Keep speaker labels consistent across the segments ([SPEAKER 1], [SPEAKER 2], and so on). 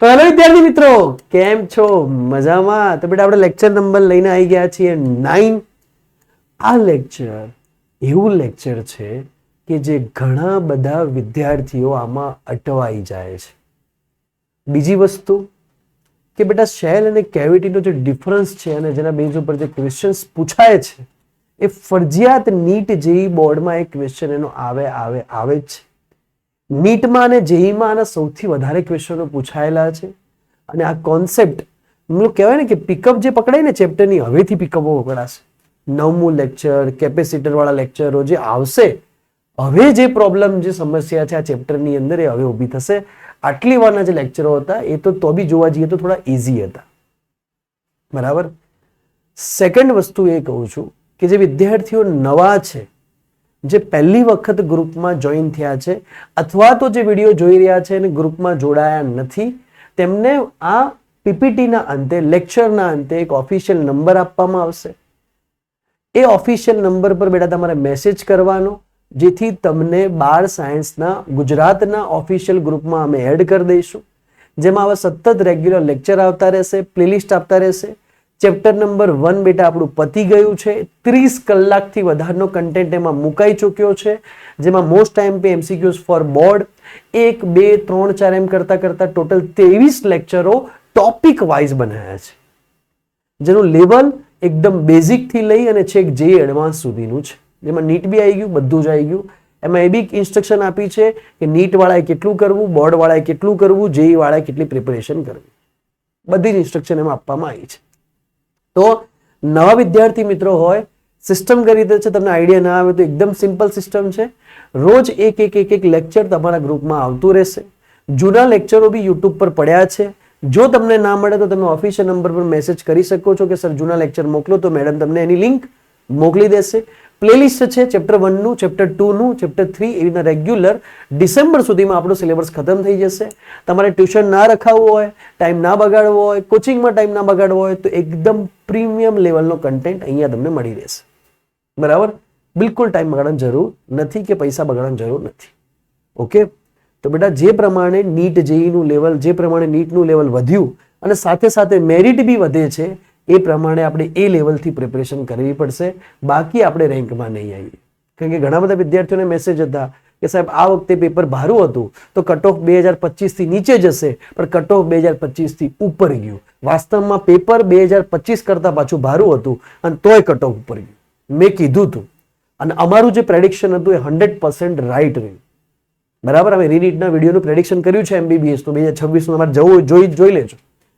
[SPEAKER 1] તો હેલો વિદ્યાર્થી મિત્રો, કેમ છો? મજામાં? તો બેટા આપણે લેક્ચર નંબર લઈને આવી ગયા છીએ 9. આ લેક્ચર એવું લેક્ચર છે કે જે ઘણા બધા વિદ્યાર્થીઓ આમાં અટવાઈ જાય છે. બીજી વસ્તુ કે બેટા શેલ અને કેવિટીનો જે ડિફરન્સ છે અને જેના બેઝ ઉપર જે ક્વેશ્ચન્સ પૂછાય છે એ ફરજિયાત નીટ જેઈ બોર્ડમાં એક ક્વેશ્ચન એનો આવે જ છે. નીટમાં અને જેઈમાં આના સૌથી વધારે ક્વેશ્ચનો પૂછાયેલા છે અને આ કોન્સેપ્ટ કહેવાય ને કે પિકઅપ જે પકડાય ને ચેપ્ટરની હવેથી પિકઅપો પકડાશે. 9મું લેક્ચર, કેપેસિટર વાળા લેક્ચરો જે આવશે, હવે જે પ્રોબ્લેમ જે સમસ્યા છે આ ચેપ્ટરની અંદર એ હવે ઊભી થશે. આટલી વારના જે લેક્ચરો હતા એ તો બી જોવા જઈએ તો થોડા ઇઝી હતા, બરાબર. સેકન્ડ વસ્તુ એ કહું છું કે જે વિદ્યાર્થીઓ નવા છે, જે પહેલી વખત ગ્રુપમાં જોઈન થયા છે અથવા તો જે વિડીયો જોઈ રહ્યા છે અને ગ્રુપમાં જોડાયા નથી, તેમને આ પીપીટીના અંતે, લેક્ચરના અંતે એક ઓફિશિયલ નંબર આપવામાં આવશે. એ ઓફિશિયલ નંબર પર બેટા તમારે મેસેજ કરવાનો, જેથી તમને 12 સાયન્સના ગુજરાતના ઓફિશિયલ ગ્રુપમાં અમે એડ કરી દઈશું, જેમાં હવે સતત રેગ્યુલર લેક્ચર આવતા રહેશે, પ્લેલિસ્ટ આપતા રહેશે. ચેપ્ટર નંબર 1 બેટા આપણું પતી ગયું છે. 30 કલાકથી વધારનો કન્ટેન્ટ એમાં મુકાઈ ચૂક્યો છે, જેમાં most IMP MCQs for board 1, 2, 3, 4 એમ કરતા ટોટલ 23 લેક્ચરો ટોપિક વાઇઝ બનાવ્યા છે, જેનું લેવલ એકદમ બેઝિક થી લઈ અને છેક જે એડવાન્સ સુધીનું છે, જેમાં નીટ બી આવી ગયું, બધું જ આવી ગયું. એમાં એ બી ઇન્સ્ટ્રક્શન આપી છે કે નીટ વાળાએ કેટલું કરવું, બોર્ડ વાળાએ કેટલું કરવું, જેઈ વાળાએ કેટલી પ્રિપેરેશન કરવી, બધી જ ઇન્સ્ટ્રક્શન એમાં આપવામાં આવી છે. તો નવા વિદ્યાર્થી મિત્રો હોય, સિસ્ટમ કરી દે છે, તમને આઈડિયા ના આવે તો એકદમ સિમ્પલ સિસ્ટમ છે. રોજ એક લેક્ચર તમારા ગ્રુપમાં આવતું રહેશે. જૂના લેક્ચરો બી યુટ્યુબ પર પડ્યા છે. જો તમને ના મળે તો તમે ઓફિશિયલ નંબર પર મેસેજ કરી શકો છો કે સર જૂના લેક્ચર મોકલો, તો મેડમ તમને એની લિંક મોકલી દેશે. પ્લેલિસ્ટ છે ચેપ્ટર 1નું, ચેપ્ટર 2નું, ચેપ્ટર 3 એવી રીતના રેગ્યુલર ડિસેમ્બર સુધીમાં આપણો સિલેબસ ખતમ થઈ જશે. તમારે ટ્યુશન ના રખાવવું હોય, ટાઈમ ના બગાડવો હોય, કોચિંગમાં ટાઈમ ના બગાડવો હોય તો એકદમ પ્રીમિયમ લેવલનો કન્ટેન્ટ અહીંયા તમને મળી રહેશે, બરાબર. બિલકુલ ટાઈમ બગાડવાની જરૂર નથી કે પૈસા બગાડવાની જરૂર નથી. ઓકે, તો બેટા જે પ્રમાણે નીટ જેઈનું લેવલ, જે પ્રમાણે નીટનું લેવલ વધ્યું અને સાથે સાથે મેરિટ બી વધે છે, એ પ્રમાણે આપણે એ લેવલથી પ્રિપેરેશન કરવી પડશે, બાકી આપણે રેન્કમાં નહીં આવીએ. કારણ કે ઘણા બધા વિદ્યાર્થીઓને મેસેજ હતા કે સાહેબ આ વખતે પેપર ભારું હતું તો કટ ઓફ 2025 થી નીચે જશે, પણ કટ ઓફ 2025 થી ઉપર ગયું. વાસ્તવમાં પેપર 2025 કરતા પાછું ભારું હતું અને તોય કટ ઓફ ઉપર ગયું. મેં કીધું હતું અને અમારું જે પ્રેડિક્શન હતું એ 100% રાઈટ રહ્યું, બરાબર. અમે રીનીટના વિડીયોનું પ્રેડિક્શન કર્યું છે MBBS તો 2026 અમારે જવું જોઈ લેજો.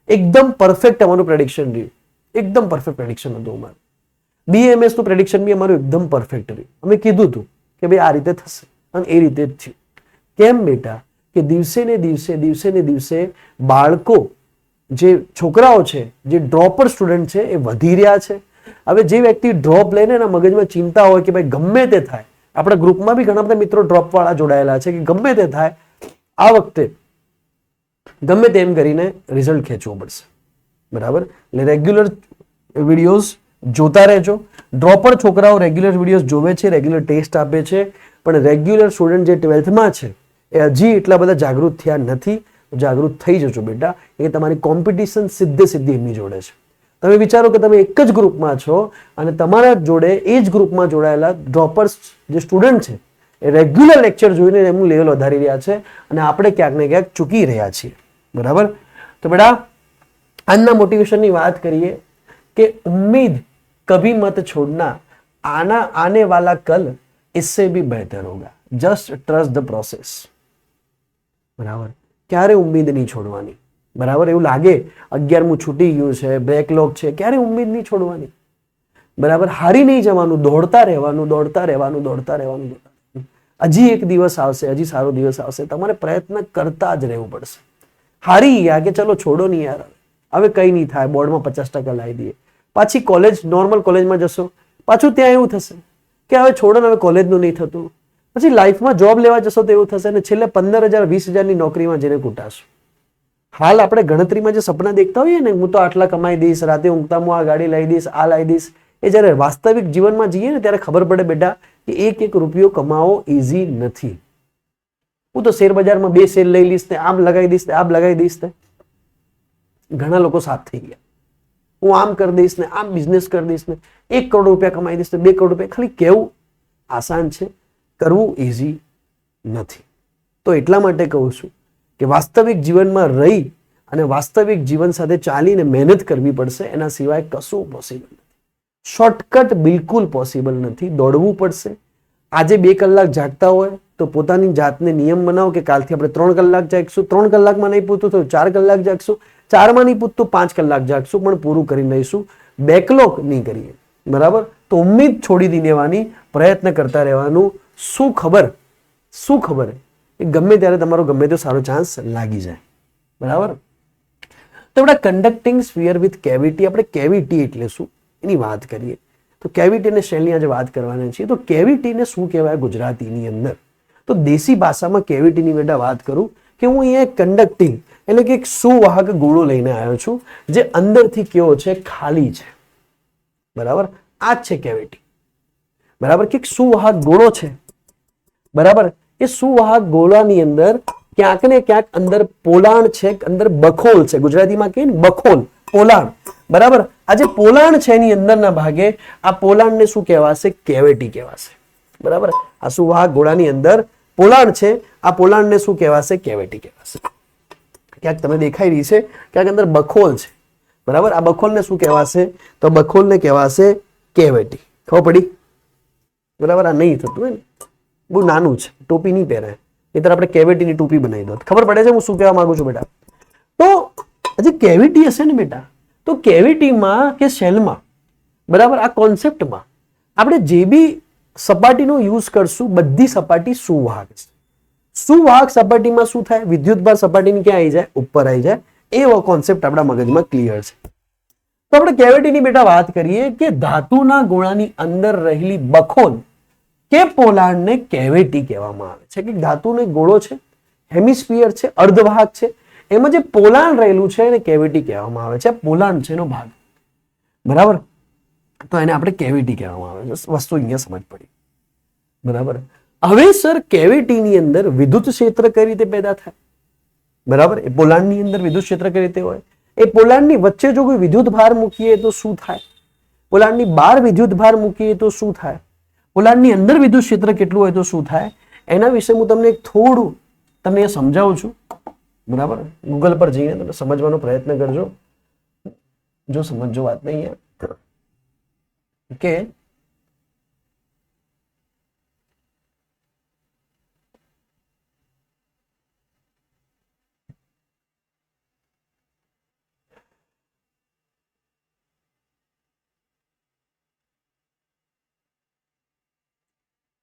[SPEAKER 1] એકદમ પરફેક્ટ અમારું પ્રેડિક્શન રહ્યું, એકદમ પરફેક્ટ પ્રેડિક્શન હતું અમારું. BMS નું પ્રેડિક્શન બી અમારું એકદમ પરફેક્ટ રહ્યું. અમે કીધું હતું કે ભાઈ આ રીતે થશે અને એ રીતે જ થયું. કેમ બેટા કે દિવસે ને દિવસે બાળકો, જે છોકરાઓ છે, જે ડ્રોપર સ્ટુડન્ટ છે એ વધી રહ્યા છે. હવે જે વ્યક્તિ ડ્રોપ લઈને એના મગજમાં ચિંતા હોય કે ભાઈ ગમે તે થાય, આપણા ગ્રુપમાં બી ઘણા બધા મિત્રો ડ્રોપ વાળા જોડાયેલા છે કે ગમે તે થાય આ વખતે ગમે તેમ કરીને રિઝલ્ટ ખેંચવું પડશે, બરાબર. એટલે રેગ્યુલર વિડીયોઝ જોતા રહેજો. ડ્રોપર છોકરાઓ રેગ્યુલર વિડીયોઝ જોવે છે, રેગ્યુલર ટેસ્ટ આપે છે, પણ રેગ્યુલર સ્ટુડન્ટ જે 12થમાં છે એ હજી એટલા બધા જાગૃત થયા નથી. જાગૃત થઈ જજો બેટા, એ તમારી કોમ્પિટિશન સીધી એમની જોડે છે. તમે વિચારો કે તમે એક જ ગ્રુપમાં છો અને તમારા જોડે એ જ ગ્રુપમાં જોડાયેલા ડ્રોપર્સ જે સ્ટુડન્ટ છે એ રેગ્યુલર લેક્ચર જોઈને એમનું લેવલ વધારી રહ્યા છે અને આપણે ક્યાંક ને ક્યાંક ચૂકી રહ્યા છીએ, બરાબર. તો બેટા આજના મોટિવેશનની વાત કરીએ કે ઉમ્મીદ કભી મત છોડના, આને વાલા કલ इससे भी बेहतर होगा, जस्ट ट्रस्ट ધ પ્રોસેસ, બરાબર. ક્યારે ઉમ્મીદ નહીં છોડવાની, બરાબર. એવું લાગે 11મું છૂટી ગયું છે, બેકલોગ છે, ક્યારે ઉમ્મીદ નહીં છોડવાની, બરાબર. હારી નહીં જવાનું, દોડતા રહેવાનું. હજી એક દિવસ આવશે, હજી સારો દિવસ આવશે, તમારે પ્રયત્ન કરતા જ રહેવું પડશે. હારી ગયા કે ચલો છોડો નહીં યાર, હવે કઈ નહીં થાય, બોર્ડમાં 50% લાવી દઈએ, પાછી કોલેજ, નોર્મલ કોલેજમાં જશો, પાછું ત્યાં એવું થશે કે હવે છોડો ને, હવે કોલેજનું નહીં થતું, પછી લાઈફમાં જોબ લેવા જશો તો એવું થશે, અને છેલ્લે 15,000 20,000ની નોકરીમાં જઈને કૂટાશો. હાલ આપણે ગણતરીમાં જે સપના દેખતા હોઈએ ને, હું તો આટલા કમાઈ દઈશ, રાતે ઊંઘતા હું આ ગાડી લાવી દઈશ, આ લાવી દઈશ, એ જ્યારે વાસ્તવિક જીવનમાં જઈએ ને ત્યારે ખબર પડે બેટા કે એક રૂપિયો કમાવો ઇઝી નથી. હું તો શેર બજારમાં 2 શેર લઈ લઈશ ને આમ લગાવી દઈશ ને આમ લગાવી દઈશ ને, ઘણા લોકો સાથ થઈ ગયા, હું આમ કરી દઈશ ને આમ બિઝનેસ કરી દઈશ ને 1 કરોડ રૂપિયા કમાઈ દઈશ ને 2 કરોડ રૂપિયા. ખાલી કેવું આસાન છે, કરવું ઇઝી નથી. તો એટલા માટે કહું છું કે વાસ્તવિક જીવનમાં રહી અને વાસ્તવિક જીવન સાથે ચાલીને મહેનત કરવી પડશે, એના સિવાય કશું પોસિબલ નથી. શોર્ટકટ બિલકુલ પોસિબલ નથી, દોડવું પડશે. આજે 2 કલાક જાગતા હોય તો પોતાની જાતને નિયમ બનાવો કે કાલથી આપણે 3 કલાક જાગશું, 3 કલાકમાં નહીં પૂરતું તો 4 કલાક જાગશું, 4માં નહીં પૂરતું 5 કલાક જાગશું, પણ પૂરું કરી લઈશું. બેકલોગ નહીં કરીએ, બરાબર? તો ઉમ્મીદ છોડી દી દેવાની, પ્રયત્ન કરતા રહેવાનું. શું ખબર એ ગમે ત્યારે તમારો ગમે તે સારો ચાન્સ લાગી જાય, બરાબર? તો આપણે કન્ડક્ટિંગ સ્ફિયર વિથ કેવિટી, આપણે કેવિટી એટલે શું એની વાત કરીએ. તો કેવિટી અને શેલની આજે વાત કરવાના છીએ. તો કેવિટીને શું કહેવાય ગુજરાતીની અંદર? તો દેશી ભાષામાં કેવિટીની બેટા વાત કરું કે હું અહીંયા કન્ડક્ટિંગ એટલે કે એક સુવાહક ગોળો લઈને આવ્યો છું જે અંદરથી કેવો છે, ખાલી છે, બરાબર? આ જ છે કેવિટી, બરાબર? કે સુવાહક ગોળો છે, બરાબર? એ સુવાહક ગોળાની અંદર ક્યાંક ને ક્યાંક અંદર પોલાણ છે, અંદર બખોલ છે. ગુજરાતીમાં કહીએ ને બખોલ, પોલાણ, બરાબર? આ જે પોલાણ છે એની અંદરના ભાગે આ પોલાણને શું કહેવાશે? કેવિટી કહેવાશે, બરાબર? આ સુવાહક ગોળાની અંદર પોલાણ છે, આ પોલાણને શું કહેવાશે? કેવિટી કહેવાશે. ક્યાંક તમને દેખાઈ રહી છે, ક્યાંક અંદર બખોલ છે, બરાબર? આ બખોલને શું કહેવાશે? તો બખોલને કહેવાશે કેવિટી. ખબર પડી? બરાબર? આ નહીં થતું હોય ને, બહુ નાનું છે, ટોપી નહીં પહેરાય, નહીંતર આપણે કેવિટીની ટોપી બનાવી દો. ખબર પડે છે હું શું કહેવા માંગુ છું બેટા? તો જે કેવિટી હશે ને બેટા, તો કેવિટીમાં કે શેલમાં, બરાબર, આ કોન્સેપ્ટમાં આપણે જે બી સપાટીનો યુઝ કરશું બધી સપાટી સુવાહક છે. સુવાહક સપાટીમાં શું થાય? વિદ્યુતભાર સપાટીની ક્યાં આવી જાય? ઉપર આવી જાય. એવો કોન્સેપ્ટ આપણા મગજમાં ક્લિયર છે. તો આપણે કેવિટીની બેટા વાત કરીએ કે ધાતુના ગોળાની અંદર રહેલી બખોલ કે પોલાણને કેવિટી કહેવામાં આવે છે. કે ધાતુનો ગોળો છે, હેમિસ્ફિયર છે, અર્ધવાહક છે, એમાં જે પોલાણ રહેલું છે એને કેવિટી કહેવામાં આવે છે. પોલાણ છે એનો ભાગ, બરાબર? તો એને આપણે કેવિટી કહેવામાં આવે છે. વસ્તુ અહીંયા સમજ પડી, બરાબર? હવે સર કેવિટીની અંદર વિદ્યુત ક્ષેત્ર કઈ રીતે પેદા થાય? બરાબર? એ પોલાણની અંદર વિદ્યુત ક્ષેત્ર કઈ રીતે હોય? એ પોલાણની વચ્ચે જો કોઈ વિદ્યુત ભાર મૂકીએ તો શું થાય? પોલાણની બહાર વિદ્યુત ભાર મૂકીએ તો શું થાય? પોલાણની અંદર વિદ્યુત ક્ષેત્ર કેટલું હોય તો શું થાય? એના વિશે હું તમને થોડું તમને સમજાવું છું, બરાબર? ગૂગલ પર જઈને તમે સમજવાનો પ્રયત્ન કરજો, જો સમજો વાત નહીં. ઓકે,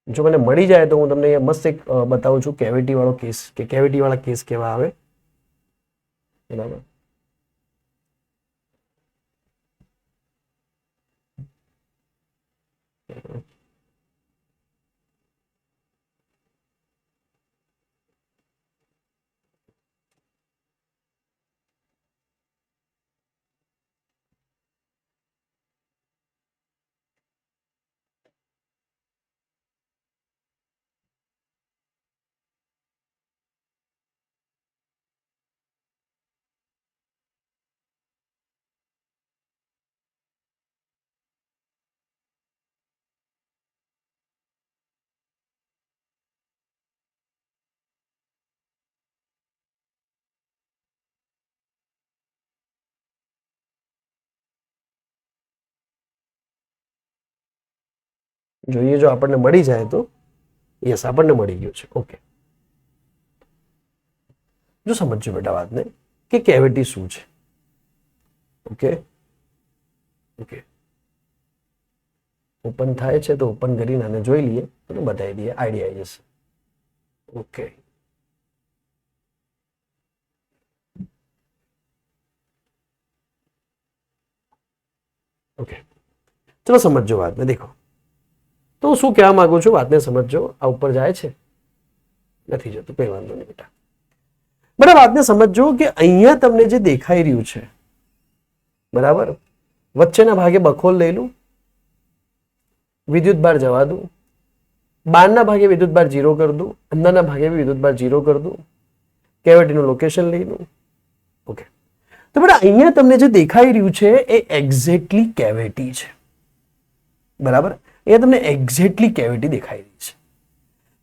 [SPEAKER 1] જો મને મળી જાય તો હું તમને મસ્ત એક બતાવું છું કેવિટી વાળો કેસ, કે કેવિટી વાળા કેસ કેવા આવે, બરાબર? જોઈએ જો આપણને મળી જાય તો. યસ, આપણને મળી ગયું છે. ઓકે, જો સમજજો બેટા વાતને કે કેવિટી શું છે. ઓકે ઓકે, ઓપન થાય છે તો ઓપન કરીને આને જોઈ લઈએ તો બતાવી દઈએ, આઈડિયા આવી જશે. ઓકે, ઓકે, ચલો સમજો વાતને. દેખો, તો હું શું કહેવા માંગુ છું વાતને સમજો. આ ઉપર જાય છે, નથી જતું, કઈ વાંધો નહીં બેટા. બરાબર, વાતને સમજો કે અહીંયા તમને જે દેખાઈ રહ્યું છે, બરાબર, વચ્ચેના ભાગે બખોલ લઈ લું, વિદ્યુત ભાર જવા દઉં, બહારના ભાગે વિદ્યુત ભાર 0 કરી દઉં, અંદરના ભાગે વિદ્યુત ભાર 0 કરી દઉં, કેવિટીનું લોકેશન લઈ લઉં. ઓકે, તો બેટા અહીંયા તમને જે દેખાઈ રહ્યું છે એ એક્ઝેક્ટલી કેવિટી છે, બરાબર. અહીંયા તમને એક્ઝેક્ટલી કેવિટી દેખાઈ રહી છે,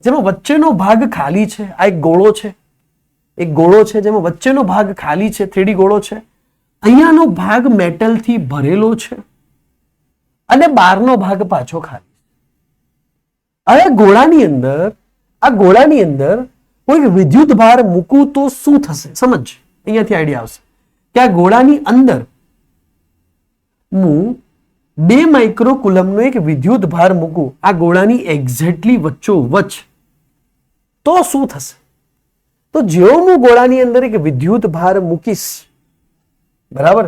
[SPEAKER 1] જેમાં વચ્ચેનો ભાગ ખાલી છે. આ એક ગોળો છે, એક ગોળો છે જેમાં વચ્ચેનો ભાગ ખાલી છે, 3D ગોળો છે. અહીંયાનો ભાગ મેટલથી ભરેલો છે અને બહારનો ભાગ પાછો ખાલી. હવે આ ગોળાની અંદર કોઈ વિદ્યુત ભાર મૂકું તો શું થશે? સમજ, અહીંયાથી આઈડિયા આવશે કે આ ગોળાની અંદર હું 2 માઇક્રોકુલમનો એક વિદ્યુત ભાર મૂકું આ ગોળાની એક્ઝેક્ટલી વચ્ચોવચ્ચ, તો શું થશે? તો જેવો હું ગોળાની અંદર એક વિદ્યુત ભાર મૂકીશ, બરાબર,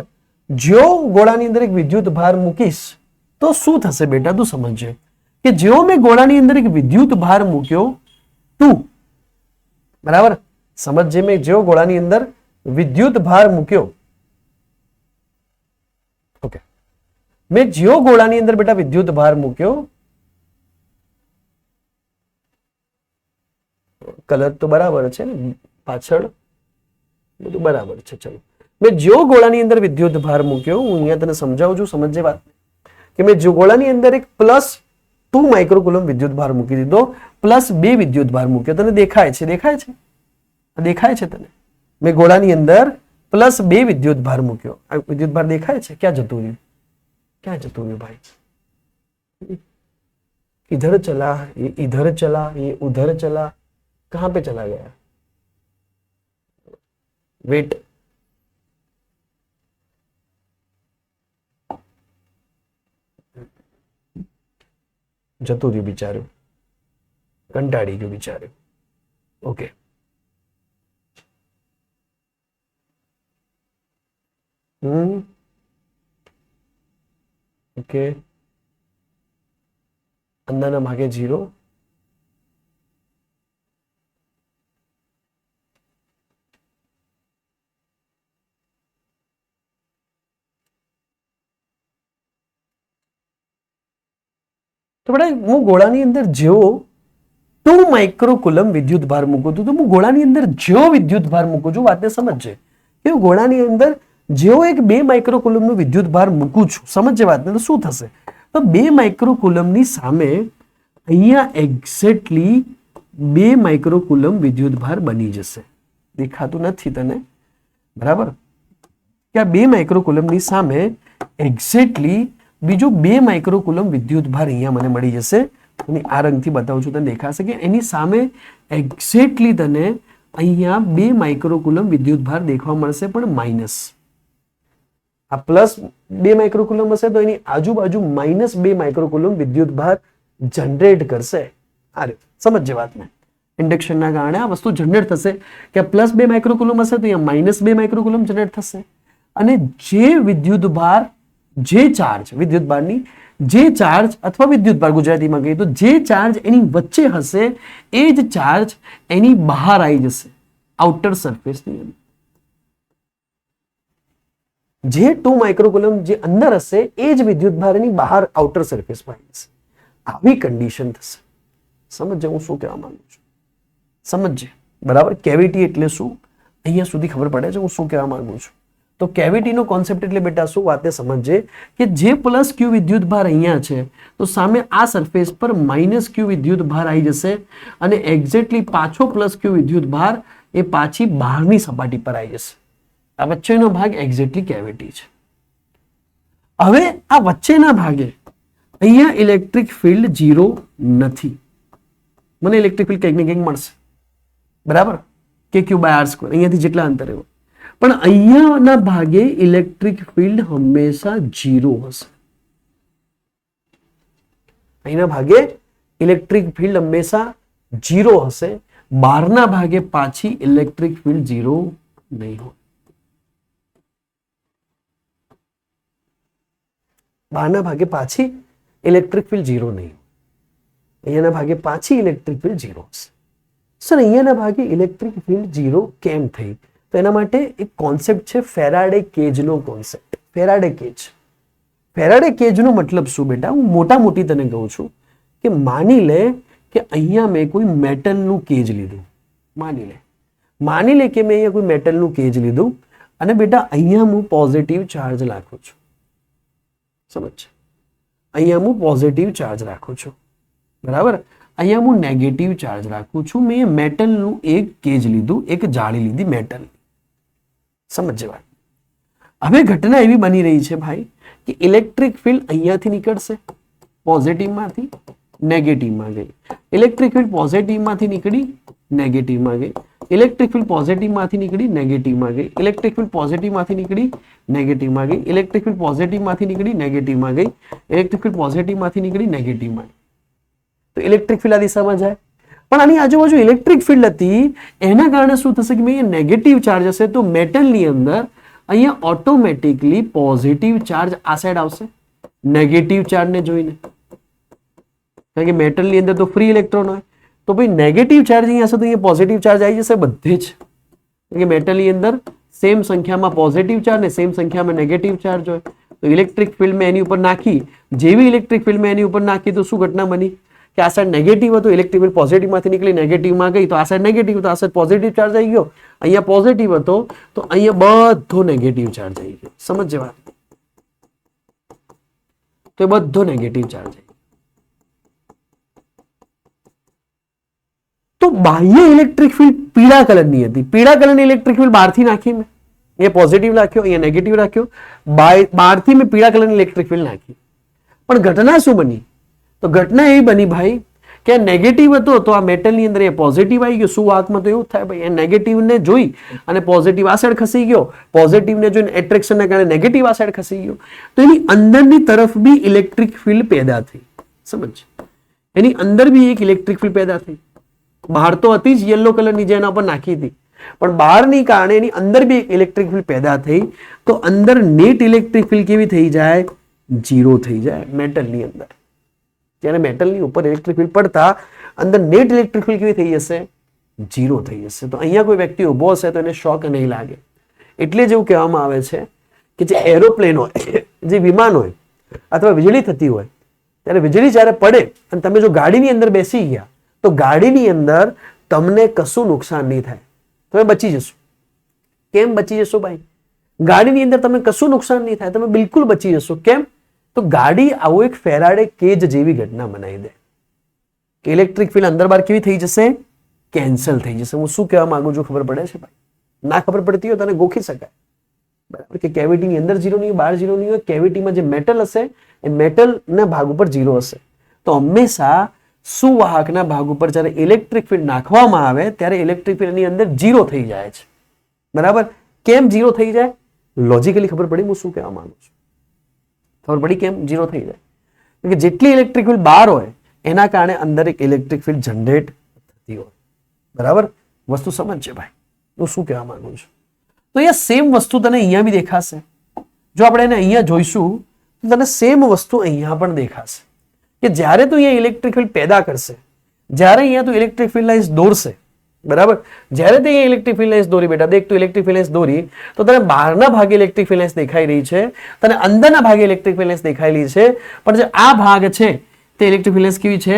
[SPEAKER 1] જો ગોળાની અંદર એક વિદ્યુત ભાર મૂકીશ તો શું થશે બેટા? તું સમજજે કે જેવો મેં ગોળાની અંદર એક વિદ્યુત ભાર મૂક્યો, તું બરાબર સમજજે, મેં જેવો ગોળાની અંદર વિદ્યુત ભાર મૂક્યો, ઓકે, મેં જેવો ગોળાની અંદર બેટા વિદ્યુત ભાર મૂક્યો, કલર તો બરાબર છે ને, પાછળ બધું બરાબર છે. ચલો, મેં જો ગોળાની અંદર વિદ્યુત ભાર મૂક્યો, હું અહીંયા તને સમજાવું છું, સમજજે વાત, કે મેં જો ગોળાની અંદર એક +2 માઇક્રોકુલમ વિદ્યુત ભાર મૂકી દીધો, +2 વિદ્યુત ભાર મૂક્યો. તને દેખાય છે? દેખાય છે તને? મેં ગોળાની અંદર +2 વિદ્યુત ભાર મૂક્યો. આ વિદ્યુત ભાર દેખાય છે? ક્યાં જતું રહ્યું ભાઈ? इधर चला, ये इधर चला, ये उधर चला, कहां पे चला गया? वेट, જતું રહ્યું બિચારું, કંટાળી ગયું બિચારું. ઓકે, ઓકે, અંદરના ભાગે 0, તો બેટા હું ગોળાની અંદર જેવો 2 માઇક્રોકુલમ વિદ્યુત ભાર મૂકું છું, તો હું ગોળાની અંદર જેવો વિદ્યુત ભાર મૂકું છું, વાતને સમજજે કે હું ગોળાની અંદર જેવો એક 2 માઇક્રોકુલમનો વિદ્યુત ભાર મૂકું છું, સમજજે વાતને, તો શું થશે? તો 2 માઇક્રોકુલમની સામે અહીંયા એક્ઝેક્ટલી 2 માઇક્રોકુલમ વિદ્યુત ભાર બની જશે. દેખાતું નથી તને? બરાબર, કે આ 2 માઇક્રોકુલમની સામે એક્ઝેક્ટલી બીજો 2 માઇક્રોકુલમ વિદ્યુત ભાર અહીંયા મને મળી જશે. અને આ રંગથી બતાવું છું, તને દેખાશે કે એની સામે એક્ઝેક્ટલી તને અહીંયા 2 માઇક્રોકુલમ વિદ્યુત ભાર દેખવા મળશે, પણ માઇનસ. આ +2 માઇક્રોકુલમ હશે તો એની આજુબાજુ -2 માઇક્રોકુલમ વિદ્યુત ભાર જનરેટ કરશે. અરે સમજજે વાતને, ઇન્ડક્શનના કારણે આ વસ્તુ જનરેટ થશે કે +2 માઇક્રોકુલમ હશે તો અહીંયા -2 માઇક્રોકુલમ જનરેટ થશે. અને જે વિદ્યુત ભાર, જે ચાર્જ, વિદ્યુત ભારની જે ચાર્જ અથવા વિદ્યુત ભાર ગુજરાતીમાં કહીએ તો જે ચાર્જ એની વચ્ચે હશે એ જ ચાર્જ એની બહાર આવી જશે, આઉટર સરફેસની અંદર. જે 2 માઇક્રોકુલમ જે અંદર હશે એ જ વિદ્યુત ભાર એની બહાર આઉટર સરફેસમાં આવી જશે. આવી કન્ડિશન થશે. સમજજે હું શું કહેવા માંગુ છું? સમજજે, બરાબર. કેવિટી એટલે શું અહીંયા સુધી ખબર પડે છે હું શું કહેવા માંગુ છું? તો કેવિટીનો કોન્સેપ્ટ એટલે બેટા શું, વાતે સમજજે કે જે +q વિદ્યુત ભાર અહીંયા છે તો સામે આ સરફેસ પર -q વિદ્યુત ભાર આવી જશે અને એક્ઝેક્ટલી પાછો +q વિદ્યુત ભાર એ પાછી બહારની સપાટી પર આવી જશે. આ વચ્ચેનો ભાગ એક્ઝેક્ટલી કેવિટી છે. હવે આ વચ્ચેના ભાગે અહીંયા ઇલેક્ટ્રિક ફિલ્ડ 0 નથી. મને ઇલેક્ટ્રિક ફિલ્ડ કંઈક ને કંઈક મળશે, બરાબર, kq/r², અહીંયાથી જેટલા અંતરે હોય, પણ અહીંયાના ભાગે ઇલેક્ટ્રિક ફિલ્ડ હંમેશા 0 હશે. અહીંના ભાગે ઇલેક્ટ્રિક ફિલ્ડ હંમેશા 0 હશે. બહારના ભાગે પાછી ઇલેક્ટ્રિક ફિલ્ડ 0 નહીં હોય. બહારના ભાગે પાછી ઇલેક્ટ્રિક ફિલ્ડ 0 નહીં. અહીંયાના ભાગે પાછી ઇલેક્ટ્રિક ફિલ્ડ 0 હશે. સર અહીંયાના ભાગે ઇલેક્ટ્રિક ફિલ્ડ 0 કેમ થઈ? તો એના માટે એક કોન્સેપ્ટ છે ફેરાડે કેજનો કોન્સેપ્ટ. Faraday cage. ફેરાડે કેજનો મતલબ શું બેટા? હું મોટી તને કહું છું કે માની લે કે અહીંયા મેં કોઈ મેટલનું કેજ લીધું. માની લે કે મેં અહીંયા કોઈ મેટલનું કેજ લીધું અને બેટા અહીંયા હું પોઝિટિવ ચાર્જ રાખું છું, સમજ? અહીંયા હું પોઝિટિવ ચાર્જ રાખું છું, બરાબર? અહીંયા હું નેગેટિવ ચાર્જ રાખું છું. મેં મેટલનું એક કેજ લીધું, એક જાળી લીધી મેટલ, સમજ વાત? હવે ઘટના એવી બની રહી છે ભાઈ કે ઇલેક્ટ્રિક ફિલ્ડ અહીંયાથી નીકળશે, પોઝિટિવમાંથી નેગેટિવમાં ગઈ. ઇલેક્ટ્રિક ફિલ્ડ પોઝિટિવમાંથી નીકળી નેગેટિવમાં ગઈ. ઇલેક્ટ્રિક ફિલ્ડ પોઝિટિવમાંથી નીકળી નેગેટિવમાં ગઈ. ઇલેક્ટ્રિક ફિલ્ડ પોઝિટિવમાંથી નીકળી નેગેટિવમાં ગઈ. ઇલેક્ટ્રિક ફિલ્ડ પોઝિટિવમાંથી નીકળી નેગેટિવમાં ગઈ. ઇલેક્ટ્રિક ફિલ્ડ પોઝિટિવમાંથી નીકળી નેગેટિવમાં ગઈ. તો ઇલેક્ટ્રિક ફિલ્ડ આ દિશામાં જાય. પણ આની આજુબાજુ ઇલેક્ટ્રિક ફિલ્ડ હતી, એના કારણે શું થશે કે ભાઈ નેગેટિવ ચાર્જ હશે, તો મેટલની અંદર અહીંયા ઓટોમેટિકલી પોઝિટિવ ચાર્જ આ સાઈડ આવશે નેગેટિવ ચાર્જને જોઈને, કારણ કે મેટલની અંદર તો ફ્રી ઇલેક્ટ્રોન હોય. તો ભાઈ નેગેટિવ ચાર્જ અહીંયા હશે તો અહીંયા પોઝિટિવ ચાર્જ આવી જશે બધે જ, કારણ કે મેટલની અંદર સેમ સંખ્યામાં પોઝિટિવ ચાર્જ ને સેમ સંખ્યામાં નેગેટિવ ચાર્જ હોય. તો ઇલેક્ટ્રિક ફિલ્ડ મેં એની ઉપર નાખી, જેવી ઇલેક્ટ્રિક ફિલ્ડ મેં એની ઉપર નાખી તો શું ઘટના બની કે આ સાઈડ નેગેટિવ હતો, ઇલેક્ટ્રિક ફિલ્ડ પોઝિટિવમાંથી નીકળી નેગેટિવમાં ગઈ, તો આ સાઈડ નેગેટિવ હતો, આ સાઈડ પોઝિટિવ ચાર્જ આવી ગયો. અહીંયા પોઝિટિવ હતો તો અહીંયા બધો નેગેટિવ ચાર્જ આવી ગયો, સમજ વાત? તો એ બધો નેગેટિવ ચાર્જ આવી ગયો. તો બાહ્ય ઇલેક્ટ્રિક ફિલ્ડ પીળા કલરની હતી, પીળા કલરની ઇલેક્ટ્રિક ફિલ્ડ બહારથી નાખી મેં, અહીંયા પોઝિટિવ રાખ્યો, અહીંયા નેગેટિવ રાખ્યો, બહારથી મેં પીળા કલરની ઇલેક્ટ્રિક ફિલ્ડ નાખી. પણ ઘટના શું બની? તો ઘટના એવી બની ભાઈ કે નેગેટિવ હતો તો આ મેટલની અંદર એ પોઝિટિવ આવી ગયો. શું વાતમાં તો એવું થાય ભાઈ, એ નેગેટિવને જોઈ અને પોઝિટિવ આ સાઈડ ખસી ગયો, પોઝિટિવને જોઈને એટ્રેક્શનના કારણે નેગેટિવ આ સાઈડ ખસી ગયો. તો એની અંદરની તરફ બી ઇલેક્ટ્રિક ફિલ્ડ પેદા થઈ, સમજ? એની અંદર બી એક ઇલેક્ટ્રિક ફિલ્ડ પેદા થઈ. બહાર તો હતી જ યલો કલરની, જે એના પર નાખી હતી, પણ બહારની કારણે એની અંદર બી એક ઇલેક્ટ્રિક ફિલ્ડ પેદા થઈ. તો અંદર નેટ ઇલેક્ટ્રિક ફિલ્ડ કેવી થઈ જાય? 0 થઈ જાય મેટલની અંદર. જ્યારે મેટલની ઉપર ઇલેક્ટ્રિક ફિલ્ડ પડતા અંદર નેટ ઇલેક્ટ્રિક ફિલ્ડ કેવી થઈ જશે? 0 થઈ જશે. તો અહીંયા કોઈ વ્યક્તિ ઉભો હશે તો એને શોક નહીં લાગે. એટલે જ એવું કહેવામાં આવે છે કે જે એરોપ્લેન હોય, જે વિમાન હોય અથવા વીજળી થતી હોય, ત્યારે વીજળી જ્યારે પડે અને તમે જો ગાડીની અંદર બેસી ગયા તો ગાડીની અંદર તમને કશું નુકસાન નહીં થાય, તમે બચી જશો. કેમ બચી જશો ભાઈ? ગાડીની અંદર તમને કશું નુકસાન નહીં થાય, તમે બિલકુલ બચી જશો. કેમ? તો ગાડી આવું એક ફેરાડે કેજ જેવી ઘટના બનાવી દે કે ઇલેક્ટ્રિક ફિલ્ડ અંદર બહાર કેવી થઈ જશે? કેન્સલ થઈ જશે. હું શું કહેવા માંગુ છું ખબર પડે છે ભાઈ? ના ખબર પડતી હોય તને ગોખી શકાય, બરાબર? કે કેવિટીની અંદર 0 નહીં હોય, બહાર 0 નહીં હોય. કેવિટીમાં જે મેટલ હશે એ મેટલના ભાગ ઉપર 0 હશે. તો હંમેશા સુવાહકના ભાગ ઉપર જ્યારે ઇલેક્ટ્રિક ફિલ્ડ નાખવામાં આવે ત્યારે ઇલેક્ટ્રિક ફિલ્ડની અંદર 0 થઈ જાય છે, બરાબર? કેમ 0 થઈ જાય? લોજિકલી ખબર પડી હું શું કહેવા માંગુ છું? ખબર પડી કેમ 0 થઈ જાય? કે જેટલી ઇલેક્ટ્રિક ફિલ્ડ બહાર હોય એના કારણે અંદર એક ઇલેક્ટ્રિક ફિલ્ડ જનરેટ થતી હોય, બરાબર? વસ્તુ સમજશે ભાઈ હું શું કહેવા માંગુ છું? તો અહીંયા સેમ વસ્તુ તને અહીંયા બી દેખાશે. જો આપણે એને અહીંયા જોઈશું તો તને સેમ વસ્તુ અહીંયા પણ દેખાશે કે જ્યારે તું અહીંયા ઇલેક્ટ્રિક ફિલ્ડ પેદા કરશે, જ્યારે અહીંયા તું ઇલેક્ટ્રિક ફિલ્ડ લાઇન્સ દોરશે, બરાબર? જ્યારે તે અહીંયા ઇલેક્ટ્રિક ફિલ્ડ લાઇન્સ દોરી, બેટા દેખ તું ઇલેક્ટ્રિક ફિલ્ડ લાઇન્સ દોરી તો તને બહારના ભાગે ઇલેક્ટ્રિક ફિલ્ડ લાઇન્સ દેખાઈ રહી છે, તને અંદરના ભાગે ઇલેક્ટ્રિક ફિલ્ડ લાઇન્સ દેખાયેલી છે. પણ જે આ ભાગ છે તે ઇલેક્ટ્રિક ફિલ્ડ લાઇન્સ કેવી છે?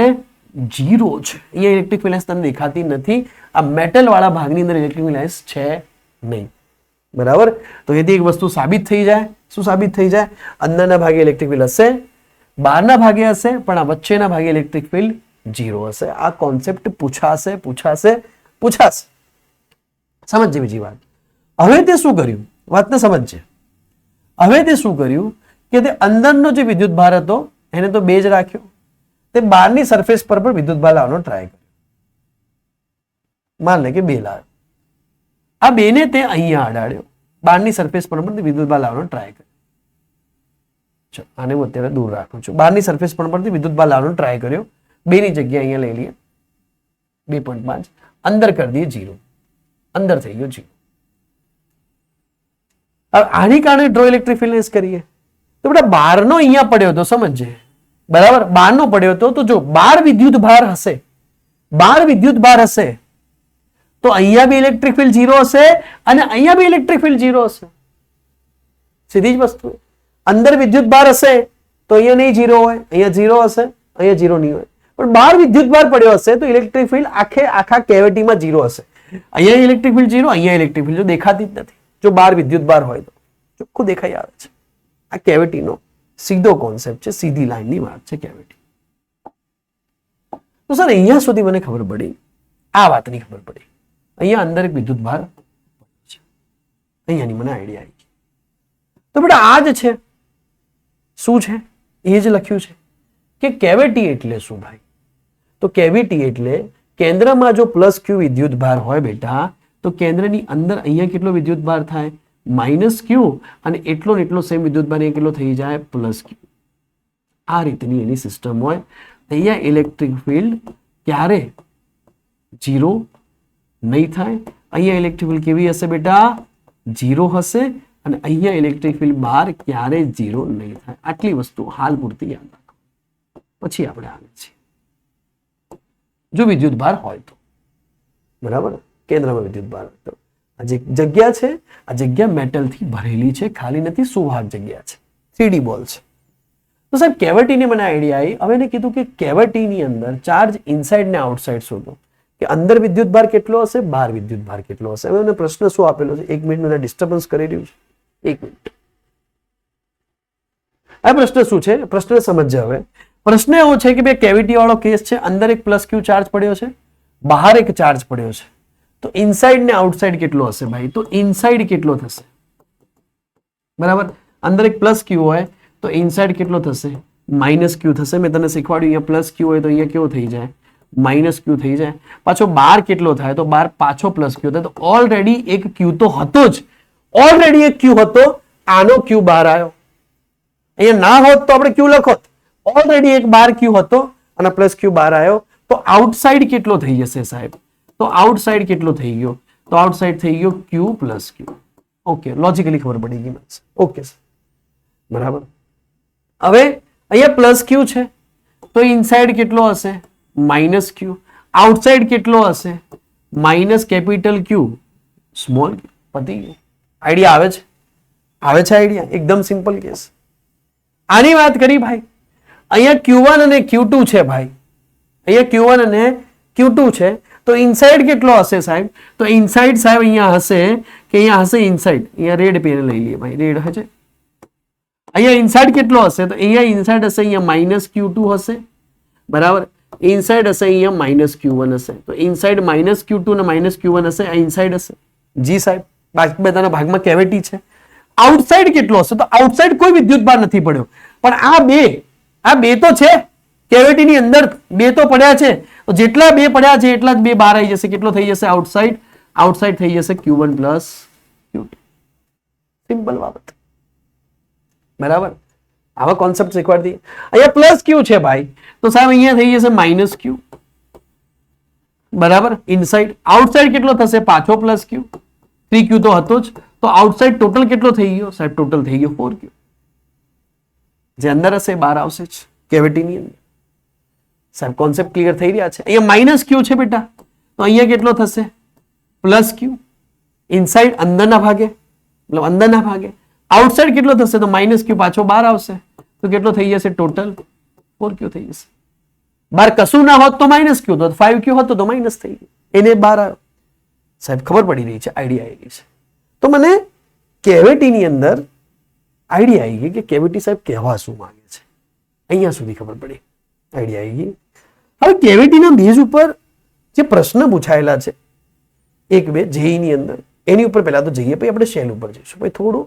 [SPEAKER 1] 0 છે. અહીંયા ઇલેક્ટ્રિક ફિલ્ડ લાઇન્સ તને દેખાતી નથી. આ મેટલ વાળા ભાગની અંદર ઇલેક્ટ્રિક ફિલ્ડ લાઇન્સ છે નહીં, બરાબર? તો એથી એક વસ્તુ સાબિત થઈ જાય. શું સાબિત થઈ જાય? અંદરના ભાગે ઇલેક્ટ્રિક ફિલ્ડ હશે, બહારના ભાગે હશે, પણ આ વચ્ચેના ભાગે ઇલેક્ટ્રિક ફિલ્ડ 0 હશે. આ કોન્સેપ્ટ પૂછાશે. સમજજે બીજી વાત. હવે તે શું કર્યું? વાતને સમજજે. હવે તે શું કર્યું કે તે અંદરનો જે વિદ્યુત ભાર હતો એને તો 2 જ રાખ્યો, તે બહારની સરફેસ પર પણ વિદ્યુત ભાર લાવવાનો ટ્રાય કર્યો. માન લે કે 2 લાવ્યો. આ 2 ને તે અહીંયા અડાડ્યો, બહારની સરફેસ પર પણ વિદ્યુત ભાર લાવવાનો ટ્રાય કર્યો. ચલો આને હું અત્યારે દૂર રાખું છું. બહારની સરફેસ પર પણ વિદ્યુત ભાર લાવવાનો ટ્રાય કર્યો. 2 ની જગ્યાએ અહીંયા લઈ લઈએ 2.5, અંદર કરી દઈએ 0, અંદર થઈ ગયો 0. હવે આની કારણે ડ્રો ઇલેક્ટ્રિક ફિલ્ડ લાઇન્સ કરીએ તો બેટા બહારનો અહીંયા પડ્યો હતો, સમજજે, બરાબર? બહારનો પડ્યો હતો તો જો બહાર વિદ્યુત ભાર હશે, તો અહીંયા બી ઇલેક્ટ્રિક ફિલ્ડ 0 હશે અને અહીંયા બી ઇલેક્ટ્રિક ફિલ્ડ 0 હશે. સીધી જ વસ્તુ. અંદર વિદ્યુત ભાર હશે તો અહીંયા નહીં 0 હોય, અહીંયા 0 હશે, અહીંયા 0 નહીં હોય. પણ બહાર વિદ્યુત ભાર પડ્યો હશે તો ઇલેક્ટ્રિક ફિલ્ડ આખા કેવિટીમાં 0 હશે. અહીંયા ઇલેક્ટ્રિક ફિલ્ડ 0, અહીંયા ઇલેક્ટ્રિક ફિલ્ડ દેખાતી જ નથી. જો બહાર વિદ્યુત ભાર હોય તો ચોખ્ખું દેખાઈ આવે છે. આ કેવિટીનો સીધો કોન્સેપ્ટ છે, સીધી લાઈનની વાત છે કેવિટી. તો સર અહીંયા સુધી મને ખબર પડી, આ વાતની ખબર પડી, અહીંયા અંદર એક વિદ્યુત ભાર છે, અહીંયાની મને આઈડિયા આવી. તો બેટા આ જ છે, શું છે એ જ લખ્યું છે કે કેવિટી એટલે શું ભાઈ? તો કેવિટી એટલે કેન્દ્રમાં જો પ્લસ ક્યુ વિદ્યુત ભાર હોય બેટા, તો કેન્દ્રની અંદર અહીંયા કેટલો વિદ્યુત ભાર થાય? માઇનસ ક્યુ, અને એટલો ને એટલો સેમ વિદ્યુત ભાર અહીંયા કેટલો થઈ જાય? પ્લસ ક્યુ. આ રીતની એની સિસ્ટમ હોય. અહીંયા ઇલેક્ટ્રિક ફિલ્ડ ક્યારે ઝીરો નહીં થાય. અહીંયા ઇલેક્ટ્રિક ફિલ્ડ કેવી હશે બેટા? ઝીરો હશે. અને અહીંયા ઇલેક્ટ્રિક ફિલ્ડ બહાર ક્યારે ઝીરો નહીં થાય. આટલી વસ્તુ હાલ પૂરતી યાદ રાખો, પછી આપણે આગળ છીએ. જો વિદ્યુત ભાર હોય તો બરાબર, કેન્દ્રમાં વિદ્યુત ભાર હોય તો આ જે જગ્યા છે, આ જગ્યા મેટલથી ભરેલી છે, ખાલી નથી, સુવાહક જગ્યા છે, 3D બોલ છે. તો સાહેબ કેવિટીની મને આઈડિયા આવી. હવે એને કીધું કે કેવિટીની અંદર ચાર્જ ઇનસાઇડ ને આઉટસાઇડ શોધો, કે અંદર વિદ્યુત ભાર કેટલો હશે, બહાર વિદ્યુત ભાર કેટલો હશે. હવે મને પ્રશ્ન શું આપેલો છે? 1 મિનિટ ડિસ્ટર્બન્સ કરી રહ્યું છે, 1 મિનિટ. આ પ્રશ્ન શું છે? પ્રશ્ન સમજજો. હવે પ્રશ્ન એવો છે કે બે કેવિટી વાળો કેસ છે, અંદર એક પ્લસ ક્યુ ચાર્જ પડ્યો છે, બહાર એક ચાર્જ પડ્યો છે. તો ઇનસાઇડ ને આઉટસાઇડ કેટલો હશે ભાઈ? તો ઇનસાઇડ કેટલો થશે? બરાબર, અંદર એક પ્લસ ક્યુ હોય તો ઇનસાઇડ કેટલો થશે? માઇનસ ક્યુ થશે. મેં તને શીખવાડ્યું, અહીંયા પ્લસ ક્યુ હોય તો અહીંયા કેવો થઈ જાય? માઇનસ ક્યુ થઈ જાય. પાછો બાર કેટલો થાય? તો બાર પાછો પ્લસ ક્યુ થાય. તો ઓલરેડી એક ક્યુ તો હતો જ, ઓલરેડી એક ક્યુ હતો, આનો ક્યુ બહાર આવ્યો. અહીંયા ના હોત તો આપણે ક્યુ લખોત. ઓલરેડી એક બાર ક્યુ હતો અને પ્લસ ક્યુ બહાર આવ્યો. તો આઉટસાઇડ કેટલો થઈ જશે સાહેબ? તો આઉટસાઇડ કેટલો થઈ ગયો? તો આઉટસાઇડ થઈ ગયો ક્યુ પ્લસ ક્યુ. ઓકે, લોજિકલી ખબર પડી ગઈ મને. ઓકે સર, બરાબર. હવે અહીંયા પ્લસ ક્યુ છે તો ઇનસાઇડ કેટલો હશે? માઇનસ ક્યુ. આઉટસાઇડ કેટલો હશે? માઇનસ કેપિટલ ક્યુ સ્મોલ ક્યુ. પતી ગયું. આઈડિયા આવે છે? આવે છે આઈડિયા? એકદમ સિમ્પલ કેસ. આની વાત કરી ભાઈ. અહીંયા Q1 અને Q2 છે ભાઈ, અહીંયા Q1 અને Q2 છે. તો ઇનસાઇડ કેટલો હશે સાહેબ? તો ઇનસાઇડ સાહેબ અહીંયા હશે કે અહીંયા હશે ઇનસાઇડ. અહીંયા રેડ પેન લઈ લઈએ ભાઈ, રેડ હશે. અહીંયા ઇનસાઇડ કેટલો હશે? તો અહીંયા ઇનસાઇડ હશે, અહીંયા માઇનસ Q2 હશે, બરાબર. ઇનસાઇડ હશે, અહીંયા માઇનસ Q1 હશે. તો ઇનસાઇડ માઇનસ Q2 અને માઇનસ Q1 હશે, આ ઇનસાઇડ હશે. જી સાહેબ, બાકી બધાના ભાગમાં કેવિટી છે. આઉટસાઇડ કેટલો હશે? તો આઉટસાઇડ કોઈ વિદ્યુત ભાર નથી પડ્યો, પણ આ બે તો છે કેવિટીની અંદર, બે તો પડ્યા છે. તો જેટલા બે પડ્યા છે એટલા જ બે બહાર આવી જશે. કેટલો થઈ જશે? આઉટસાઇડ. આઉટસાઇડ થઈ જશે Q1 પ્લસ Q2. સિમ્પલ બાબત, બરાબર. આવા કોન્સેપ્ટ શીખવાડી દઈએ. અહીંયા પ્લસ ક્યુ છે ભાઈ, તો સાહેબ અહીંયા થઈ જશે માઇનસ ક્યુ, બરાબર. ઇનસાઇડ. આઉટસાઇડ કેટલો થશે? પાછો પ્લસ ક્યુ. 3Q તો હતો જ. તો આઉટસાઇડ ટોટલ કેટલો થઈ ગયો સાહેબ? ટોટલ થઈ ગયો 4Q. જે અંદર હશે બહાર આવશે જ કેવિટીની અંદર. સાહેબ કોન્સેપ્ટ ક્લિયર થઈ રહ્યા છે? અહીંયા માઇનસ ક્યુ છે બેટા, તો અહીંયા કેટલો થશે? પ્લસ ક્યુ. ઇનસાઇડ અંદરના ભાગે, મતલબ અંદરના ભાગે. આઉટસાઇડ કેટલો થશે? તો માઇનસ ક્યુ પાછો બહાર આવશે. તો કેટલો થઈ જશે? ટોટલ 4Q થઈ જશે. બહાર કશું ના હોત તો માઇનસ ક્યુ, તો 5Q હતો તો માઇનસ થઈ ગયું, એને બહાર આવ્યો. સાહેબ ખબર પડી રહી છે, આઈડિયા આવી ગઈ છે. તો મને કેવિટીની અંદર આઈડિયા આવી ગઈ કે કેવિટી સાહેબ કહેવા શું માંગે છે. અહીંયા સુધી ખબર પડી, આઈડિયા આવી ગઈ. હવે કેવિટીના બેઝ ઉપર જે પ્રશ્ન પૂછાયેલા છે 1-2 જેઈની અંદર, એની ઉપર પહેલા તો જઈએ, પછી આપણે શેલ ઉપર જઈશું, પછી થોડું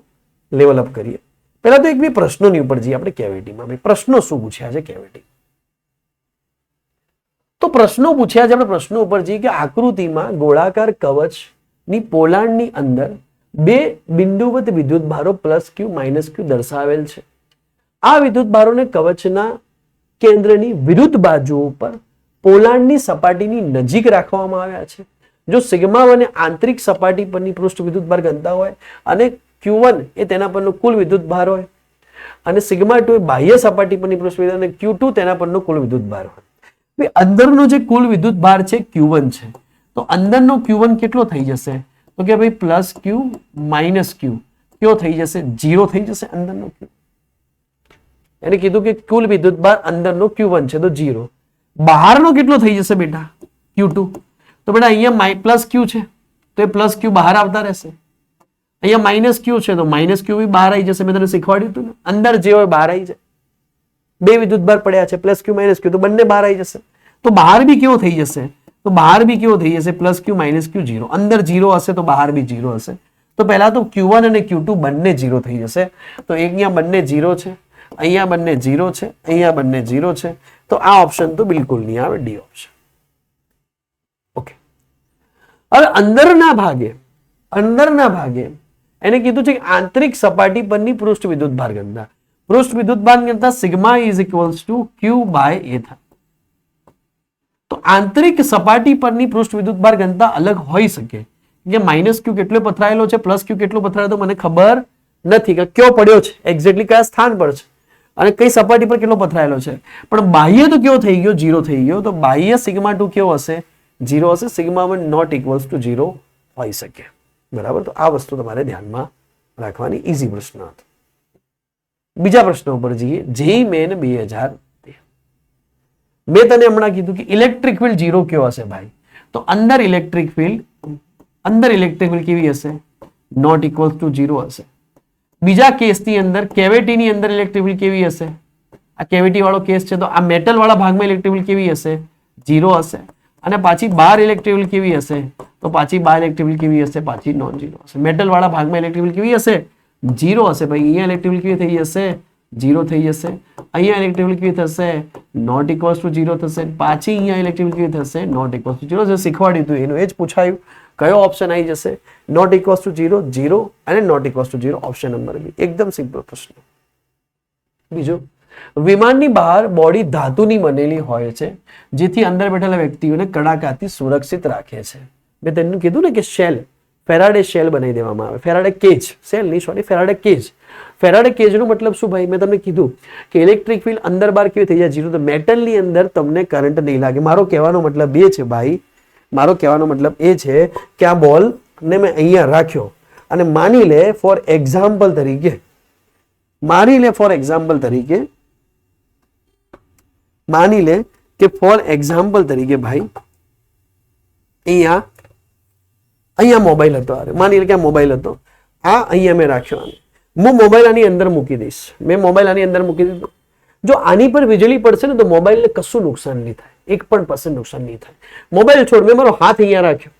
[SPEAKER 1] લેવલ અપ કરીએ. પહેલા તો 1-2 પ્રશ્નોની ઉપર જઈએ આપણે કેવિટીમાં. ભાઈ પ્રશ્નો શું પૂછ્યા છે કેવિટી? તો પ્રશ્નો પૂછ્યા છે આપણે. પ્રશ્નો ઉપર જઈએ કે આકૃતિમાં ગોળાકાર કવચની પોલાણની અંદર બે બિંદુવત વિદ્યુત ભારો પ્લસ ક્યુ માઇનસ ક્યુ દર્શાવેલ છે. આ વિદ્યુત ભારોને કવચના કેન્દ્રની વિરુદ્ધ બાજુ ઉપર પોલાણની સપાટીની નજીક રાખવામાં આવ્યા છે. જો સિગ્મા અને આંતરિક સપાટી પરની પૃષ્ઠ વિદ્યુત ભાર ઘનતા હોય અને Q1 એ તેના પરનો કુલ વિદ્યુત ભાર હોય અને સિગ્મા 2 એ બાહ્ય સપાટી પરની પૃષ્ઠ વિદ્યુત અને Q2 તેના પરનો કુલ વિદ્યુત ભાર હોય. ભાઈ અંદરનો જે કુલ વિદ્યુત ભાર છે Q1 છે, તો અંદરનો Q1 કેટલો થઈ જશે? તો કે ભાઈ પ્લસ ક્યુ માઇનસ ક્યુ કયો થઈ જશે? 0 થઈ જશે અંદરનો ક્યુ. એને કીધું કે કુલ વિદ્યુત ભાર અંદરનો Q1 છે તો 0. બહારનો કેટલો થઈ જશે બેટા? Q2. તો બેટા અહીંયા પ્લસ ક્યુ છે તો એ પ્લસ ક્યુ બહાર આવતા રહેશે. અહીંયા માઇનસ ક્યુ છે તો માઇનસ ક્યુ બી બહાર આવી જશે. મેં તને શીખવાડ્યું હતું ને, અંદર જે હોય બહાર આવી જાય. બે વિદ્યુતભાર પડ્યા છે, પ્લસ ક્યુ માઇનસ ક્યુ, તો બંને બહાર આવી જશે. તો બહાર બી કેવો થઈ જશે? તો બહાર બી કેવો થઈ જશે? પ્લસ ક્યુ માઇનસ ક્યુ 0. અંદર 0 હશે તો બહાર બી 0 હશે. તો પહેલા તો Q1 અને Q2 બંને 0 થઈ જશે. તો અહીંયા બંને 0 છે, અહીંયા બંને 0 છે, અહીંયા બંને 0 છે. તો આ ઓપ્શન તો બિલકુલ નહીં આવે, ડી ઓપ્શન. ઓકે. હવે અંદરના ભાગે એને કીધું છે કે આંતરિક સપાટી પરની પૃષ્ઠ વિદ્યુતભાર ઘનતા. પૃષ્ઠ વિદ્યુતભાર ઘનતા sigma is equals to Q by A થાય. તો આંતરિક સપાટી પરની પૃષ્ઠ વિદ્યુતભાર ઘનતા અલગ હોઈ શકે કે માઇનસ ક્યુ કેટલો પથરાયેલો છે, પ્લસ ક્યુ કેટલો પથરાયેલો મને ખબર નથી કે કયો પડ્યો છે, એક્ઝેક્ટલી કયા સ્થાન પર છે અને કઈ સપાટી પર કેટલો પથરાયેલો છે. પણ બાહ્ય તો કેવો થઈ ગયો? 0 થઈ ગયો. તો બાહ્ય સિગ્મા 2 કેવો હશે? 0 હશે. સિગ્મા 1 નોટ ઇક્વલ્સ ટુ 0 હોઈ શકે. બરાબર. તો આ વસ્તુ તમારે ધ્યાનમાં રાખવાની. ઈઝી પ્રશ્ન હતો. બીજા પ્રશ્ન ઉપર જઈએ. JEE main 2000. મેં તને હમણાં કીધું કે ઇલેક્ટ્રિક ફિલ્ડ 0 કેવો હશે ભાઈ? તો અંદર ઇલેક્ટ્રિક ફિલ્ડ કેવી હશે? નોટ ઇક્વલ્સ ટુ 0 હશે. બીજા કેસની અંદર કેવિટીની અંદર ઇલેક્ટ્રિક ફિલ્ડ કેવી હશે? આ કેવિટી વાળો કેસ છે તો આ મેટલ વાળા ભાગમાં ઇલેક્ટ્રિક ફિલ્ડ કેવી હશે? 0 હશે. અને પાછી બહાર ઇલેક્ટ્રિક ફિલ્ડ કેવી હશે? તો પાછી બહાર ઇલેક્ટ્રિક ફિલ્ડ કેવી હશે? પાછી નોન 0 હશે. મેટલ વાળા ભાગમાં ઇલેક્ટ્રિક ફિલ્ડ કેવી હશે? 0 હશે. ભાઈ અહીંયા ઇલેક્ટ્રિક ફિલ્ડ કેવી થઈ જશે? 0 થઈ જશે. અહીંયા ઇલેક્ટ્રિક ફિલ્ડ કેવી થશે? નોટ ઇક્વલ્સ ટુ 0 થશે. પાછી અહીંયા ઇલેક્ટ્રિક ફિલ્ડ કેવી થશે? Not equals to 0. જે શીખવાડ્યું હતું એનું એ જ પૂછાયું. કયો ઓપ્શન આવી જશે? નોટ ઇક્વલ્સ ટુ 0, 0 અને not equals to 0. Option number B. એકદમ સિમ્પલ પ્રશ્ન. બીજો, વિમાનની બહાર બોડી ધાતુની બનેલી હોય છે જેથી અંદર બેઠેલા વ્યક્તિઓને કડાકાથી સુરક્ષિત રાખે છે. મેં તેનું કીધું ને કે શેલ, ફેરાડે શેલ બનાવી દેવામાં આવે. ફેરાડે કેજ, શેલ નહીં સોરી, ફેરાડે કેજ. ફેરાડે કેજનો મતલબ શું ભાઈ? મેં તમને કીધું કે ઇલેક્ટ્રિક ફિલ્ડ અંદર બહાર કેવી થઈ જાય? 0. તો મેટલની અંદર તમને કરંટ નહીં લાગે. મારો કહેવાનો મતલબ એ છે ભાઈ, મારો કહેવાનો મતલબ એ છે કે આ બોલ ને મેં અહીંયા રાખ્યો અને માની લે ફોર એક્ઝામ્પલ તરીકે ભાઈ અહીંયા મોબાઈલ હતો. માની લે કે આ મોબાઈલ હતો, આ અહીંયા મેં રાખ્યો. હું મોબાઈલ આની અંદર મૂકી દઈશ. મેં મોબાઈલ આની અંદર મૂકી દીધો. જો આની પર વીજળી પડશે ને તો મોબાઈલને કશું નુકસાન નહીં થાય, 1% નુકસાન નહીં થાય. મોબાઈલ છોડ, મેં મારો હાથ અહીંયા રાખ્યો,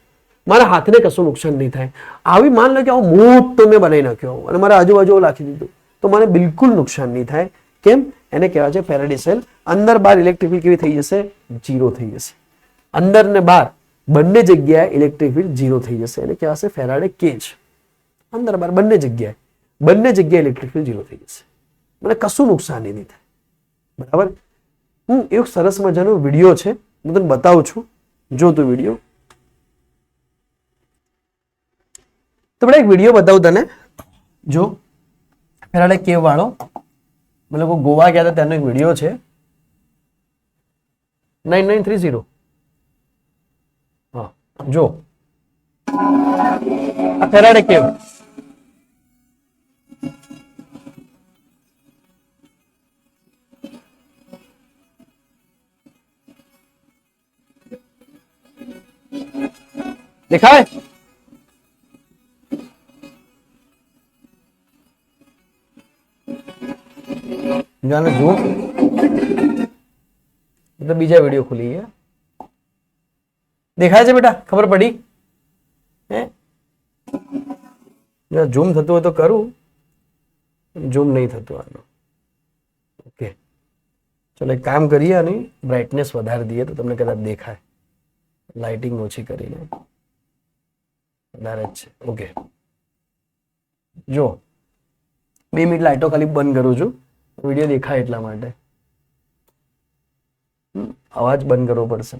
[SPEAKER 1] મારા હાથને કશું નુકસાન નહીં થાય. આવી માન લો કે આવો મોટો મેં બનાવી નાખ્યો અને મારા આજુબાજુ રાખી દીધું તો મને બિલકુલ નુકસાન નહીં થાય. કેમ? એને કહેવાય છે ફેરાડે શેલ. અંદર બહાર ઇલેક્ટ્રિક ફિલ્ડ કેવી થઈ જશે? 0 થઈ જશે. અંદર ને બહાર બંને જગ્યાએ ઇલેક્ટ્રિક ફિલ્ડ 0 થઈ જશે. એને કહેવાશે ફેરાડે કેજ. અંદર બહાર બંને જગ્યાએ ઇલેક્ટ્રિક ફિલ્ડ 0 થઈ જશે. મને કશું નુકસાન નહીં થાય. બરાબર. એક સરસ મજાનો વિડીયો છે, હું તને બતાવું છું. જો તું વિડીયો, તો એક વિડીયો બતાવું તને. જો ફેરાડે કેવ વાળો, અમે લોકો ગોવા ગયા હતા ત્યાંનો એક વિડીયો છે. 9930. હા જો આ ફેરાડે કેવ. દેખાય? જાને જો मतलब બીજા વિડિયો ખુલી ગયા. દેખાય છે બેટા? ખબર પડી? હે ઝૂમ થતું હોય તો કરું, ઝૂમ નહીં થતું આનો. ઓકે ચલો એક કામ કરીએ, આની બ્રાઇટનેસ વધારી દઈએ તો તમને કદાચ દેખાય. લાઇટિંગ ઓછી કરીને વધારે જ છે. ઓકે જો 2 મિનિટ લાઇટો ખાલી બંધ કરું છું, વિડીયો દેખાય એટલા માટે. અવાજ બંધ કરવો પડશે.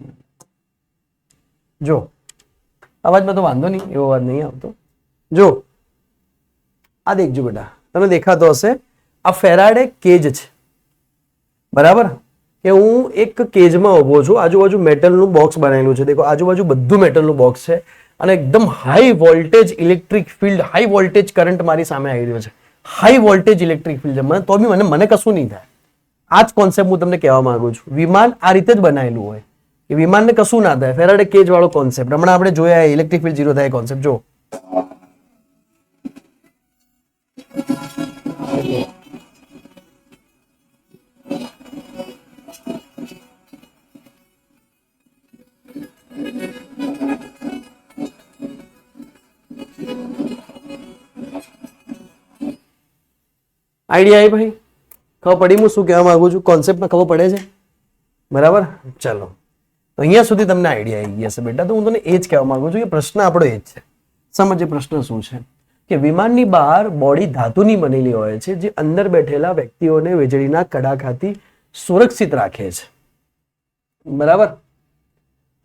[SPEAKER 1] જો અવાજમાં તો વાંધો નહીં, એવો અવાજ નહીં આવતો. જો આ દેખજો બેટા, તમને દેખાતો હશે આ ફેરાડે કેજ છે. બરાબર કે હું એક કેજમાં ઉભો છું, આજુબાજુ મેટલનું બોક્સ બનાવેલું છે. દેખો આજુબાજુ બધું મેટલનું બોક્સ છે અને એકદમ high voltage electric field, high voltage current મારી સામે આવી રહ્યો છે. હાઈ વોલ્ટેજ ઇલેક્ટ્રિક ફિલ્ડ છે, તો બી મને કશું નહીં થાય. આ જ કોન્સેપ્ટ હું તમને કહેવા માંગુ છું. વિમાન આ રીતે જ બનાવેલું હોય કે વિમાનને કશું ના થાય. ફેરાડે કેજ વાળો કોન્સેપ્ટ હમણાં આપણે જોયા, ઇલેક્ટ્રિક ફિલ્ડ 0 થાય કોન્સેપ્ટ. જો આઈડિયા આવી ભાઈ? ખબર પડી હું શું કહેવા માંગુ છું? કોન્સેપ્ટમાં ખબર પડે છે? બરાબર, ચલો તો અહીંયા સુધી તમને આઈડિયા આવી ગયા છે બેટા. તો હું તને એ જ કહેવા માંગુ છું કે પ્રશ્ન આપણો એ જ છે. સમજે પ્રશ્ન શું છે કે વિમાનની બહાર બોડી ધાતુની બનેલી હોય છે જે અંદર બેઠેલા વ્યક્તિઓને વીજળીના કડાકાથી સુરક્ષિત રાખે છે. બરાબર,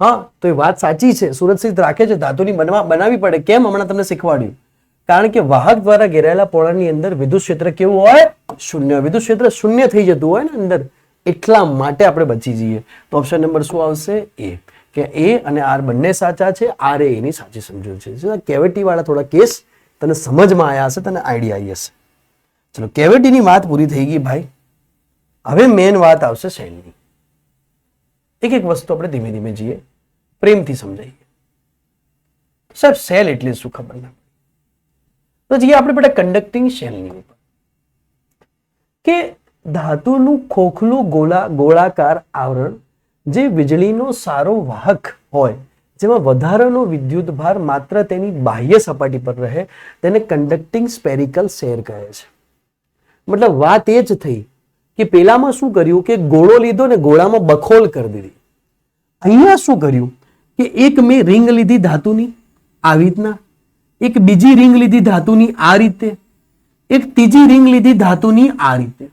[SPEAKER 1] હા તો એ વાત સાચી છે, સુરક્ષિત રાખે છે. ધાતુની બનાવવી પડે. કેમ? હમણાં તમને શીખવાડ્યું. કારણ કે વાહક દ્વારા ઘેરાયેલા પોળાની અંદર વિદ્યુત ક્ષેત્ર કેવું હોય? શૂન્ય. વિદ્યુત ક્ષેત્ર શૂન્ય થઈ જતું હોય ને અંદર, એટલા માટે આપણે બચી જઈએ. તો ઓપ્શન નંબર શું આવશે? એ. કે એ અને આર બંને સાચા છે. આર એ એની સાચી સમજૂત છે. કેવિટી વાળા થોડા કેસ તને સમજમાં આવ્યા હશે, તને આઈડિયા આવી હશે. ચલો, કેવિટીની વાત પૂરી થઈ ગઈ ભાઈ. હવે મેન વાત આવશે સેલની. એક એક વસ્તુ આપણે ધીમે ધીમે જઈએ, પ્રેમથી સમજાઈએ. સાહેબ સેલ એટલે શું ખબર ના? તો જઈએ આપણે બેટા કંડક્ટિંગ શેલની ઉપર. કે ધાતુનું ખોખલું ગોળાકાર આવરણ જે વીજળીનો સારો વાહક હોય, જેમાં વધારાનો વિદ્યુત ભાર માત્ર તેની બાહ્ય સપાટી પર રહે, તેને કંડક્ટિંગ સ્પેરિકલ શેર કહે છે. મતલબ વાત એ જ થઈ કે પેલામાં શું કર્યું કે ગોળો લીધો ને ગોળામાં બખોલ કરી દીધી. અહીંયા શું કર્યું કે એક મેં રિંગ લીધી ધાતુની આવી રીતના, એક બીજી રિંગ લીધી ધાતુની આ રીતે, એક ત્રીજી રિંગ લીધી ધાતુની આ રીતે.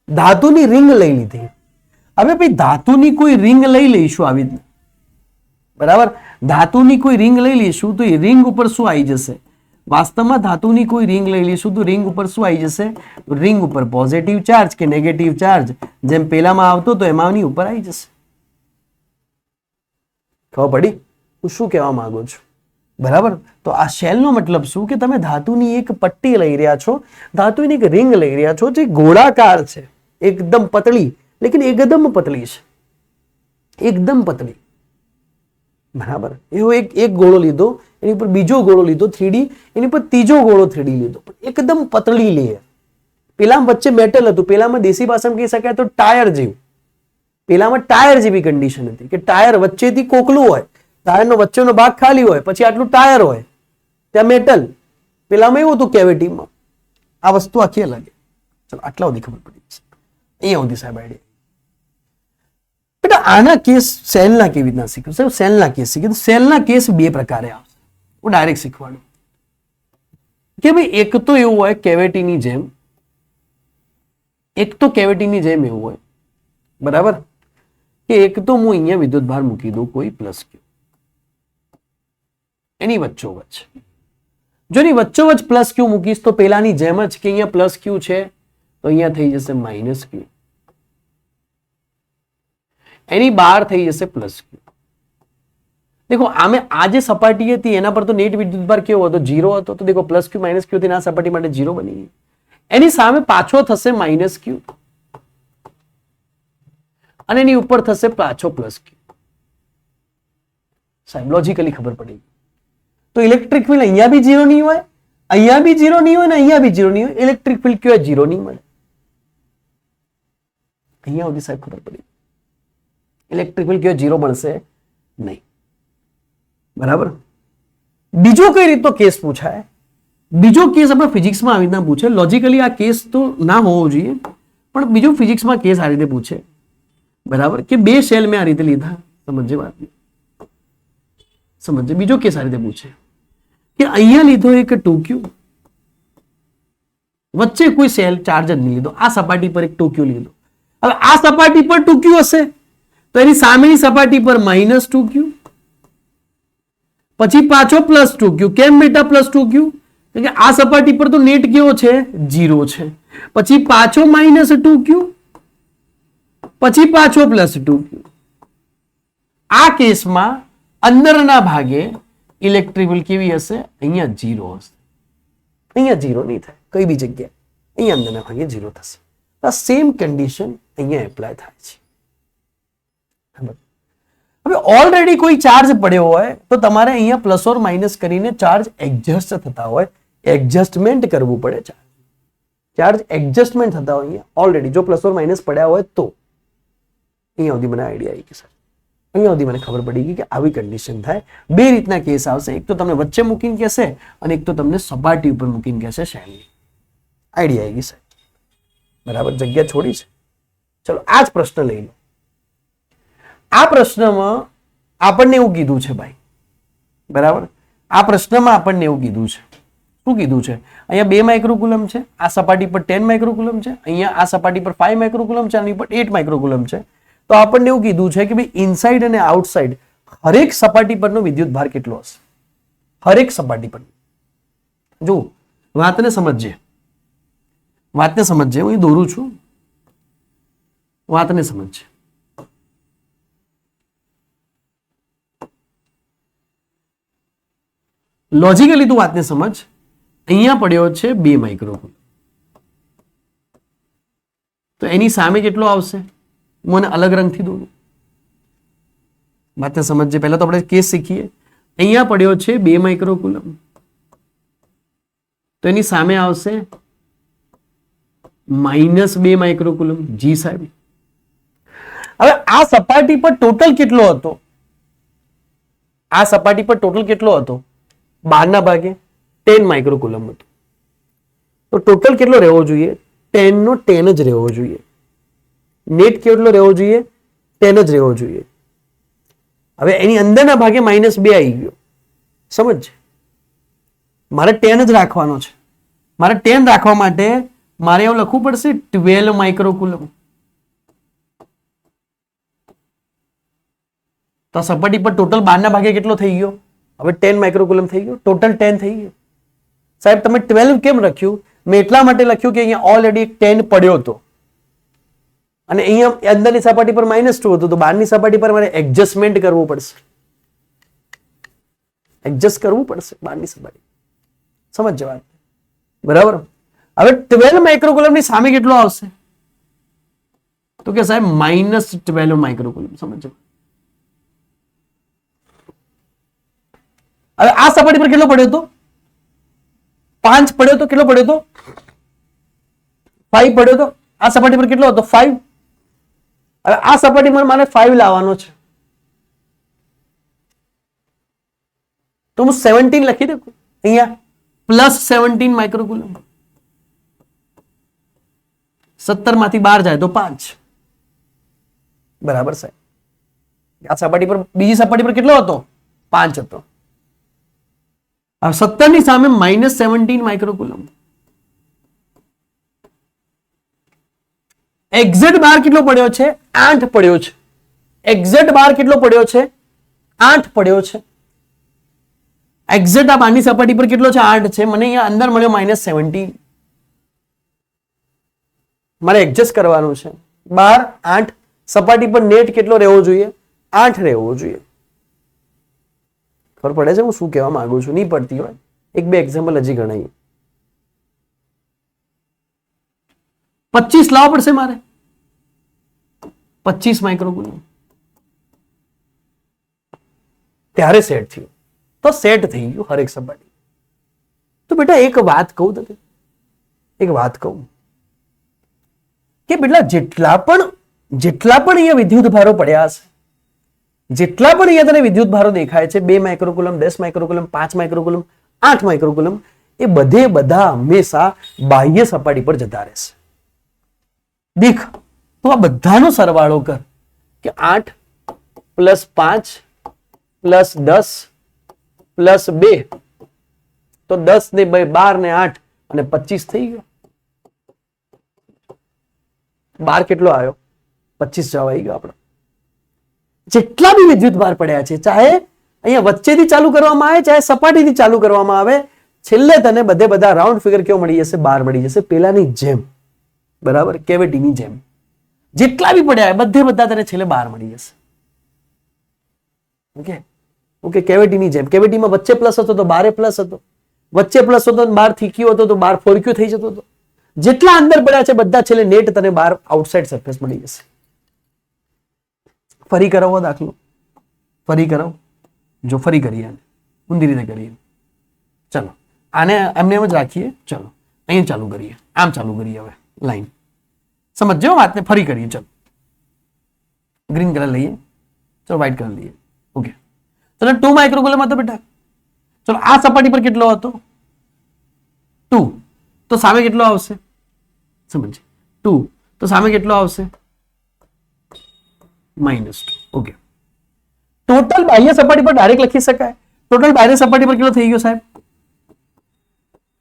[SPEAKER 1] ધાતુની રિંગ લઈ લીધી. હવે ભાઈ ધાતુની કોઈ રિંગ લઈ લઈશું આવી રીતે, બરાબર? ધાતુની કોઈ રિંગ લઈ લઈશું તો એ રિંગ ઉપર શું આવી જશે? વાસ્તવમાં ધાતુની કોઈ રિંગ લઈ લઈશું તો રિંગ ઉપર શું આવી જશે? રિંગ ઉપર પોઝિટિવ ચાર્જ કે નેગેટિવ ચાર્જ જેમ પેલામાં આવતો તો એમાંની ઉપર આવી જશે. ખબર પડી હું શું કહેવા માંગુ છું? બરાબર. તો આ શેલનો મતલબ શું કે તમે ધાતુની એક પટ્ટી લઈ રહ્યા છો, ધાતુની એક રિંગ લઈ રહ્યા છો જે ગોળાકાર છે, એકદમ પતળી, લેકિન એકદમ પતલી છે, એકદમ પતલી. બરાબર. એવો એક ગોળો લીધો, એની ઉપર બીજો ગોળો લીધો 3D, એની ઉપર ત્રીજો ગોળો 3D લીધો, એકદમ પતળી લેયર. પેલામાં વચ્ચે મેટલ હતું, પેલામાં દેશી ભાષામાં કહી શકાય તો ટાયર જેવું. પેલામાં ટાયર જેવી કન્ડિશન હતી કે ટાયર વચ્ચેથી કોકલું હોય, ટાયરનો વચ્ચેનો ભાગ ખાલી હોય, પછી આટલું ટાયર હોય, ત્યાં મેટલ. પેલામાં એવું હતું કેવિટીમાં. આ વસ્તુ આખી અલગ. ચલો આટલા સુધી ખબર પડી છે. અહીંયા સુધી સાહેબ આઈડિયા. બેટા આના કેસ સેલના કેવી રીતના શીખ્યું? સાહેબ સેલના કેસ શીખ્યું. સેલના કેસ બે પ્રકારે આવશે. હું ડાયરેક્ટ શીખવાડું કે ભાઈ એક તો એવું હોય કેવિટીની જેમ, એક તો કેવિટીની જેમ એવું હોય, બરાબર, કે એક તો હું અહીંયા વિદ્યુત ભાર મૂકી દઉં કોઈ પ્લસ ક્યુ, એની વચ્ચોવચ્ચ. જો એની વચ્ચોવચ્ચ પ્લસ ક્યુ મૂકીશ તો પેલાની જેમ જ કે અહીંયા પ્લસ ક્યુ છે તો અહીંયા થઈ જશે માઇનસ ક્યુ, એની બહાર થઈ જશે પ્લસ ક્યુ. દેખો આમે આ જે સપાટી હતી એના પર તો નેટ વિદ્યુત ભાર કેવો હતો? 0 હતો. તો દેખો પ્લસ ક્યુ માઇનસ ક્યુ થી આ સપાટી માટે 0 બની ગઈ. એની સામે પાછો થશે માઇનસ ક્યુ અને એની ઉપર થશે પાછો પ્લસ ક્યુ. સાહેબ લોજિકલી ખબર પડી. તો ઇલેક્ટ્રિક ફિલ્ડ અહીંયા બી 0 નહીં હોય, અહીંયા બી 0 નહીં હોય ને અહીંયા બી 0 નહીં હોય. ઇલેક્ટ્રિક ફિલ્ડ કયો 0 નહીં મળે. અહીંયા સુધી સાહેબ ખબર પડી. ઇલેક્ટ્રિક ફિલ્ડ કયો 0 મળશે નહીં. બરાબર. બીજો કઈ રીતનો કેસ પૂછાય? બીજો કેસ આપણે ફિઝિક્સમાં આવી રીતના પૂછે. લોજિકલી આ કેસ તો ના હોવો જોઈએ, પણ બીજો ફિઝિક્સમાં કેસ આ રીતે પૂછે. બરાબર, કે બે સેલ મેં આ રીતે લીધા. સમજે વાત? સમજે. બીજો કેસ આ રીતે પૂછે કે અહીંયા લીધો એક 2q, વચ્ચે કોઈ સેલ ચાર્જ જ નહીં લીધો, આ સપાટી પર એક 2q લીધો. હવે આ સપાટી પર 2q હશે તો એની સામેની સપાટી પર -2q, પછી પાછો +2q. કેમ બેટા +2q? કે આ સપાટી પર તો નેટ કેવો છે? 0 છે. પછી પાછો -2q, પછી પાછો +2q. આ કેસમાં અંદરના ભાગે ઇલેક્ટ્રિક ફિલ્ડ કેવી હશે? અહીંયા 0 હશે. અહીંયા 0 નહીં થાય કઈ બી જગ્યાએ, અહીંયા અંદરના ભાગે 0 થશે. આ સેમ કન્ડિશન અહીંયા એપ્લાય થાય છે. હવે ઓલરેડી કોઈ ચાર્જ પડ્યો હોય તો તમારે અહીંયા પ્લસ ઓર માઇનસ કરીને ચાર્જ એડજસ્ટ થતા હોય, એડજસ્ટમેન્ટ કરવું પડે ચાર્જ. ચાર્જ એડજસ્ટમેન્ટ થતા હોય અહીંયા ઓલરેડી, જો પ્લસ ઓર માઇનસ પડ્યા હોય તો. અહીંયા સુધી મને આઈડિયા આવી ગઈ સર, અહીંયા સુધી મને ખબર પડી ગઈ કે આવી કન્ડિશન થાય. બે રીતના કેસ આવશે, એક તો તમને વચ્ચે મૂકીને કહેશે અને એક તો તમને સપાટી ઉપર મૂકીને કહેશે શેલની. આઈડિયા આવી ગઈ સર, બરાબર, જગ્યા છોડી છે. ચલો આ જ પ્રશ્ન લઈ લો. આ પ્રશ્નમાં આપણને એવું કીધું છે ભાઈ, બરાબર, આ પ્રશ્નમાં આપણને એવું કીધું છે, શું કીધું છે, અહીંયા 2 માઇક્રોકુલમ છે, આ સપાટી પર 10 માઇક્રોકુલમ છે, અહીંયા આ સપાટી પર 5 માઇક્રોકુલમ છે, આની પર 8 માઇક્રોકુલમ છે. તો આપણને એવું કીધું છે કે ભાઈ ઇનસાઇડ અને આઉટસાઇડ હરેક સપાટી પરનો વિદ્યુત ભાર કેટલો હશે, હરેક સપાટી પર. જો વાતને સમજજે, હું અહીં દોરું છું, વાતને સમજજે. લોજિકલી તું વાતને સમજ. અહીંયા પડ્યો છે 2 માઇક્રોકુલમ, તો એની સામે કેટલો આવશે, હું મને અલગ રંગથી દોરું. વાતને સમજજે. પહેલા તો આપણે કેસ શીખીએ. અહીંયા પડ્યો છે 2 માઇક્રોકુલમ, તો એની સામે આવશે -2 માઇક્રોકુલમ. જી સાહેબ. હવે આ સપાટી પર ટોટલ કેટલો હતો, આ સપાટી પર ટોટલ કેટલો હતો, 12 ના ભાગે 10 માઇક્રોકુલમ હતો. તો ટોટલ કેટલો રહેવો જોઈએ, 10 નો 10 જ રહેવો જોઈએ. નેટ કેટલો રહેવો જોઈએ, 10 જ રહેવો જોઈએ. હવે એની અંદરના ભાગે -2 આવી ગયો, સમજ. મારે 10 જ રાખવાનો છે. મારે 10 રાખવા માટે મારે એવું લખવું પડશે 12 માઇક્રોકુલમ. તો સપાટી પર ટોટલ 12 ના ભાગે કેટલો થઈ ગયો, હવે 10 માઇક્રોકુલમ થઈ ગયો, ટોટલ 10 થઈ ગયો. સાહેબ તમે 12 કેમ લખ્યું, મેં એટલા માટે લખ્યું કે અહીંયા ઓલરેડી 10 પડ્યો હતો અને અહીંયા અંદરની સપાટી પર -2 હતું, તો બહારની સપાટી પર મારે એડજસ્ટમેન્ટ કરવું પડશે, એડજસ્ટ કરવું પડશે બહારની સપાટી. સમજ વાત, બરાબર. હવે 12 માઇક્રોકુલમ ની સામે કેટલો આવશે, તો કે સાહેબ -12 માઇક્રોકુલમ. સમજ. હવે આ સપાટી પર કેટલો પડ્યો હતો, 5 પડ્યો તો, કેટલો પડ્યો હતો, 5 પડ્યો તો. આ સપાટી પર કેટલો હતો, 5. હવે આ સપાટી પર મારે 5 લાવવાનો છે, તો હું 17 લખી દઉં અહીંયા, +17 માઇક્રોકુલમ. 17 માંથી 12 જાય તો 5, બરાબર સાહેબ. આ સપાટી પર, બીજી સપાટી પર કેટલો હતો, 5 હતો. 17 ની સામે -17 માઇક્રોકુલમ. એક્ઝેક્ટ બાર કેટલો પડ્યો છે, 8 પડ્યો છે. એક્ઝેક્ટ બાર કેટલો પડ્યો છે, 8 પડ્યો છે. એક્ઝેક્ટ આ બહારની સપાટી પર કેટલો છે, 8 છે. મને અહીંયા અંદર મળ્યો -17. મારે એડજસ્ટ કરવાનું છે. 12 8, સપાટી પર નેટ કેટલો રહેવો જોઈએ, 8 રહેવો જોઈએ. ખબર પડે છે હું શું કહેવા માંગુ છું, નહીં પડતી હોય 1-2 એક્ઝામ્પલ હજી ગણાઈએ. 25 લાવવા પડશે મારે, 25 માઇક્રોકુલમ, ત્યારે સેટ થયું. તો સેટ થઈ ગયું હરેક સપાટી. તો બેટા એક વાત કહું તને, એક વાત કહું કે બેટા જેટલા પણ અહીંયા વિદ્યુત ભારો પડ્યા હશે, જેટલા પણ અહીંયા તને વિદ્યુત ભારો દેખાય છે, 2 માઇક્રોકુલમ, 10 માઇક્રોકુલમ, 5 માઇક્રોકુલમ, 8 માઇક્રોકુલમ, એ બધા હંમેશા બાહ્ય સપાટી પર જતા રહેશે. દેખ, તો આ બધાનો સરવાળો કર કે 8 + 5 + 10 + 2, તો 10 ને 2 12 ને 8 અને 25 થઈ ગયો. 12 કેટલો આવ્યો, 25 જવાબ આવી ગયો આપણો. જેટલા બી વિદ્યુત ભાર પડ્યા છે, ચાહે અહીંયા વચ્ચેથી ચાલુ કરવામાં આવે, ચાહે સપાટીથી ચાલુ કરવામાં આવે, છેલ્લે તને બધા રાઉન્ડ ફિગર કેવો મળી જશે, 12 મળી જશે, પેલાની જેમ. બરાબર, કેવિટીની જેમ. જેટલા બી પડ્યા બધા તને છેલ્લે 12 મળી જશે. ઓકે ઓકે, કેવિટીની જેમ. કેવિટીમાં વચ્ચે પ્લસ હતો તો 12 પ્લસ હતો, વચ્ચે પ્લસ હતો 12 થીક્યુ હતો તો 12 ફોરક્યુ થઈ જતો હતો. જેટલા અંદર પડ્યા છે બધા છેલ્લે નેટ તને 12 આઉટસાઇડ સરફેસ મળી જશે. ફરી કરાવો દાખલો, ફરી કરાવો. જો ફરી કરીએ, ઊંધી રીતે કરીએ. ચલો આને એમને એમ જ રાખીએ. ચલો અહીંયા ચાલુ કરીએ, આમ ચાલુ કરીએ. હવે લાઈન સમજો વાતને, ફરી કરીએ. ચલો ગ્રીન કલર લઈએ, ચલો વ્હાઈટ કલર લઈએ. ઓકે, ચલો 2 માઇક્રોકુલમ હતો બેટા. ચલો આ સપાટી પર કેટલો હતો? 2. તો સામે કેટલો આવશે? સમજ 2 તો સામે કેટલો આવશે? -2. ઓકે, ટોટલ બાહ્ય સપાટી પર ડાયરેક્ટ લખી શકાય. ટોટલ બાહ્ય સપાટી પર કેટલો થઈ ગયો સાહેબ?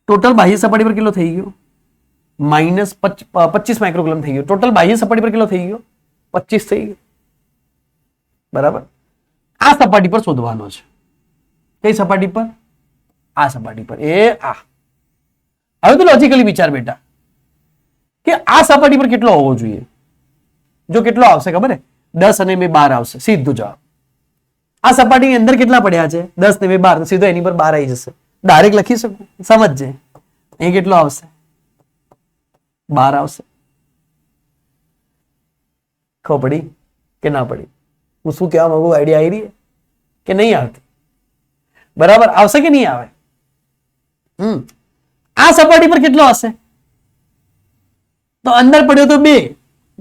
[SPEAKER 1] ટોટલ બાહ્ય સપાટી પર કેટલો થઈ ગયો? -25 માઇક્રોકુલમ થઈ ગયો. ટોટલ બાહ્ય સપાટી પર કેટલો થઈ ગયો? 25 થઈ ગયો. બરાબર. આ સપાટી પર શોધવાનો છે. કઈ સપાટી પર? આ સપાટી પર. હવે તો લોજિકલી વિચાર બેટા કે આ સપાટી પર કેટલો હોવો જોઈએ. જો કેટલો આવશે ખબર હે? 10 અને 2 12 આવશે. સીધો જવાબ. આ સપાટીની અંદર કેટલા પડ્યા છે? 10 ને 2 12. સીધો એની પર 12 આવી જશે. ડાયરેક્ટ લખી શકું. સમજજે. અહીં કેટલો આવશે? 12 આવશે. ખબર પડી કે ના પડી? હું શું કહેવા માંગુ? આઈડિયા આવી રહી કે નહીં આવતી? બરાબર આવશે કે નહીં આવે? આ સપાટી પર કેટલો હશે? તો અંદર પડ્યો તો 2,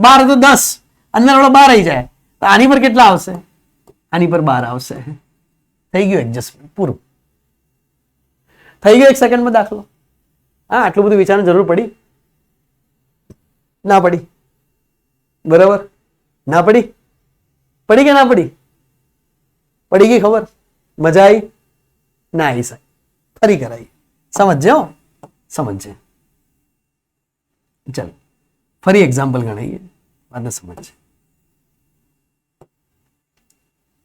[SPEAKER 1] 12 તો 10, અંદર વાળો 12 આવી જાય તો આની પર કેટલા આવશે? આની પર 12 આવશે. થઈ ગયું એડજસ્ટમેન્ટ પૂરું. થઈ ગયો 1 સેકન્ડમાં દાખલો. હા, આટલું બધું વિચારવાની જરૂર પડી? ના પડી? બરાબર, ના પડી? પડી કે ના પડી? પડી ગઈ ખબર? મજા આવી? ના આવી સાહેબ. ફરી કરાઈ. સમજજો, સમજજે. ચાલ ફરી એક્ઝામ્પલ ગણાઈએ, વાતને સમજજે.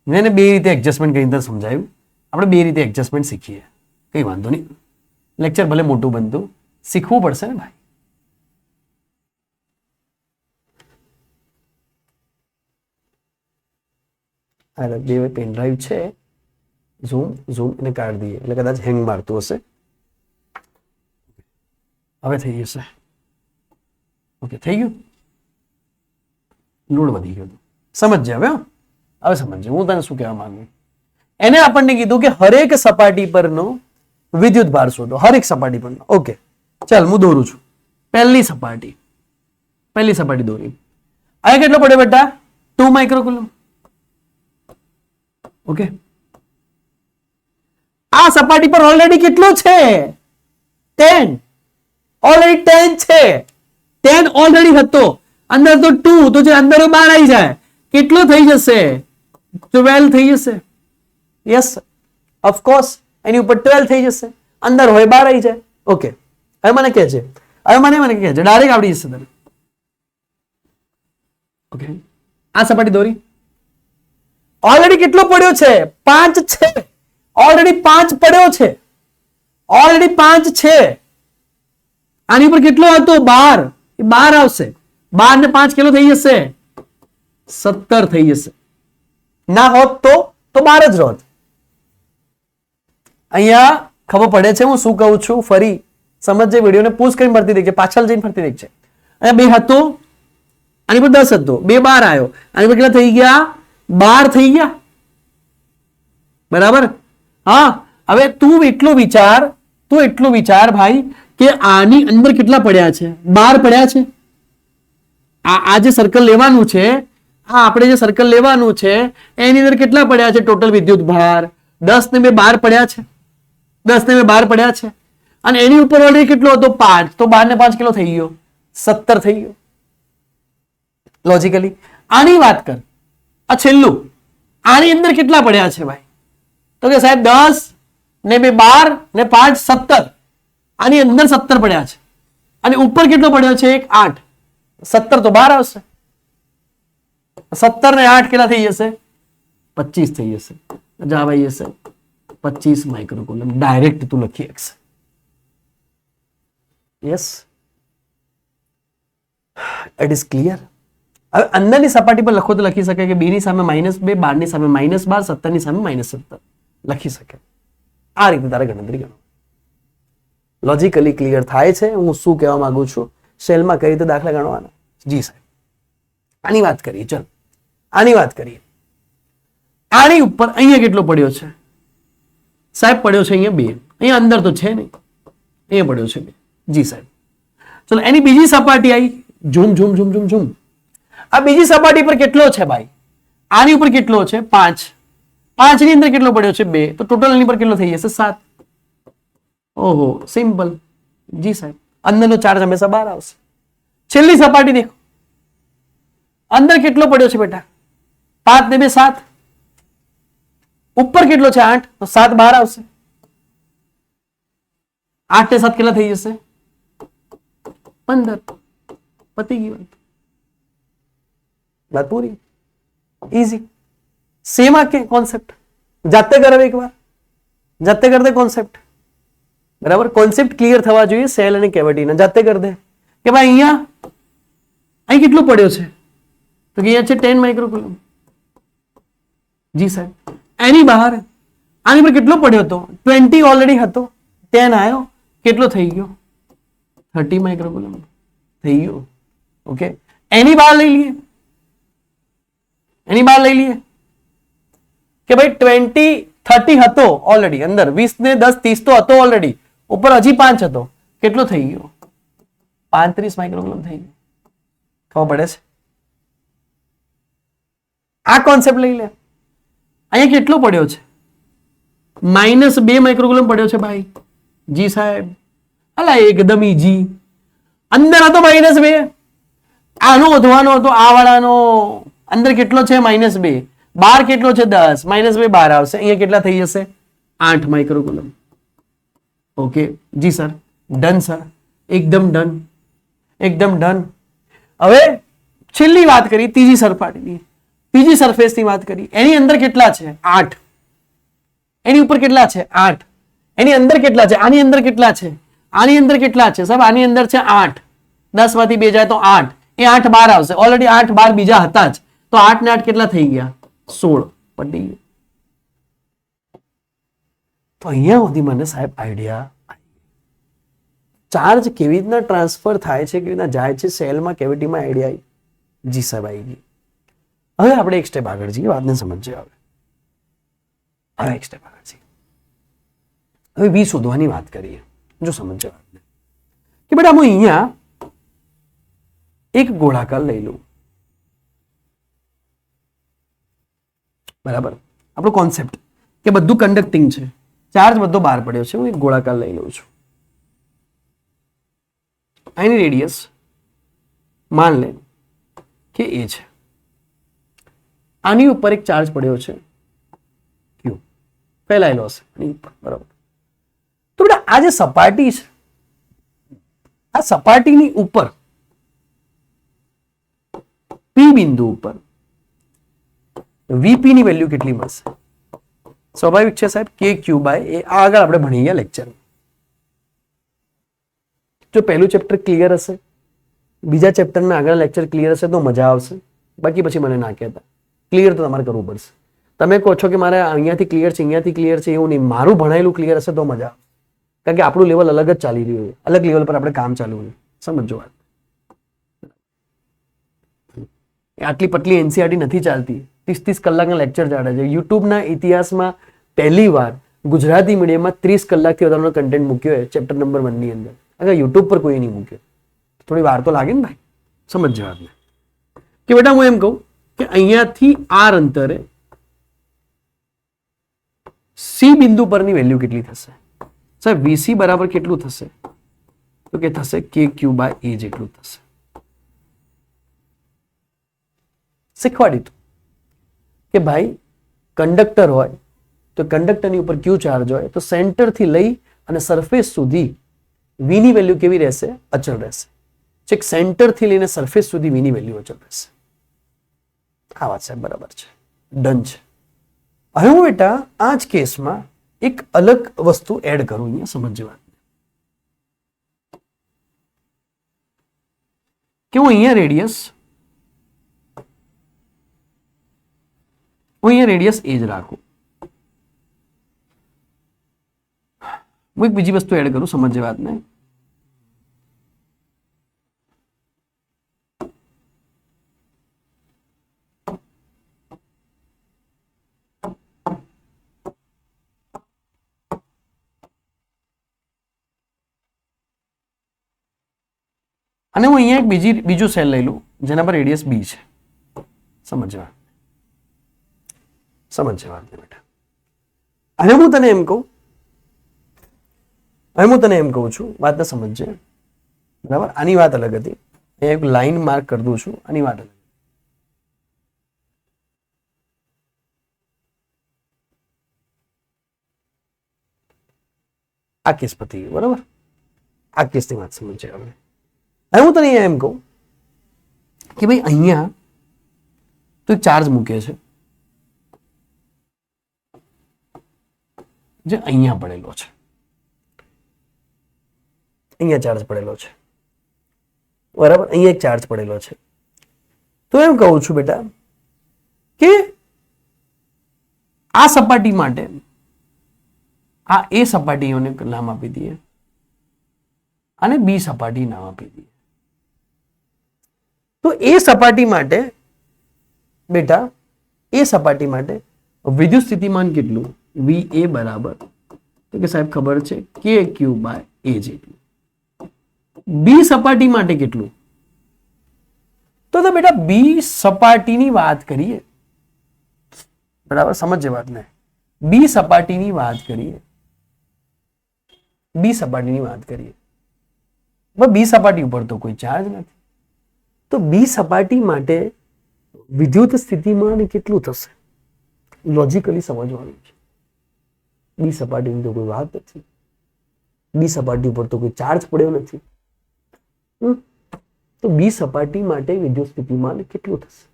[SPEAKER 1] મેં બે રીતે એડજસ્ટમેન્ટ કરીને સમજાયું. આપણે બે રીતે એડજસ્ટમેન્ટ શીખીએ, કઈ વાંધો નહીં. લેક્ચર ભલે મોટું બનતું, શીખવું પડશે ને ભાઈ. બે પેન ડ્રાઈવ છે, ઝૂમ એને કાઢી દઈએ એટલે કદાચ હેંગ મારતું હશે. હવે થઈ જશે. ઓકે, થઈ ગયું. લોડ વધી ગયો. સમજજે હવે. હવે સમજજે હું તને શું કહેવા માંગુ. એને આપણને કીધું કે હરેક સપાટી પરનો વિદ્યુત ભાર શોધો. હરેક સપાટી પરનો. ઓકે, ચાલ હું દોરું છું. પહેલી સપાટી દોરી. અહીંયા કેટલો પડ્યો બેટા? 2 માઇક્રોકુલમ. ઓકે, આ સપાટી પર ઓલરેડી કેટલો છે? 10. ઓલરેડી 10 છે. 10 ઓલરેડી હતો. અંદર તો 2, તો જે અંદર 12 આવી જાય કેટલો થઈ જશે? 12 થઈ જશે. યસ, ઓફકોર્સ એની ઉપર 12 થઈ જશે. અંદર હોય 12 આવી જાય. ઓકે, હવે મને કહે છે, ડાયરેક્ટ આવડી જશે તને. ઓકે, આ સપાટી દોરી. ઓલરેડી કેટલો પડ્યો છે? 5 છે. ઓલરેડી 5 પડ્યો છે. ઓલરેડી 5 છે. આની પર કેટલો હતો? 12. એ 12 આવશે. 12 ને 5 કેટલો થઈ જશે? 17 થઈ જશે. ના હોત તો 12 જ હોત. અહીંયા ખબર પડે છે હું શું કહું છું? ફરી સમજજે. વિડીયોને પૂછ કરીને ફરતી દેખજે, પાછળ જઈને ફરતી દેખજે. અહીંયા 2 હતો, આની પર 10 હતો, 2 12 આવ્યો, આની પર કેટલા થઈ ગયા? 12 થઈ ગયા. બરાબર. હા, હવે તું એટલું વિચાર ભાઈ કે આની અંદર કેટલા પડ્યા છે? 12 પડ્યા છે. આ જે સર્કલ લેવાનું છે, આપણે જે સર્કલ લેવાનું છે એની અંદર કેટલા પડ્યા છે ટોટલ વિદ્યુત ભાર? 10 ને 2 12 પડ્યા છે. 10 ને 2 12 પડ્યા છે. અને એની ઉપર ઓલરેડી કેટલો હતો? 5. તો 12 ને 5 કેટલો થઈ ગયો? 17 થઈ ગયો. લોજિકલી આની વાત કર. આ છેલ્લું, આની અંદર કેટલા પડ્યા છે ભાઈ? તો કે સાહેબ 10 ને 2 12 ને 5 17. આની અંદર 17 પડ્યા છે. અને ઉપર કેટલો પડ્યો છે? 1 8. 17 તો 12 આવશે. 17 ને 8 કેટલા થઈ જશે? 25 થઈ જશે. જવાબ આવી જશે 25 માઇક્રોકુલમ. ડાયરેક્ટ તું લખી શકશે. Yes, it is clear. હવે અંદરની સપાટી પર લખો તો લખી શકાય કે 2 ની સામે -2, 12 ની સામે -12, 17 ની સામે -17 લખી શકાય. આ રીતે તારે ગણતરી કરો. લોજિકલી ક્લિયર થાય છે હું શું કહેવા માંગુ છું? સેલમાં કઈ રીતે દાખલા ગણવાના? જી સાહેબ, આની વાત કરીએ. ચલ આની વાત કરીએ. આની ઉપર અહીંયા કેટલો પડ્યો છે સાહેબ? પડ્યો છે અહીંયા 2. અહીંયા અંદર તો છે નહીં. અહીંયા પડ્યો છે 2. જી સાહેબ. ચલો એની બીજી સપાટી આવી, zoom zoom zoom zoom zoom. આ બીજી સપાટી પર કેટલો છે ભાઈ? આની ઉપર કેટલો છે? 5. 5 ની અંદર કેટલો પડ્યો છે? 2. તો ટોટલ એની પર કેટલો થઈ જશે? 7. ઓહો, સિમ્પલ. જી સાહેબ, અંદરનો ચાર્જ હંમેશા બહાર આવશે. છેલ્લી સપાટી દેખો, અંદર કેટલો પડ્યો છે બેટા? 5 ને 2 7. ઉપર કેટલો છે? 8. તો 7 બહાર આવશે. 8 ને 7 કેટલા થઈ જશે? 15. પતી ગઈ વાત પૂરી. ઇઝી. સેમ આ કે કોન્સેપ્ટ જાતે કરે એક વાર, જાતે કરી દે કોન્સેપ્ટ. બરાબર, કોન્સેપ્ટ ક્લિયર થવા જોઈએ સેલ અને કેવિટીના. જાતે કરી દે કે ભાઈ અહીંયા અહીં કેટલો પડ્યો છે? તો કે અહીંયા છે 10 માઇક્રોકુલમ. જી સાહેબ. એની બહાર આની પર કેટલો પડ્યો હતો? 20 ઓલરેડી હતો, 10 આવ્યો, કેટલો થઈ ગયો? 30 માઇક્રોકુલમ થઈ ગયો. ઓકે, એની બહાર લઈ લઈએ, એની બહાર લઈ લઈએ કે ભાઈ 20 30 હતો ઓલરેડી અંદર, 20 ને 10 30 તો હતો ઓલરેડી, ઉપર હજી 5 હતો, કેટલો થઈ ગયો? 35 માઇક્રોકુલમ થઈ ગયો. ખબર પડે છે? આ કોન્સેપ્ટ લઈ લે. અહીંયા કેટલો પડ્યો છે? -2 માઇક્રોકુલમ પડ્યો છે ભાઈ. જી સાહેબ, અલા એકદમ ઈજી. અંદર હતો -2, આનો વધવાનો હતો, આ વાળાનો. અંદર કેટલો છે? -2. બહાર કેટલો છે? 10. -2 બહાર આવશે. અહીંયા કેટલા થઈ જશે? 8 માઇક્રોકુલમ. ઓકે જી સર, ડન સર, એકદમ ડન, એકદમ ડન. હવે છેલ્લી વાત કરી ત્રીજી સપાટીની, ત્રીજી સરફેસની વાત કરી. એની અંદર કેટલા છે? 8. એની ઉપર કેટલા છે? 8. એની અંદર કેટલા છે? આની અંદર કેટલા છે? આની અંદર કેટલા છે? સાહેબ આની અંદર છે 8. 10 માંથી 2 જાય તો 8. એ 8 બહાર આવશે. ઓલરેડી 8 બહાર બીજા હતા જ, તો 8 ને 8 કેટલા થઈ ગયા? 16. પટી ગયું. તો અહીંયા સુધી મને સાહેબ આઈડિયા, ચાર્જ કેવી રીતના ટ્રાન્સફર થાય છે, કેવી રીતના જાય છે સેલમાં, કેવિટીમાં, આઈડિયા આવી. જી સાહેબ આવી ગઈ. હવે આપણે એક સ્ટેપ આગળ જઈએ, વાતને સમજીએ. હવે એક સ્ટેપ આગળ જઈએ. હવે વી શોધવાની વાત કરીએ. જો સમજો વાતને કે બેટા હું અહીંયા એક ગોળાકાર લઈ લઉં. બરાબર, આપણો કોન્સેપ્ટ કે બધું કન્ડક્ટિંગ છે, ચાર્જ બધો બહાર પડ્યો છે. હું એક ગોળાકાર લઈ લઉં છું. આની રેડિયસ માન લે કે એ છે. આની ઉપર એક ચાર્જ પડ્યો છે ક્યુ, ફેલાયેલો હશે આની ઉપર. બરાબર, તો બેટા આ જે સપાટી છે, આ સપાટીની ઉપર પી બિંદુ ઉપર વીપી ની વેલ્યુ કેટલી મળશે? સ્વાભાવિક છે સાહેબ, કે ક્યુ બાય એ. આગળ આપણે ભણી ગયા લેક્ચર. જો પહેલું ચેપ્ટર ક્લિયર હશે, બીજા ચેપ્ટરના આગળ લેક્ચર ક્લિયર હશે તો મજા આવશે. બાકી પછી મને ના કહેતા, ક્લિયર તો તમારે કરવું પડશે. તમે કહો છો કે મારે અહીંયાથી ક્લિયર છે, અહીંયાથી ક્લિયર છે, એવું નહીં. મારું ભણાયેલું ક્લિયર હશે તો મજા આવે. કારણ કે આપણું લેવલ અલગ જ ચાલી રહ્યું છે, અલગ લેવલ પર આપણે કામ ચાલુ છે. સમજો વાત. આટલી પટલી એનસીઆરટી નથી ચાલતી. 30 કલાકના લેક્ચર ચાલે છે. યુટ્યુબના ઇતિહાસમાં પહેલી વાર ગુજરાતી મીડિયમમાં 30 કલાકથી વધારાનો કન્ટેન્ટ મૂક્યો છે ચેપ્ટર નંબર 1 ની અંદર. અગર યુટ્યુબ પર કોઈ નહીં મૂક્યો. થોડી વાર તો લાગે ને ભાઈ, સમજ વાતને. કે બેટા હું એમ કહું કે અહીંયાથી આર અંતરે સી બિંદુ પરની વેલ્યુ કેટલી થશે? સાહેબ વીસી બરાબર કેટલું થશે? તો કે થશે કે ક્યુ બાય એ જેટલું થશે. શીખવાડી તું કે ભાઈ કંડક્ટર હોય તો કંડક્ટરની ઉપર ક્યુ ચાર્જ હોય તો સેન્ટરથી લઈ અને સરફેસ સુધી વી ની વેલ્યુ કેવી રહેશે? અચળ રહેશે. ચેક, સેન્ટરથી લઈને સરફેસ સુધી વી ની વેલ્યુ અચળ રહેશે. આ વાત સાહેબ બરાબર છે, ડન છે. હવે હું બેટા આ જ કેસમાં એક અલગ વસ્તુ એડ કરું. અહીંયા સમજવા કે હું અહીંયા રેડિયસ એ જ રાખું. હું એક બીજી વસ્તુ એડ કરું, સમજે વાતને. અને હું અહીંયા એક બીજું સેલ લઈ લઉં જેના પર રેડિયસ બી છે. સમજવા વાતને બેટા. હવે હું તને એમ કહું છું, વાતને સમજજે. બરાબર, આની વાત અલગ હતી. એક લાઈન માર્ક કરી દઉં છું, આની વાત અલગ. આ કેસ પતી ગયો. બરાબર, આ કેસની વાત સમજજે. હવે હું તને એમ કહું કે ભાઈ અહીંયા તો ચાર્જ મૂકે છે જે અહીંયા પડેલો છે, અહીંયા ચાર્જ પડેલો છે. બરાબર, અહીંયા એક ચાર્જ પડેલો છે. તો એમ કહું છું બેટા કે આ સપાટી માટે આ એ સપાટીઓને નામ આપી દઈએ અને બી સપાટી નામ આપી દઈએ. તો એ સપાટી માટે બેટા, એ સપાટી માટે વિદ્યુત સ્થિતિમાન કેટલું? VA બરાબર તો કે સાહેબ ખબર છે KQ બાય A જેટલું. બી સપાટી માટે કેટલું? તો બેટા બી સપાટીની વાત કરીએ. બરાબર, સમજજે વાતને. બી સપાટીની વાત કરીએ. બી સપાટી ઉપર તો કોઈ ચાર્જ નથી. તો બી સપાટી માટે વિદ્યુત સ્થિતિમાન કેટલું થશે? લોજિકલી સમજવાનું છે. બી સપાટીની તો કોઈ વાત નથી. બી સપાટી ઉપર તો કોઈ ચાર્જ પડ્યો નથી. તો બી સપાટી માટે વિદ્યુત સ્થિતિમાન કેટલું થશે?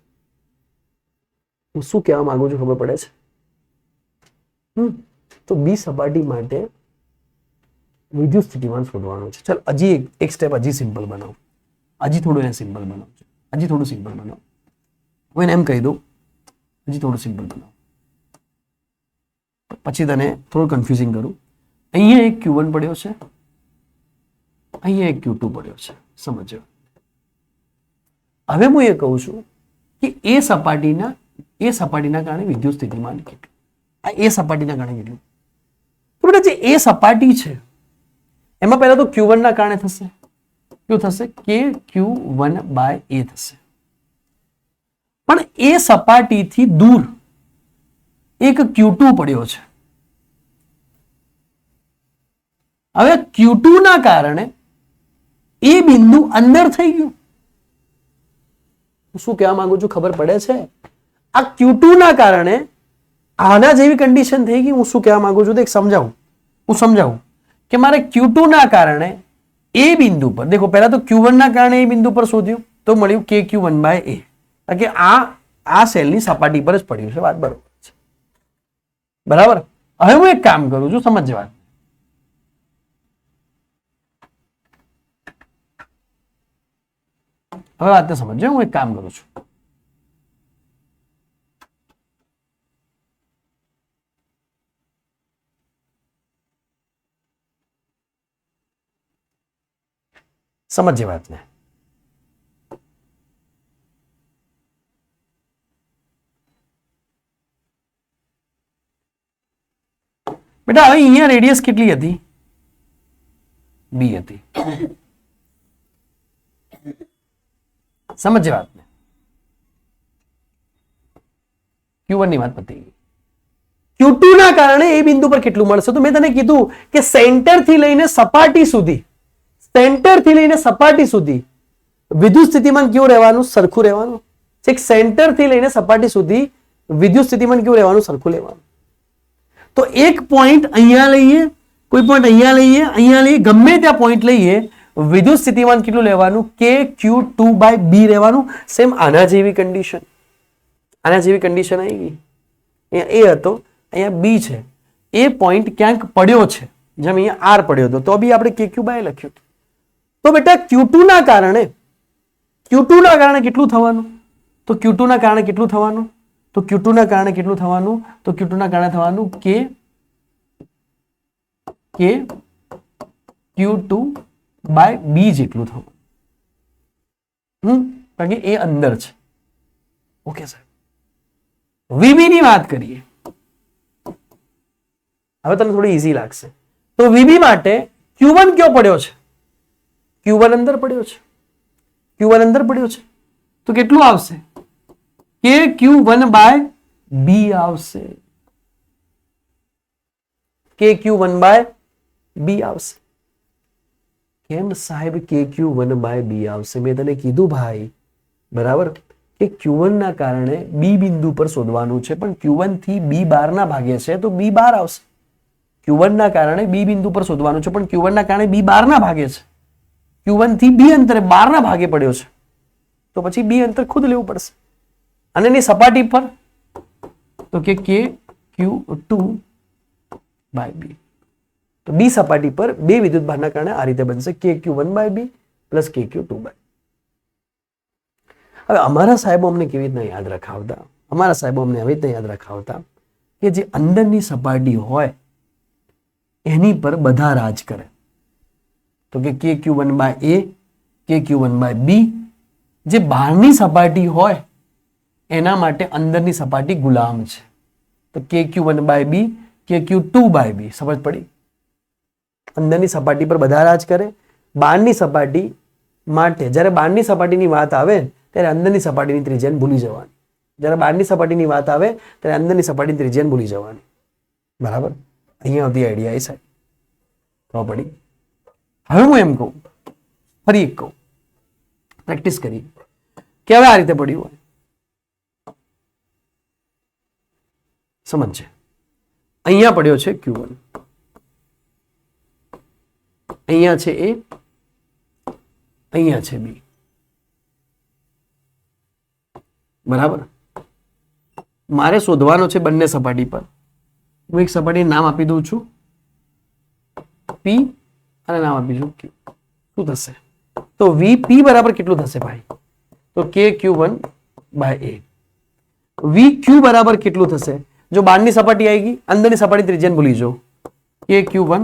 [SPEAKER 1] હું શું કહેવા માંગુ છું ખબર પડે છે? તો બી સપાટી માટે વિદ્યુત સ્થિતિમાન શોધવાનું છે. ચાલ હજી એક સ્ટેપ હજી સિમ્પલ બનાવું. હજી થોડું એને સિમ્પલ બનાવજો. હજી થોડું સિમ્પલ બનાવો. હું એને એમ કહી દઉં હજી થોડું સિમ્પલ બનાવો, પછી તને થોડું કન્ફ્યુઝિંગ કરું. અહીંયા એક Q1 પડ્યો છે, અહીંયા એક Q2 પડ્યો છે. સમજો. હવે હું એ કહું છું કે એ સપાટીના કારણે વિદ્યુત સ્થિતિમાન કેટલું? આ એ સપાટીના કારણે કેટલું? તો બેટા જે એ સપાટી છે એમાં પહેલા તો Q1 ના કારણે થશે. શું થશે? KQ1 બાય A થશે. પણ એ સપાટીથી દૂર એક Q2 પડ્યો છે. હવે Q2 ના કારણે એ બિંદુ અંદર થઈ ગયું. શું કહેવા માંગુ છું ખબર પડે છે? આ Q2 ના કારણે આના જેવી કન્ડિશન થઈ ગઈ. હું શું કહેવા માંગુ છું તો સમજાવું કે મારે Q2 ના કારણે એ બિંદુ પર, દેખો પહેલા તો Q1 ના કારણે એ બિંદુ પર શોધ્યું તો મળ્યું KQ1 બાય A. કે આ સેલની સપાટી પર જ પડ્યું છે. વાત બરોબર છે. બરાબર. હવે હું એક કામ કરું છું, સમજવા. હવે વાતને સમજો. હું એક કામ કરું છું. સમજે વાતને. બેટા હવે અહીંયા રેડિયસ કેટલી હતી? બી હતી. સમજે વાતને. Q1 ની વાત પતી ગઈ. Q2 ના કારણે એ બિંદુ પર કેટલું મળશે? તો મેં તને કીધું કે સેન્ટર થી લઈને સપાટી સુધી વિદ્યુત સ્થિતિમાન કેવું રહેવાનું? સરખું રહેવાનું. સેન્ટર થી લઈને સપાટી સુધી વિદ્યુત સ્થિતિમાન કેવું રહેવાનું? સરખું લેવાનું. તો એક પોઈન્ટ અહીંયા લઈએ, કોઈ પોઈન્ટ અહીંયા લઈએ, ગમે ત્યાં પોઈન્ટ લઈએ, વિદ્યુત સ્થિતિમાન કેટલું લેવાનું? KQ2 બાય B રહેવાનું. સેમ આના જેવી કન્ડિશન આવી ગઈ. અહીંયા A હતો, અહીંયા B છે. એ પોઈન્ટ ક્યાંક પડ્યો છે, જેમ અહીંયા R પડ્યો હતો, તો બી આપણે KQ બાય લખ્યું. તો બેટા Q2 ના કારણે કેટલું થવાનું? તો Q2 ના કારણે કેટલું થવાનું? તો Q2 ના કારણે થવાનું KQ2 બાય B જેટલું થવાનું. કારણ કે એ અંદર છે. ઓકે સાહેબ. VB ની વાત કરીએ. હવે તમને થોડી ઈઝી લાગશે. તો VB માટે Q1 કયો પડ્યો છે? Q1 અંદર પડ્યો છે. Q1 અંદર પડ્યો છે તો કેટલું આવશે? KQ1 બાય બી આવશે. KQ1 બાય બી આવશે. કેમ સાહેબ KQ1 બાય બી આવશે? મેં તને કીધું ભાઈ, બરાબર, કે Q1 ના કારણે બી બિંદુ પર શોધવાનું છે, પણ Q1 થી બી બારના ભાગે છે તો બી બાર આવશે. Q1 ના કારણે બી બિંદુ પર શોધવાનું છે, પણ Q1 ના કારણે બી બારના ભાગે છે. Q1 થી બી અંતરે બારના ભાગે પડ્યો છે તો પછી બી અંતર ખુદ લેવું પડશે. અને એની સપાટી પર તો કે KQ2 બાય બી. તો બી સપાટી પર બે વિદ્યુત ભારના કારણે આ રીતે બનશે KQ1 by B plus KQ2 by. હવે અમારા સાહેબો અમને કેવી રીતના યાદ રખાવતા? અમારા સાહેબો અમને આવી રીતના યાદ રખાવતા કે જે અંદરની સપાટી હોય એની પર બધા રાજ કરે. તો કે KQ1 by A, KQ1 by બી. જે બહારની સપાટી હોય એના માટે અંદરની સપાટી ગુલામ છે. તો KQ1 by B, KQ2 by બી. સમજ પડી? અંદરની સપાટી પર બધા રાજ કરે. બહારની સપાટી માટે જ્યારે બહારની સપાટીની વાત આવે ત્યારે અંદરની સપાટીની ત્રિજ્યાને ભૂલી જવાની. જ્યારે બહારની સપાટીની વાત આવે ત્યારે અંદરની સપાટીની ત્રિજ્યાને ભૂલી જવાની. બરાબર? અહીંયા સુધી આઈડિયા આવી સાહેબ ખબર પડી? હવે હું એમ કહું, ફરી એક કહું, પ્રેક્ટિસ કરી કે હવે આ રીતે પડ્યું હોય, સમજ છે? અહીંયા પડ્યો છે Q1, અહીંયા છે એ, અહીંયા છે બી. બરાબર? મારે શોધવાનો છે બંને સપાટી પર. હું એક સપાટીનું નામ આપી દઉં છું P અને નામ આપીશું Q. શું થશે? તો VP બરાબર કેટલું થશે ભાઈ? તો KQ1 બાય એ. VQ બરાબર કેટલું થશે? જો બહારની સપાટી આવી ગઈ, અંદરની સપાટી ત્રિજ્યાને ભૂલી જાઓ. KQ1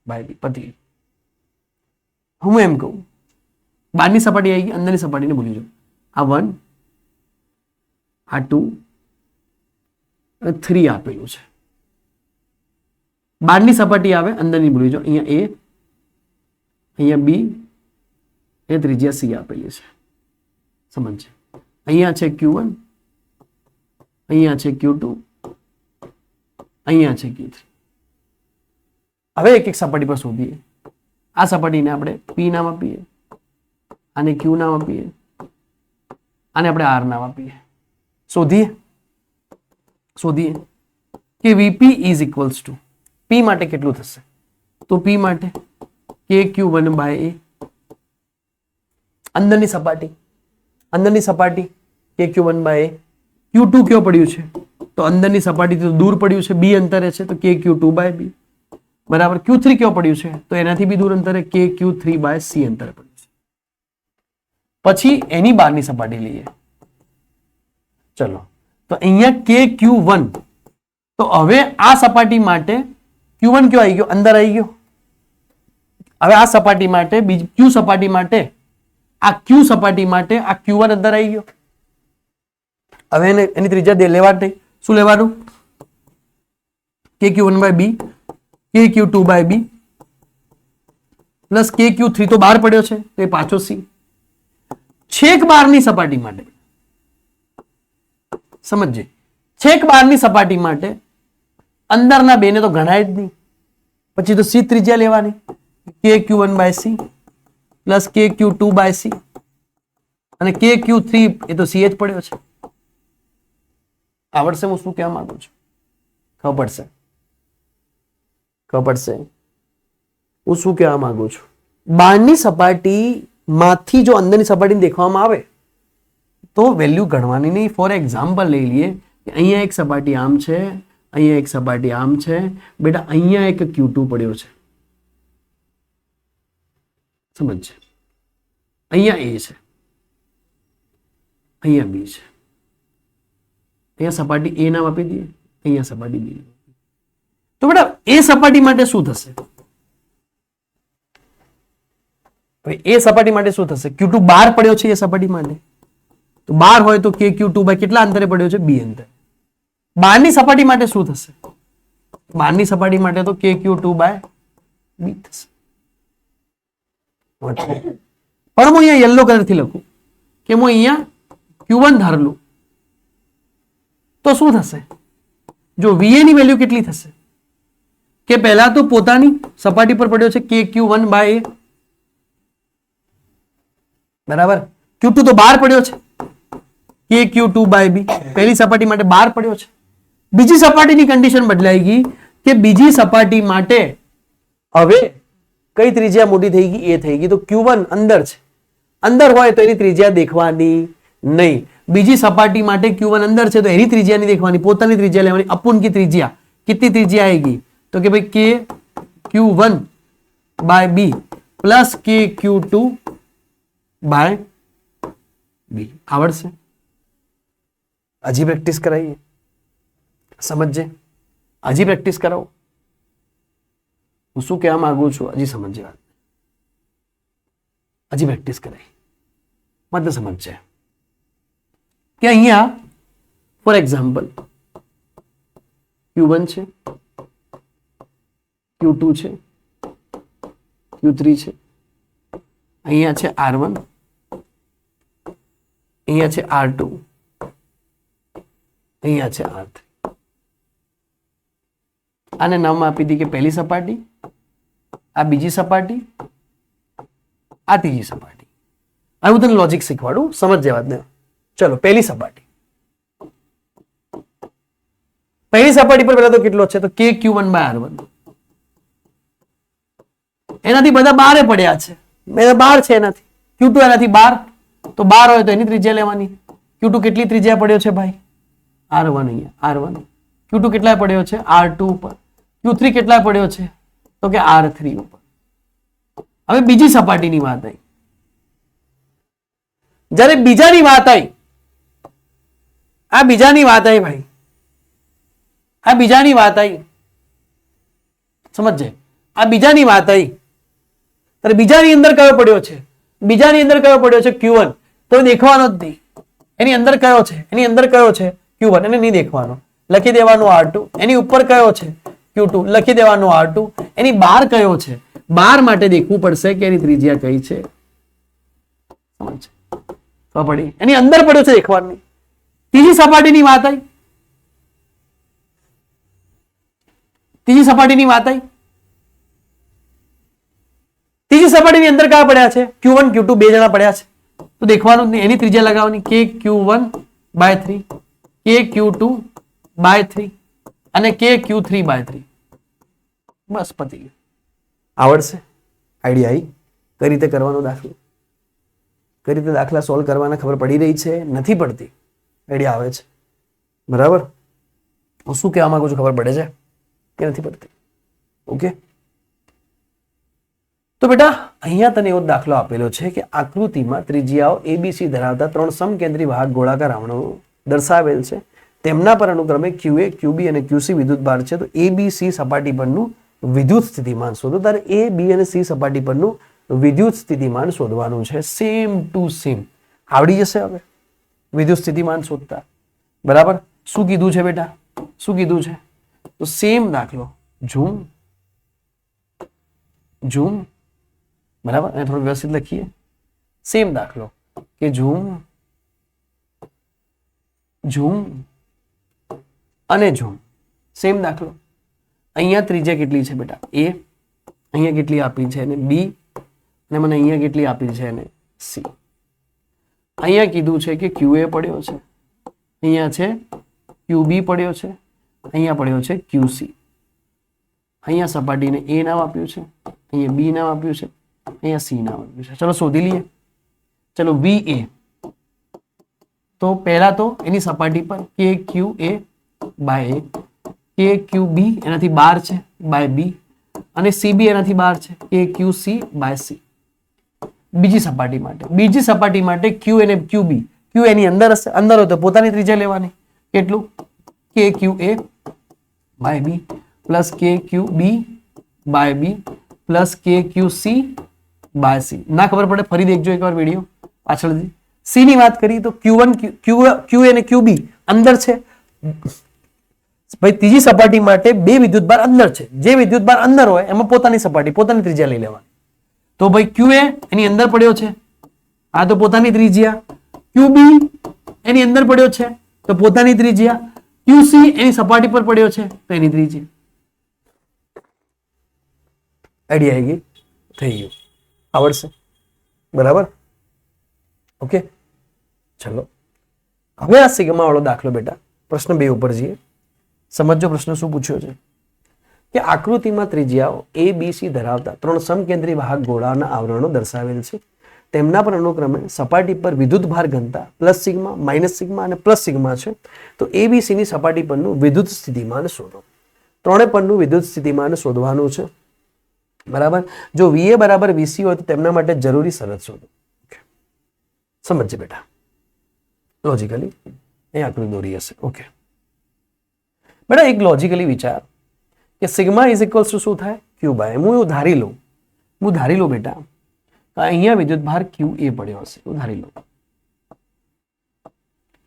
[SPEAKER 1] બાય બી. પતી. હું એમ કહું, બહારની સપાટી આવી ગઈ, અંદરની સપાટીને ભૂલી જાઓ. આ 1, આ 2 અને 3 આપેલું છે. બહારની સપાટી આવે, અંદરની ભૂલી જાઓ. અહીંયા એ, અહીંયા બી, એ ત્રિજ્યા સી આપેલી છે. સમજ? અહીંયા છે Q1, અહીંયા છે Q2, અહીંયા છે Q3. હવે એક એક સપાટી પર શોધીએ. આ સપાટીને આપણે P નામ આપીએ, આને Q નામ આપીએ, આને આપણે R નામ આપીએ. શોધીએ કે VP is equals two P માટે કેટલું થશે? તો P માટે KQ1 બાય એ. અંદરની સપાટી KQ1 બાય એ. Q2 કયો પડ્યું છે? તો અંદરની સપાટીથી તો દૂર પડ્યું છે, બી અંતરે છે, તો KQ2 બાય બી. બરાબર? Q3 કયો પડ્યું છે? તો એનાથી બી દૂર અંતરે KQ3 બાય સી અંતરે પડ્યું છે. પછી એની બહારની સપાટી લઈએ. ચલો, તો અહીંયા KQ1. તો હવે આ સપાટી માટે Q1 કયો આવી ગયો? અંદર આવી ગયો. હવે આ સપાટી માટે, બીજી Q સપાટી માટે, આ Q સપાટી માટે આ Q1 અંદર આવી ગયો. હવે એની ત્રિજ્યા લેવાની. શું લેવાનું? KQ1 by B, KQ2 by B plus KQ3 તો બહાર પડ્યો છે તો એ પાછો સી. છેક બહારની સપાટી માટે સમજજે, છેક બહારની સપાટી માટે અંદરના બે ને તો ગણાય જ નહીં, પછી તો સી ત્રિજ્યા લેવાની. KQ1 by C plus KQ2 by C અને KQ3 એ તો સી જ પડ્યો છે. આવડશે હું શું કહેવા માંગુ છું? ખબર પડશે હું શું કહેવા માંગુ છું? બહારની સપાટી માંથી જો અંદરની સપાટીને દેખવામાં આવે તો વેલ્યુ ગણવાની નહીં. ફોર એક્ઝામ્પલ લઈ લઈએ કે અહીંયા એક સપાટી આમ છે, અહીંયા એક સપાટી આમ છે. બેટા અહીંયા એક Q2 પડ્યો છે, સમજશે? અહીંયા A છે, અહીંયા B છે. અહીંયા સપાટી A નામ આપી દઈએ, અહીંયા સપાટી B. તો બેટા એ સપાટી માટે શું થશે? એ સપાટી માટે શું થશે? Q2 બહાર પડ્યો છે એ સપાટી માટે, તો બહાર હોય તો KQ2 બાય કેટલા અંતરે પડ્યો છે? B અંતરે. બહારની સપાટી માટે શું થશે? બહારની સપાટી માટે તો KQ2 બાય B થશે. પણ હું અહીંયા યલો કલરથી લખું કે હું અહીંયા Q1 ધારેલું તો શું થશે? જો VA ની વેલ્યુ કેટલી થશે કે પહેલા તો પોતાની સપાટી પર પડ્યો છે KQ1 બાય A, બરાબર. Q2 તો બહાર પડ્યો છે KQ2 બાય B, પહેલી સપાટી માટે બહાર પડ્યો છે. બીજી સપાટીની કન્ડિશન બદલાઈ ગઈ કે બીજી સપાટી માટે હવે કઈ ત્રિજ્યા મોટી થઈ ગઈ? A થઈ ગઈ. તો Q1 અંદર છે, અંદર હોય તો એની ત્રિજ્યા દેખવાની નહીં. બીજી સપાટી માટે Q1 અંદર છે તો એની ત્રિજ્યા નહીં દેખવાની, પોતાની ત્રિજ્યા લેવાની. અપૂન की ત્રિજ્યા कितनी ત્રિજ્યા आएगी? तो कि भाई KQ1 by B plus KQ2 by B. આવડશે? હજી પ્રેક્ટિસ કરાવીએ, સમજજે, હજી પ્રેક્ટિસ કરાવો. હું શું કહેવા માંગુ છું હજી સમજજે વાત, હજી પ્રેક્ટિસ કરાવી મતલબ સમજજે કે અહીંયા ફોર એક્ઝામ્પલ Q1 છે, Q2 છે, Q3 છે, અહીંયા છે R1, અહીંયા છે R2, અહીંયા છે R3. આને નામ આપી દી કે પહેલી સપાટી, આ બીજી સપાટી, આ ત્રીજી સપાટી. હવે હું તને લોજિક શીખવાડું, સમજ વાત ને. ચલો પહેલી સપાટી, પહેલી સપાટી પર પહેલા તો કેટલો છે? તો KQ1 બાય R1. એનાથી બધા બારે પડ્યા છે, બાર છે એનાથી. Q2 એનાથી બાર, તો બાર હોય તો એની ત્રિજ્યા લેવાની. Q2 કેટલી ત્રિજ્યા પડ્યો છે ભાઈ? R1. અહીંયા R1. Q2 કેટલા પડ્યો છે? R2 ઉપર. Q3 કેટલા પડ્યો છે? તો કે R3 ઉપર. હવે બીજી સપાટીની વાત આવી. જ્યારે બીજાની વાત આવી, આ બીજાની વાત આવી ભાઈ, આ બીજાની વાત આવી, સમજજે, આ બીજાની વાત આવી. ત્યારે બીજાની અંદર કયો પડ્યો છે? બીજાની અંદર કયો પડ્યો છે? Q1. તો દેખવાનો જ નહીં. એની અંદર કયો છે? એની અંદર કયો છે? Q1. એને નહીં દેખવાનો, લખી દેવાનો R2. એની ઉપર કયો છે? Q2. લખી દેવાનો R2. એની બહાર કયો છે? બહાર માટે દેખવું પડશે કે એની ત્રિજ્યા કઈ છે. સમજ તો પડી. એની અંદર પડ્યો છે દેખવાની. ત્રીજી સપાટીની વાત આવી, ત્રીજી સપાટીની વાત આવી. ત્રીજી સપાટીની અંદર કયા પડ્યા છે? Q1 Q2 બે જણા પડ્યા છે તો દેખવાનું જ નહીં. એની ત્રિજ્યા લગાવવાની KQ1 બાય 3, KQ2 બાય 3 અને KQ3 બાય 3. બસ પતી ગયું. આવડશે? આઈડિયા આવી કઈ રીતે કરવાનો દાખલો, કઈ રીતે દાખલા સોલ્વ કરવાના ખબર પડી રહી છે? નથી પડતી? આઈડિયા આવે છે? બરાબર. હું શું કહેવા માંગુ છું ખબર પડે છે કે નથી પડતી? ઓકે. તો બેટા અહીંયા તને એવો દાખલો આપેલો છે કે આકૃતિમાં ત્રિજ્યાઓ ABC ધરાવતા 3 સમકેન્દ્રી વાહક ગોળાકાર આવરણો દર્શાવેલ છે. તેમના પર અનુક્રમે QA, QB અને QC વિદ્યુત ભાર છે. તો ABC સપાટી પરનું વિદ્યુત સ્થિતિમાન શોધો. તારે A, B અને C સપાટી પરનું વિદ્યુત સ્થિતિમાન શોધવાનું છે. સેમ ટુ સેમ આવડી જશે હવે વિદ્યુત સ્થિતિમાન શોધતા. બરાબર. શું કીધું છે બેટા? શું કીધું છે? તો સેમ દાખલો, ઝૂમ ઝૂમ, બરાબર. અને થોડું વ્યવસ્થિત લખીએ. સેમ દાખલો કે ઝૂમ ઝૂમ અને ઝૂમ. સેમ દાખલો. અહીંયા ત્રિજ્યા કેટલી છે બેટા? A. અહીંયા કેટલી આપી છે? અને B. અને મને અહીંયા કેટલી આપી છે? અને C. અહીંયા કીધું છે કે QA પડ્યો છે, અહીંયા છે QB પડ્યો છે, અહીંયા પડ્યો છે QC. અહીંયા સપાટીને A નામ આપ્યું છે, અહીંયા B નામ આપ્યું છે, અહીંયા C નામ આપ્યું છે. ચલો શોધી લઈએ. ચલો VA. તો પહેલા તો એની સપાટી પર KQA બાય A, KQB એનાથી બાર છે બાય B અને CB એનાથી બાર છે KQC બાય C. બીજી સપાટી માટે Q અને QB, Q એની અંદર હશે, અંદર હોય તો પોતાની ત્રિજ્યા લેવાની. કેટલું? KQA by B plus KQB by B plus KQC by C. ના ખબર પડે ફરી દેખજો એકવાર વિડીયો પાછળથી. C ની વાત કરી તો Q1 Q અને QB અંદર છે ભાઈ. ત્રીજી સપાટી માટે બે વિદ્યુતભાર અંદર છે. જે વિદ્યુતભાર અંદર હોય એમાં પોતાની સપાટી, પોતાની ત્રિજ્યા લઈ લેવાની. તો ભાઈ QA એની અંદર પડ્યો છે આ તો પોતાની ત્રિજ્યા, QB એની અંદર પડ્યો છે તો પોતાની ત્રિજ્યા, QC એની સપાટી પર પડ્યો છે તો એની ત્રિજ્યા. આઈડિયા આવી ગઈ? થઈ ગયું, આવડશે? બરાબર, ઓકે. ચલો હવે આ સિગ્મા વાળો દાખલો બેટા પ્રશ્ન 2 ઉપર જઈએ. સમજો પ્રશ્ન શું પૂછ્યો છે કે આકૃતિમાં ત્રિજ્યાઓ ABC ધરાવતા 3 સમકેન્દ્રી વાહક ગોળાના આવરણો દર્શાવેલ છે. તેમના પર અનુક્રમે સપાટી પર વિદ્યુત ભાર ઘનતા પ્લસ સિગ્મા, માઇનસ સિગ્મા અને પ્લસ સિગ્મા છે. તો ABC ની સપાટી પરનું વિદ્યુત સ્થિતિમાન શોધો. ત્રણે પરનું વિદ્યુત સ્થિતિમાન શોધવાનું છે. બરાબર. જો VA બરાબર VC હોય તો તેમના માટે જરૂરી શરત શોધો. સમજજે બેટા, લોજિકલી અહીં આકૃતિ દોરી હશે. ઓકે બેટા, એક લોજિકલી વિચાર કે સિગ્મા ઇઝ ઇક્વલ્સ ટુ શું થાય? Q by. હું એવું ધારી લઉં બેટા, અહીંયા વિદ્યુત ભાર QA પડ્યો હશે, એવું ધારી લો.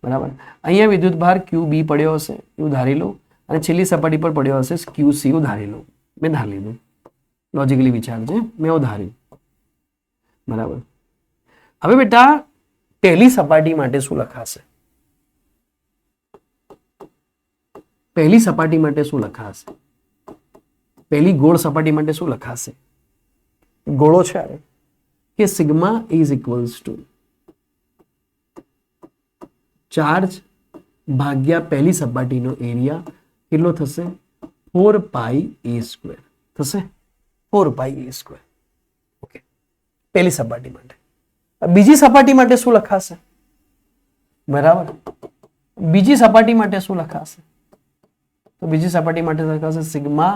[SPEAKER 1] બરાબર. અહીંયા વિદ્યુત ભાર QB પડ્યો હશે, એવું ધારી લો. અને છેલ્લી સપાટી પર પડ્યો હશે QC, એવું ધારી લો. મેં ધારી લીધું, લોજિકલી વિચાર છે, મેં એવું ધાર્યું. બરાબર. હવે બેટા પહેલી સપાટી માટે શું લખાશે? પહેલી સપાટી માટે શું લખાશે? પહેલી ગોળ સપાટી માટે શું લખાશે? ગોળો છે કે sigma is equals two charge ભાગ્યા પહેલી સપાટીનો એરિયા કેટલો થશે? 4πa² થશે. 4πa². ઓકે, પહેલી સપાટી માટે. બીજી સપાટી માટે શું લખાશે? બરાબર, બીજી સપાટી માટે શું લખાશે? તો બીજી સપાટી માટે લખાશે સિગ્મા,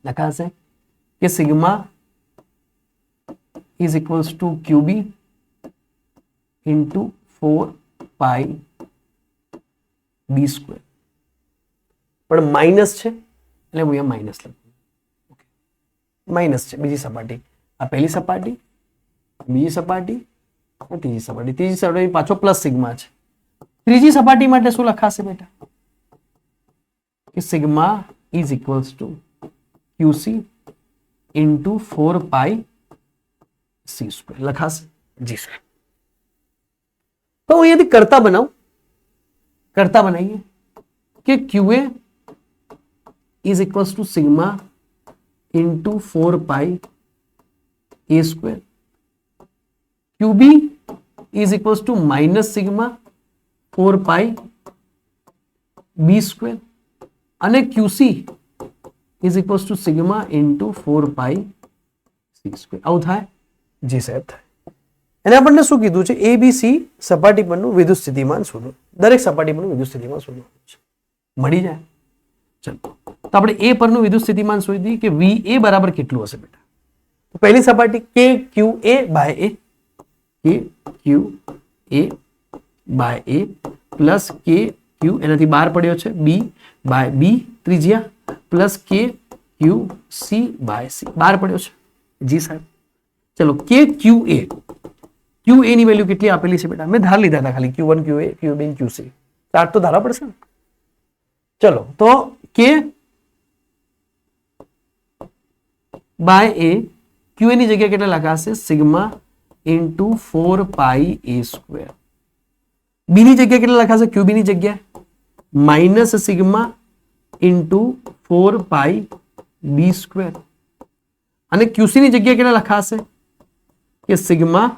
[SPEAKER 1] લખાશે કે sigma is equals two QB into 4πb². પણ માઇનસ છે એટલે હું અહીંયા માઇનસ લખું. માઇનસ છે બીજી સપાટી, આ પહેલી સપાટી, બીજી સપાટી, ત્રીજી સપાટી. ત્રીજી સપાટી પાછો પ્લસ સિગ્મા છે. ત્રીજી સપાટી માટે શું લખાશે બેટા? કે sigma is equals two QC into 4πc² લખાશે. જી સર. તો હું અહીંયાથી કરતા બનાવીએ કે QA is equals to sigma into 4πa². QB is equals to minus sigma 4πb² અને QC is equals to sigma into 4πc². આવું થાય? જી સાહેબ થાય. અને આપણને શું કીધું છે? ABC સપાટી પરનું વિદ્યુત સ્થિતિમાન શોધો. દરેક સપાટી પરનું વિદ્યુત સ્થિતિમાન શોધવાનું છે. મળી જાય. ચલો તો આપણે A પરનું વિદ્યુત સ્થિતિમાન શોધી કે VA બરાબર કેટલું હશે બેટા? તો પહેલી સપાટી KQA by A, KQA by A plus KQ એનાથી બહાર પડ્યો છે B બાય B ત્રિજ્યા પ્લસ KQC બાય C બહાર પડ્યો છે. જી સાહેબ. ચલો KQA, QA ની વેલ્યુ કેટલી આપેલી છે બેટા? મેં ધાર લીધા હતા ખાલી Q1 QA, QB QC. ચાર તો ધારવા પડશે ને. ચલો તો K બાય A, QA ની જગ્યાએ કેટલા લખાશે? Sigma into 4πa². બી ની જગ્યાએ કેટલા લખાશે? QB ની જગ્યાએ માઇનસ સિગ્મા ઇન્ટુ 4πb². અને QC ની જગ્યાએ કેટલા લખાશે? કે સિગ્મા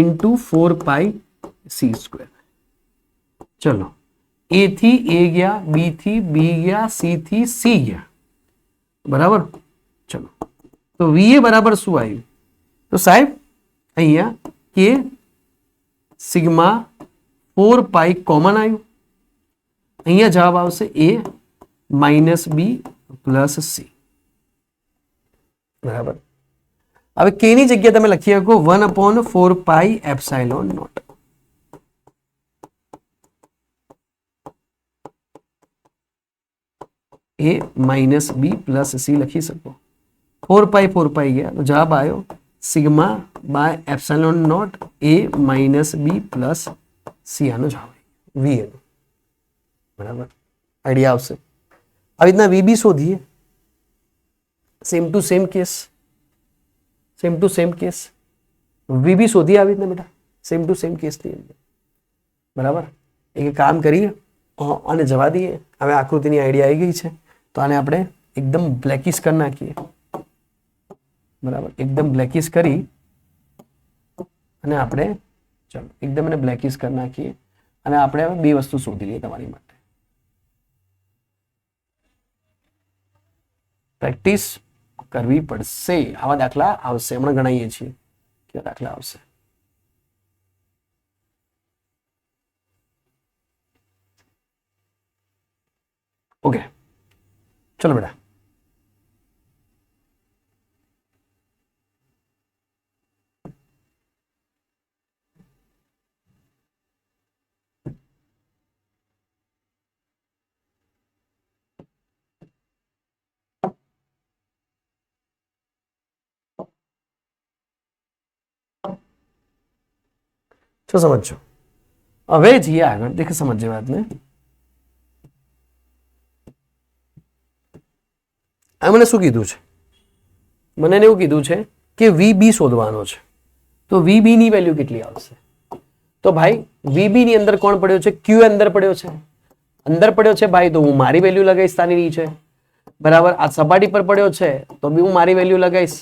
[SPEAKER 1] ઇન્ટુ 4πc². ચલો A થી A ગયા, B થી B ગયા, C થી C ગયા. બરાબર. ચલો તો VA બરાબર શું આવ્યું? તો સાહેબ અહીંયા કે સિગ્મા 4π કોમન આવ્યું. અહીંયા જવાબ આવશે A minus B plus C. બરાબર. હવે K ની જગ્યાએ તમે લખી શકો 1/4πε0. A minus B plus C લખી શકો. 4π ગયા તો જવાબ આવ્યો sigma by epsilon not A minus B plus C. આનો જવાબ VA નો. બરાબર. આઈડિયા આવશે. આવી રીતના VB શોધીએ. Same to same case. Same to same case VB શોધી આવી ને બેટા, સેમ ટુ સેમ કેસ ની અંદર. બરાબર, એક કામ કરીએ અને જવા દઈએ. હવે આકૃતિની આઈડિયા આવી ગઈ છે તો આને આપણે એકદમ બ્લેકિશ કરી નાખીએ. બરાબર, એકદમ બ્લેકિશ કરી અને આપણે ચાલો એકદમ એને બ્લેકિશ કરી નાખીએ અને આપણે હવે બે વસ્તુ શોધી લઈએ તમારી માટે. પ્રેક્ટિસ કરવી પડશે. આવા દાખલા આવશે, હમણાં ગણાવીએ છીએ કેવા દાખલા આવશે. ઓકે, ચલો બેટા. શું સમજજો? હવે જઈએ આગળ. દેખે સમજે વાતને. આ મને શું કીધું છે? મને એવું કીધું છે કે વીબી શોધવાનો છે. તો વીબી ની વેલ્યુ કેટલી આવશે? તો ભાઈ વીબી ની અંદર કોણ પડ્યો છે? ક્યુ અંદર પડ્યો છે. અંદર પડ્યો છે ભાઈ તો હું મારી વેલ્યુ લગાવીશ તાની નીચે. બરાબર, આ સપાટી પર પડ્યો છે તો બી હું મારી વેલ્યુ લગાવીશ.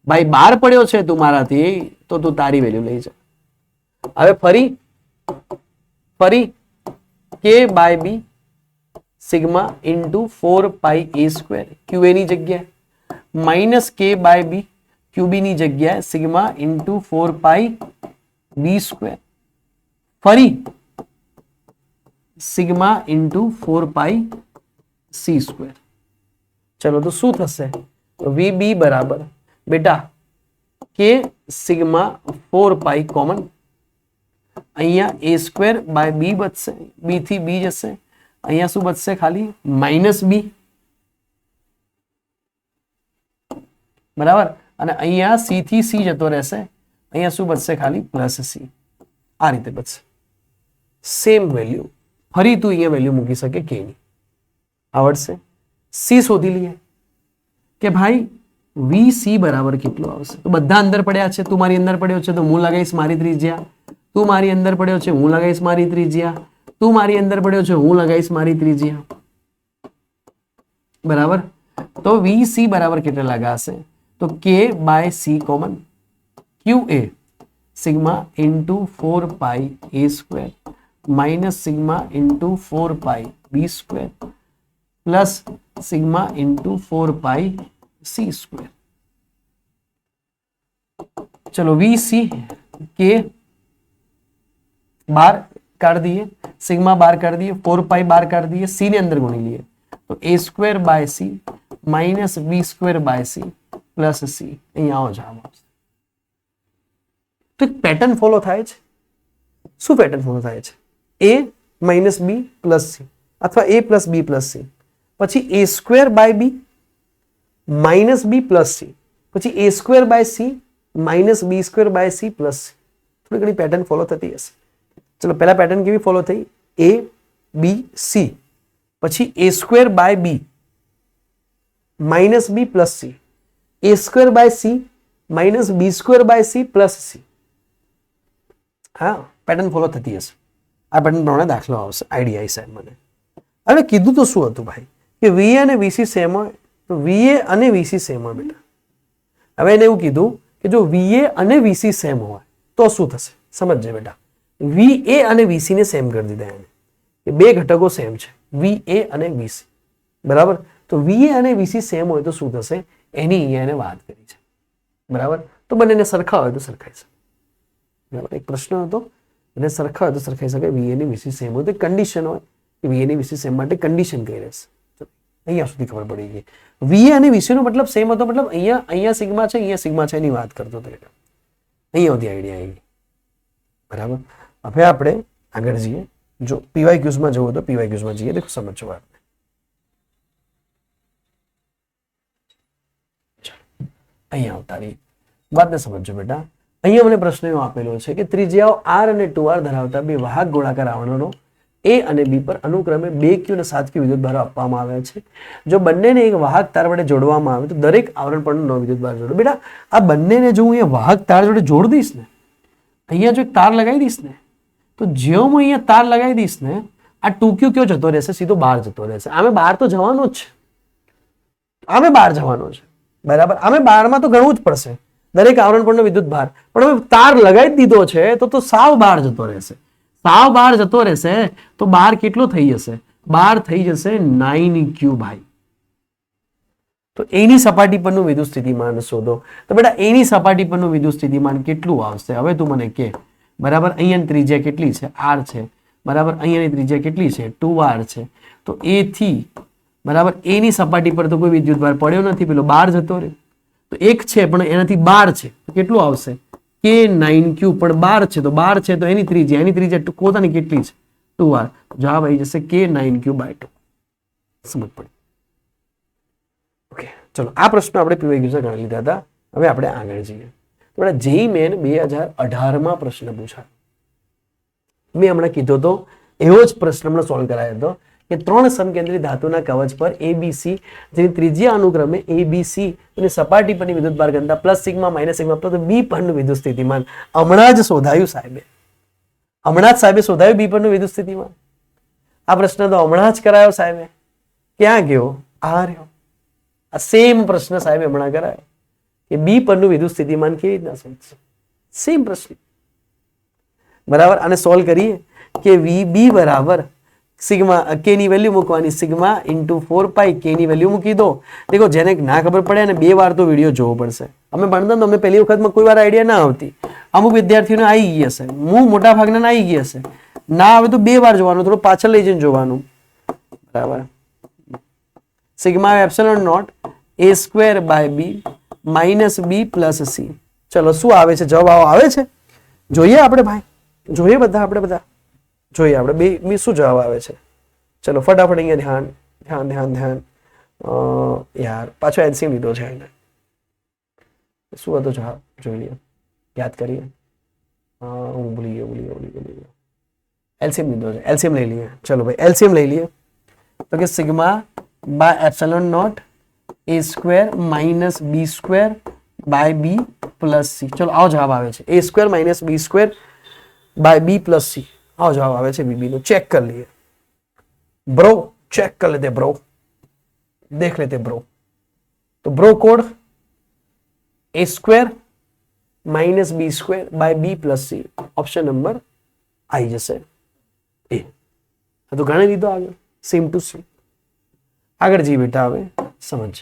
[SPEAKER 1] ભાઈ બહાર પડ્યો છે તું મારાથી તો તું તારી વેલ્યુ લઈ જા. હવે ફરી K by B sigma into 4 pi A square QA ની જગ્યાએ minus K by B QB ની જગ્યાએ sigma into 4 pi B square ફરી sigma into 4 pi C square. ચલો તો શું થશે? વીબી બરાબર બેટા કે સિગ્મા 4 પાઈ કોમન, અહીંયા એ સ્ક્વેર બાય બી બચશે, બી થી બી જશે, અહીંયા શું બચશે? ખાલી માઇનસ બી. બરાબર, અને અહીંયા સી થી સી જતો રહેશે, અહીંયા શું બચશે? ખાલી પ્લસ સી. આ રીતે બચશે. સેમ વેલ્યુ ફરી તું અહીંયા વેલ્યુ મૂકી શકે કે ની. આવડશે? સી શોધી લઈએ કે ભાઈ વી સી બરાબર કેટલું આવશે. તો બધા અંદર પડ્યા છે, તું મારી અંદર પડ્યો છે તો હું લગાવીશ મારી ત્રિજ્યા, તું મારી અંદર પડ્યો છે હું લગાવીશ મારી ત્રિજ્યા, તું મારી અંદર પડ્યો છે હું લગાવીશ મારી ત્રિજ્યા. બરાબર, તો વી સી બરાબર કેટલા લગાશે? તો K by C common, Q A sigma into 4 pi A square minus sigma into 4 pi B square plus sigma into 4 pi C square. ચલો વી સી કે बार कर दिए, सिग्मा बार कर दिए, 4 पाई बार कर दिए, सी ने अंदर गुणी लिए तो a square by c minus b square by c plus c. અહીંયા આવો જવાબ આવશે. તો એક પેટર્ન ફોલો થાય છે. શું પેટર્ન ફોલો થાય છે? a minus B plus C અથવા a plus B plus C, પછી a square by B minus B plus C, પછી a square by C minus B square by C plus C. થોડી ઘણી pattern follow થતી હશે. ચલો પહેલા pattern કેવી ફોલો થઈ? એ બી સી, પછી a square by B minus B plus c, a square by C minus B square by C plus c. હા, પેટર્ન ફોલો થતી હશે. આ પેટર્ન પ્રમાણે દાખલો આવશે. આઈડિયા સાહેબ મને હવે કીધું તો શું હતું ભાઈ કે વીએ અને વીસી સેમ હોય તો વીએ અને વીસી સેમ હોય બેટા. હવે એને એવું કીધું કે જો વીએ અને વીસી સેમ હોય તો શું થશે? સમજજે બેટા. વીએ અને વીસી ને સેમ કરી દીધા એને, કે બે ઘટકો સેમ છે વીએ અને વીસી. બરાબર, તો વીએ અને વીસી સેમ હોય તો શું થશે એની અહીંયા એને વાત કરી છે. બરાબર, તો બંનેને સરખા હોય તો સરખાઈ શકે. બરાબર, એક પ્રશ્ન હતો, બંને સરખા હોય તો સરખાઈ શકે. વીએ અને વીસી સેમ હોય તો કન્ડિશન હોય કે વીએ અને વીસી સેમ માટે કન્ડિશન કઈ રહેશે. અહીંયા સુધી ખબર પડી ગઈ. વીએ અને વીસી નો મતલબ સેમ હતો, મતલબ અહીંયા સિગ્મા છે, અહીંયા સિગ્મા છે એની વાત કરતો હતો. અહીંયા સુધી આઈડિયા આવી. બરાબર, હવે આપણે આગળ જઈએ. જો પીવાય ક્યુઝમાં જવું તો પીવાય ક્યુઝમાં જઈએ. દેખો સમજો વાત. અહીંયા આવતા રહીએ, વાતને સમજો બેટા. અહીંયા મને પ્રશ્ન એવો આપેલો છે કે ત્રિજ્યાઓ r અને 2r ધરાવતા બે વાહક ગોળાકાર આવરણો એ અને બી પર અનુક્રમે 2q અને 7q વિદ્યુતભારો આપવામાં આવ્યા છે. જો બંનેને એક વાહક તાર વડે જોડવામાં આવે તો દરેક આવરણ પરનો 9 વિદ્યુતભાર જોડો. બેટા આ બંનેને જો હું અહીંયા વાહક તાર જોડે જોડી દઈશ ને, અહીંયા જો એક તાર લગાવી દઈશ ને, તો જેવો હું અહીંયા તાર લગાવી દઈશ ને, આ 2q કયો જતો રહેશે? સીધો બહાર જતો રહેશે. આમે બહાર તો જવાનો જ છે, આમે બહાર જવાનો છે, બરાબર. આમે બહારમાં તો ગણવું જ પડશે દરેક આવરણ પરનો વિદ્યુતભાર, પણ હવે તાર લગાવી દીધો છે તો સાવ બહાર જતો રહેશે. સાવ બહાર જતો રહેશે તો બહાર કેટલો થઈ જશે? બહાર થઈ જશે 9q ભાઈ. તો એની સપાટી પરનું વિદ્યુત સ્થિતિમાન શોધો. તો બેટા એની સપાટી પરનું વિદ્યુત સ્થિતિમાન કેટલું આવશે? હવે તું મને કે, બરાબર. અહીંયાની ત્રિજ્યા કેટલી છે? r છે, બરાબર. અહીંયાની ત્રિજ્યા કેટલી છે? 2r છે. તો a થી, બરાબર, એની સપાટી પર તો કોઈ વિદ્યુતભાર પડ્યો નથી, પેલો બહાર જતો રહ્યો. તો એક છે પણ એનાથી 12 છે, તો કેટલું આવશે? k9q, પણ 12 છે તો 12 છે તો એની ત્રિજ્યા પોતાની કેટલી છે? 2r. જવાબ આવી જશે k9q/2. સમજ પડી? ઓકે, ચલો આ પ્રશ્ન આપણે પીવાય ગયું છે, ગણી લીધા હતા. હવે આપણે આગળ જઈએ. તો જેઈ મેન 2018માં પ્રશ્ન પૂછાયો. મેં હમણાં કીધો તો એવો જ પ્રશ્ન હમણાં સોલ્વ કરાયો હતો કે 3 સમકેન્દ્રી ધાતુના કવચ પર ABC જેની ત્રિજ્યા અનુક્રમે ABC અને સપાટી પરની વિદ્યુતભાર ઘનતા પ્લસ સિગ્મા માઇનસ સિગ્મા તો બી પરનું વિદ્યુત સ્થિતિમાન હમણાં જ શોધાયું સાહેબે. હમણાં જ સાહેબે શોધાયું બી પરનું વિદ્યુત સ્થિતિમાન. આ પ્રશ્ન તો હમણાં જ કરાયો સાહેબે. ક્યાં ગયો? આ રહ્યો. આ સેમ પ્રશ્ન સાહેબે હમણાં કરાયો કે બી પરનું વિદ્યુત સ્થિતિમાન કેવી રીતના શોધશે. સેમ પ્રશ્ન, બરાબર. આને સોલ્વ કરીએ કે VB બરાબર સિગ્મા કે ની વેલ્યુ મૂકવાની, સિગ્મા ઇન્ટુ 4 કે ની વેલ્યુ મૂકી દો. દેખો જેને ના ખબર પડે અને 2 વાર તો વિડીયો જોવો પડશે. અમે ભણતા તો અમને પહેલી વખતમાં કોઈ વાર આઈડિયા ના આવતી. અમુક વિદ્યાર્થીઓને આવી ગઈ હશે, હું મોટા ભાગના આવી ગઈ હશે. ના આવે તો 2 વાર જોવાનું, થોડું પાછળ લઈ જઈને જોવાનું, બરાબર. Sigma epsilon not a²/b minus b plus c. ચલો શું આવે છે? જવાબ આવે છે? જોઈએ આપણે ભાઈ, જોઈએ બધા જોઈએ આપણે બે શું જવાબ આવે છે. ચલો ફટાફટ અહીંયા ધ્યાન. યાર પાછો એલસીએમ લીધો છે એને. શું હતો જવાબ? જોઈ લઈએ, યાદ કરીએ. હું ભૂલી ગયો. એલસીએમ લીધો છે, એલસીએમ લઈ લઈએ. ચલો ભાઈ એલસીએમ લઈ લઈએ. તો કે sigma by epsilon not a² minus b² by b plus c. ચલો આવો જવાબ આવે છે, a² minus b² by b plus c. આવો જવાબ આવે છે બીબી નો. ચેક कर लिए ब्रो, चेक कर लेते ब्रो, देख लेते ब्रो. तो bro code a² minus b² by b plus c. Option number I जैसे ए. तो गणे લીધો આગળ સેમ ટુ સેમ. આગળ જી બેટા હવે સમજ.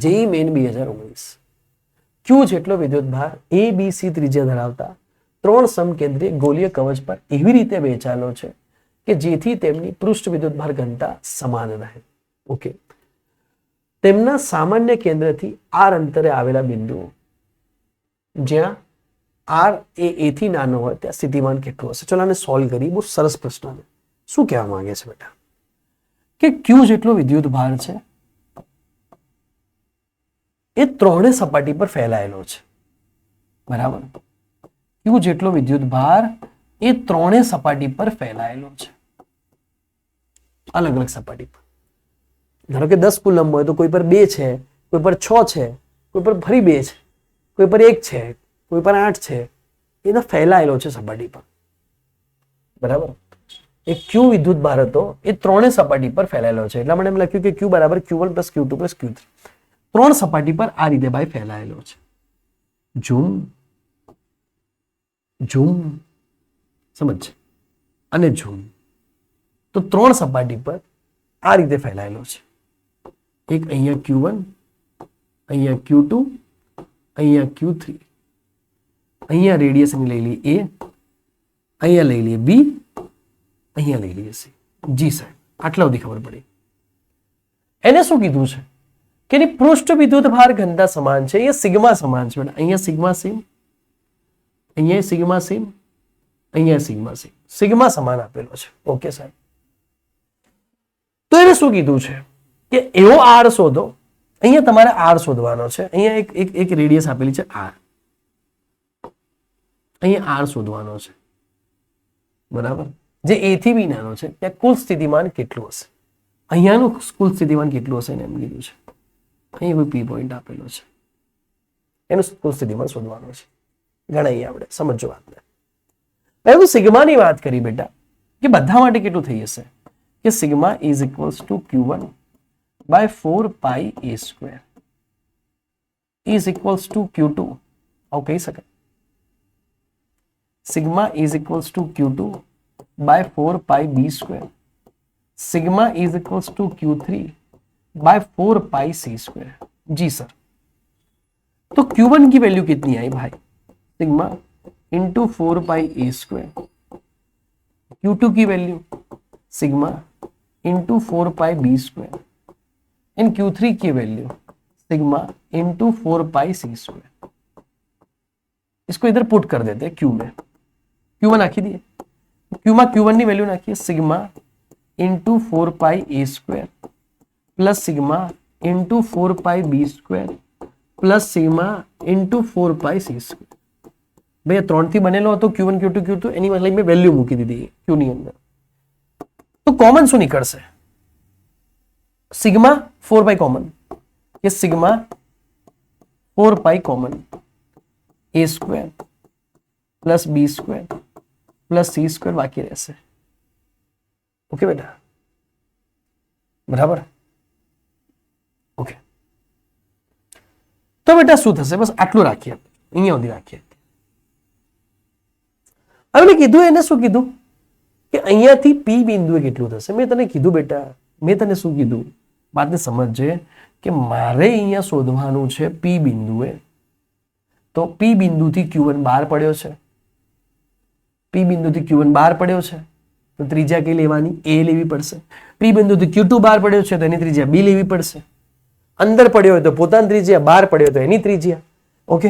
[SPEAKER 1] જેઈ મેન 2019 ક્યુ જેટલો વિદ્યુતભાર ABC ત્રિજ્યા ધરાવતા 3 સમકેન્દ્રીય ગોળીય કવચ પર એવી રીતે વહેંચાયેલો છે કે જેથી તેમની પૃષ્ઠ વિદ્યુતભાર ઘનતા સમાન રહે. ઓકે, તેમના સામાન્ય કેન્દ્રથી r અંતરે આવેલા બિંદુઓ જ્યાં r એ થી નાનો હોય ત્યાં સ્થિતિમાન કેટલું હશે? ચલો આને સોલ્વ કરી. બહુ સરસ પ્રશ્ન છે. શું કહેવા માંગે છે બેટા કે ક્યુ જેટલો વિદ્યુતભાર છે એ 3 સપાટી પર ફેલાયેલો છે, બરાબર. ક્યુ જેટલો વિદ્યુતભાર એ 3 સપાટી પર ફેલાયેલો છે, અલગ અલગ સપાટી પર. ધારો કે 10 કુલંબ હોય તો કોઈ પર 2 છે, કોઈ પર 6 છે, કોઈ પર ફરી 2 છે, કોઈ પર 1 છે, કોઈ પર 8 છે. એ ફેલાયેલો છે સપાટી પર, બરાબર. એક ક્યુ વિદ્યુતભાર હતો એ 3 સપાટી પર ફેલાયેલો છે. એટલા માટે એમ લખ્યું કે ક્યુ બરાબર Q1 + Q2 + Q3. 3 સપાટી પર આ રીતે ભાઈ ફેલાયેલો છે. ઝૂમ સમજ અને ઝૂમ. તો 3 સપાટી પર આ રીતે ફેલાયેલો છે. એક અહીંયા Q1, અહીંયા Q2, અહીંયા Q3. અહીંયા રેડિયેશન લઈ લઈએ A, અહીંયા લઈ લઈએ B, અહીંયા લઈ લઈએ C. જી સાહેબ, આટલા સુધી ખબર પડી. એને શું કીધું છે કે એની પૃષ્ઠ વિદ્યુતભાર ઘનતા સમાન છે. અહીંયા સિગ્મા સમાન છે. અહીંયા સિગ્મા સેમ, અહીંયા સિગ્મા સેમ, અહીંયા સિગ્મા સેમ. સિગ્મા સમાન આપેલો છે. ઓકે સાહેબ. તો એને શું કીધું છે કે એવો R શોધો. અહીંયા તમારે R શોધવાનો છે. અહીંયા એક રેડિયસ આપેલી છે R. અહીંયા R શોધવાનો છે, બરાબર. જે એ થી બી નાનો છે ત્યાં કુલ સ્થિતિમાન કેટલું હશે. અહીંયાનું કુલ સ્થિતિમાન કેટલું હશે એને એમ કીધું છે. અહીં કોઈ પી પોઈન્ટ આપેલો છે, એનું કુલ સ્થિતિમાન શોધવાનું છે. ગણાઈએ આપણે, સમજો વાતને. હવે હું સિગ્માની વાત કરી બેટા કે બધા માટે કેટલું થઈ હશે કે sigma is equals to Q1 by 4πa² is equals to Q2. આવું કહી શકાય. Sigma is equals to Q2 by 4πb². Sigma is equals to Q3 by 4πc². जी सर. तो Q1 की वैल्यू कितनी आई भाई? Sigma into 4πa². Q2 की value sigma into 4πb². And Q3 की वैल्यू सिग्मा इंटू 4πc². इसको इधर put कर देते हैं Q में. Q1 नाखी दिए, Q में Q1 ની વેલ્યુ નાખીએ sigma into 4πa² plus sigma into 4πb² plus sigma into 4πc². भाई 3 થી બનેલો હતો Q1 Q2 Q2, એની मतलब મેં વેલ્યુ મૂકી દીધી Q ની અંદર. તો કોમન શું નીકળશે? સિગ્મા 4π કોમન, કે sigma 4π common, a² plus b² plus c² બાકી રહેશે. ઓકે બેટા, બરાબર? ઓકે, તો બેટા શું થશે? બસ આટલું રાખીએ, અહીંયા સુધી રાખીએ. હવે મેં કીધું, એને શું કીધું કે અહીંયાથી પી બિંદુએ કેટલું થશે. મેં તને કીધું બેટા, મેં તને શું કીધું? વાતને સમજજે કે મારે અહીંયા શોધવાનું છે પી બિંદુએ. તો પી બિંદુથી Q1 બહાર પડ્યો છે, પી બિંદુથી Q1 બહાર પડ્યો છે તો ત્રિજ્યા કઈ લેવાની? A લેવી પડશે. પી બિંદુથી Q2 બહાર પડ્યો છે તો એની ત્રિજ્યા B લેવી પડશે. અંદર પડ્યો હોય તો પોતાની ત્રિજ્યા, બહાર પડ્યો તો એની ત્રિજ્યા. ઓકે,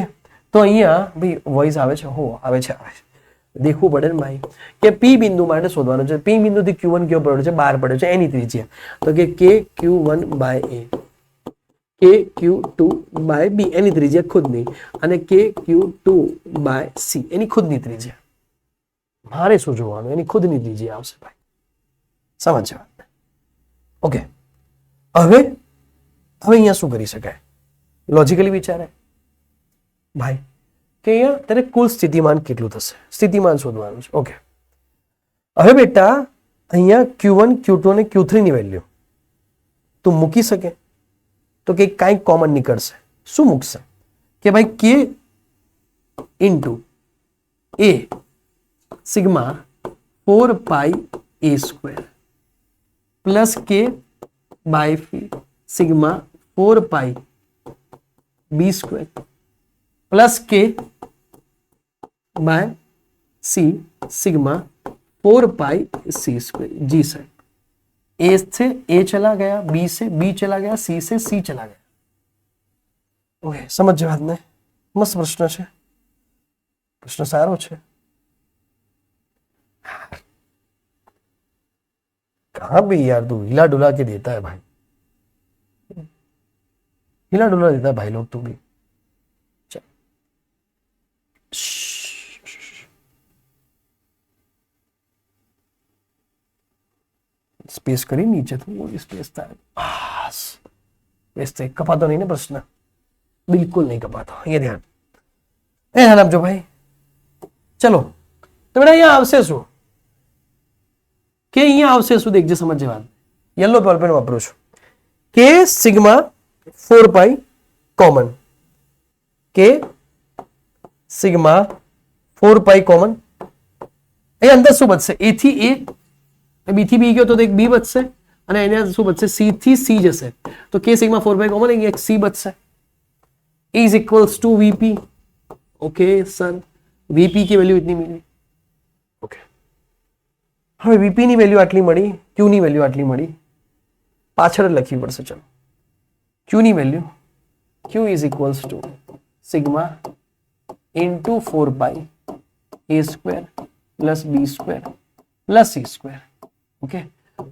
[SPEAKER 1] તો અહીંયા ભાઈ વોઇસ આવે છે? હો, આવે છે, આવે છે. દેખવું પડે ને ભાઈ કે પી બિંદુ માટે શોધવાનું છે. પી બિંદુથી Q1 કયો પડ્યો છે? બહાર પડ્યો છે, એની ત્રિજ્યા. તો કે KQ1 by A, KQ2 by B એની ત્રિજ્યા ખુદની, અને KQ2 બાય C એની ખુદની ત્રિજ્યા. મારે શું જોવાનું? એની ખુદની ત્રિજ્યા આવશે ભાઈ. સમજ વાત? ઓકે, હવે અહીંયા શું કરી શકાય? લોજિકલી વિચારે ભાઈ કે અહીંયા તેને કુલ સ્થિતિમાન કેટલું થશે? સ્થિતિમાન શોધવાનું છે. ઓકે, હવે બેટા અહીંયા Q1 Q2 અને Q3 ની વેલ્યુ તું મૂકી શકે તો કે કાંઈક કોમન નીકળશે. શું મૂકશે? કે ભાઈ K ઇન્ટુ A સિગ્મા 4πa² plus K by sigma 4πb² plus K by C sigma 4πc². जी सर, A से A चला गया, B से B चला गया, C से C चला गया. ओके, समझ बात ने? मस्त प्रश्न है, प्रश्न सारो है. कहाँ भी यार तू हिला डुला के देता है भाई, हिला डुला देता है भाई लोग तू भी. स्पेस करी नीचे थोड़ी स्पेस था, स्पेस कपातो नहीं ना प्रश्न, बिल्कुल नहीं कपातो. ये ध्यान आपजो भाई. चलो तो बेटा यहाँ आवशे शू के અહીંયા આવશે શું? દેખજે, સમજજે વાત. યલો બોલપેન વાપરું છું. કે સિગ્મા 4π કોમન, કે સિગ્મા 4π કોમન. અહીંયા અંદર શું બચશે? A થી A, B થી B ગયો તો એક B બચશે, અને અહીંયા શું બચશે? C થી C જશે તો K સિગ્મા 4π કોમન, અહીંયા એક C બચશે. Is equals to VP. Okay sir, VP की वैल्यू इतनी मिली. ओके, હવે VP ની વેલ્યુ આટલી મળી, Q ની વેલ્યુ આટલી મળી, પાછળ લખવી પડશે. ચલો, Q ની value, Q is equals to sigma into 4πa² plus b² plus c². Okay,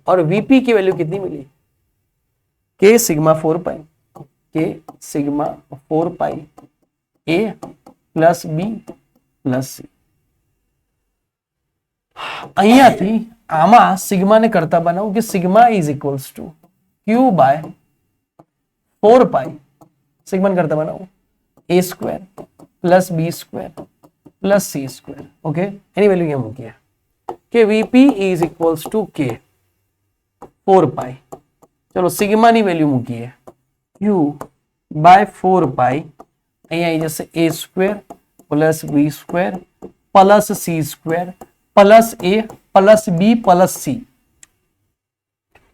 [SPEAKER 1] और VP की वैल्यू कितनी मिली? K sigma 4π, K sigma 4π A plus B plus C. અહીંયાથી આમાં સિગ્માને કરતા બનાવું કે sigma is equals to Q by 4 pi સિગ્માને કરતા બનાવું a square plus b square plus c square. Okay, એની વેલ્યુ અહીંયા મૂકીએ કે વીપી ઇઝ ઇક્વલ્સ ટુ કે 4 પાઈ. ચલો સિગ્માની વેલ્યુ મૂકીએ q બાય 4 પાઈ, અહીંયા આવી જશે a square plus b square plus C square plus A plus B plus C.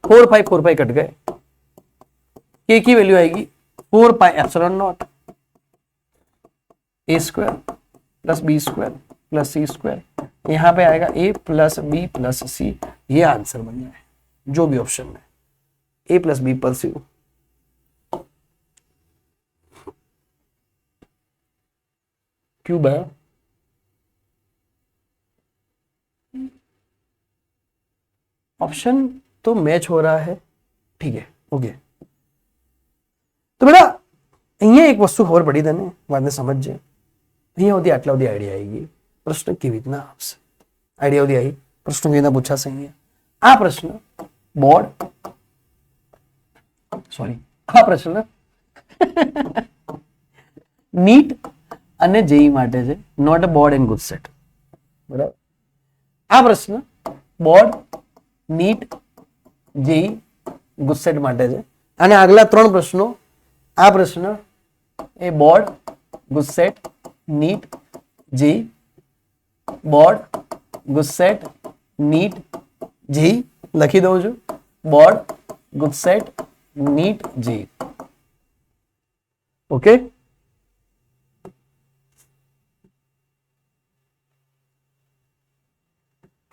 [SPEAKER 1] 4 pi cut गए. के की वैल्यू आएगी 4 pi epsilon not A square plus B square plus C square. यहां पे आएगा A plus B plus C. ये answer बन जाए जो भी ऑप्शन में A plus B plus C. क्यों बा ऑप्शन तो मैच हो रहा है. ठीक है, ओके. तो बेटा અહીંયા એક વસ્તુ ખબર પડી તને, વાતને સમજજે. અહીંયા સુધી આટલા સુધી આઈડિયા આવી ગઈ. પ્રશ્ન કેવી રીતના આવશે, આઈડિયા સુધી આવી, પ્રશ્ન કેવી રીતના પૂછાશે. અહીંયા આ પ્રશ્ન બોર્ડ આ પ્રશ્ન નીટ અને જેઈ માટે છે, not a board and GUJCET. બરાબર. આ પ્રશ્ન બોર્ડ નીટ જેઈ ગુજસેટ માટે છે. અને આગલા 3 પ્રશ્નો, આ પ્રશ્ન એ board GUJCET NEET JEE, board GUJCET NEET JEE લખી દઉં છું, board GUJCET NEET JEE. Okay,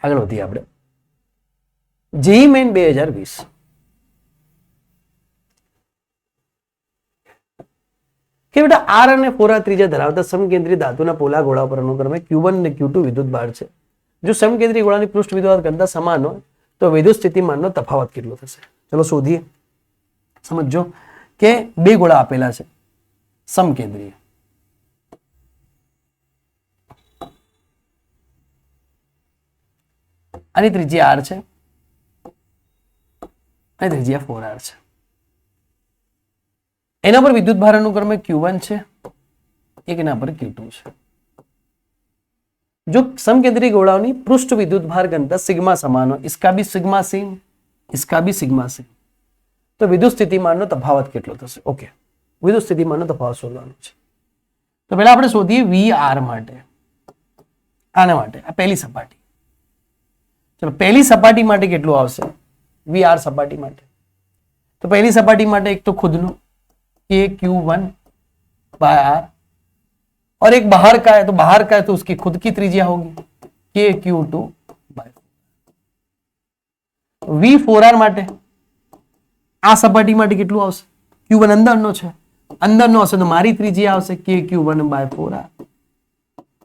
[SPEAKER 1] આગળ વધીએ આપણે. જેઈ મેન 2020 કે બેટા આર અને 4r ત્રિજ્યા ધરાવતા સમકેન્દ્રી ધાતુના પોલા ગોળા પર અનુક્રમે Q1 અને Q2 વિદ્યુત ભાર છે. જો સમકેન્દ્રી ગોળાની પૃષ્ઠ વિદ્યુત કરતા સમાન હોય તો વિદ્યુત સ્થિતિમાનનો તફાવત કેટલો થશે? ચલો શોધીએ. સમજો કે 2 ગોળા આપેલા છે સમકેન્દ્રીય. આની ત્રિજ્યા r છે અને ત્રિજ્યા 4r છે. એના પર વિદ્યુત ભાર અનુક્રમે Q1 છે, એક એના પર Q2 છે. जो समकेंद्री गोलाओं पृष्ठ विद्युत भार घनता सिग्मा समान हो, इसका भी सिग्मा सेम, इसका भी सिग्मा सेम, तो विद्युत स्थितिमान नो तफावत કેટલો થશે? ઓકે, વિદ્યુત સ્થિતિમાન નો તફાવત શોધવાનો છે. તો પહેલા આપણે શોધીએ VR માટે. આના માટે આ પહેલી સપાટી. ચલો પહેલી સપાટી માટે કેટલું આવશે VR સપાટી માટે? તો પહેલી સપાટી માટે એક તો ખુદનું KQ1 बाय R, और एक बाहर का है तो बाहर का है तो उसकी खुद की त्रिज्या होगी KQ2 बाय V4R માટે આ સપાટી માટે કેટલું આવશે? Q1 અંદરનો છે, અંદરનો હશે તો મારી ત્રિજ્યા આવશે KQ1 by 4R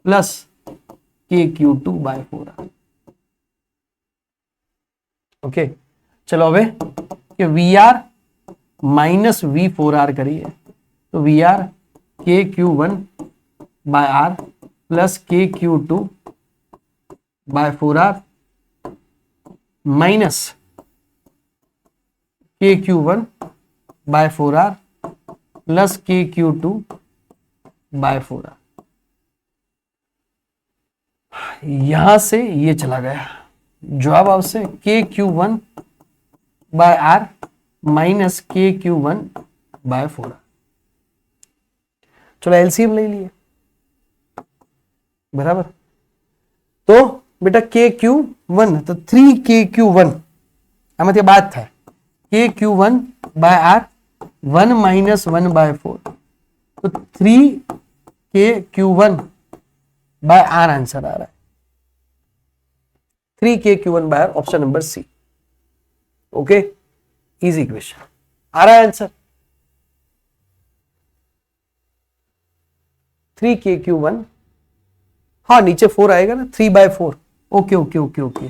[SPEAKER 1] plus KQ2 by 4R. Okay, ચલો હવે કે VR माइनस V4R करिए तो VR KQ1 by R plus KQ2 by 4R minus KQ1 by 4R plus KQ2 by 4R. यहां से ये चला गया, जवाब आपसे KQ1 by R minus KQ1 by 4R. चलो एलसीएम ले लिए. बराबर. तो बेटा KQ1 तो 3KQ1 આમાંથી બાદ થાય KQ1 by R 1 minus 1 bye 4 तो 3KQ1 बाय R आंसर आ रहा है. 3KQ1 by R, option number C. Okay, easy question आ रहा है आंसर. 3KQ1, हाँ नीचे 4 आएगा ना, 3 by 4. Okay okay okay okay,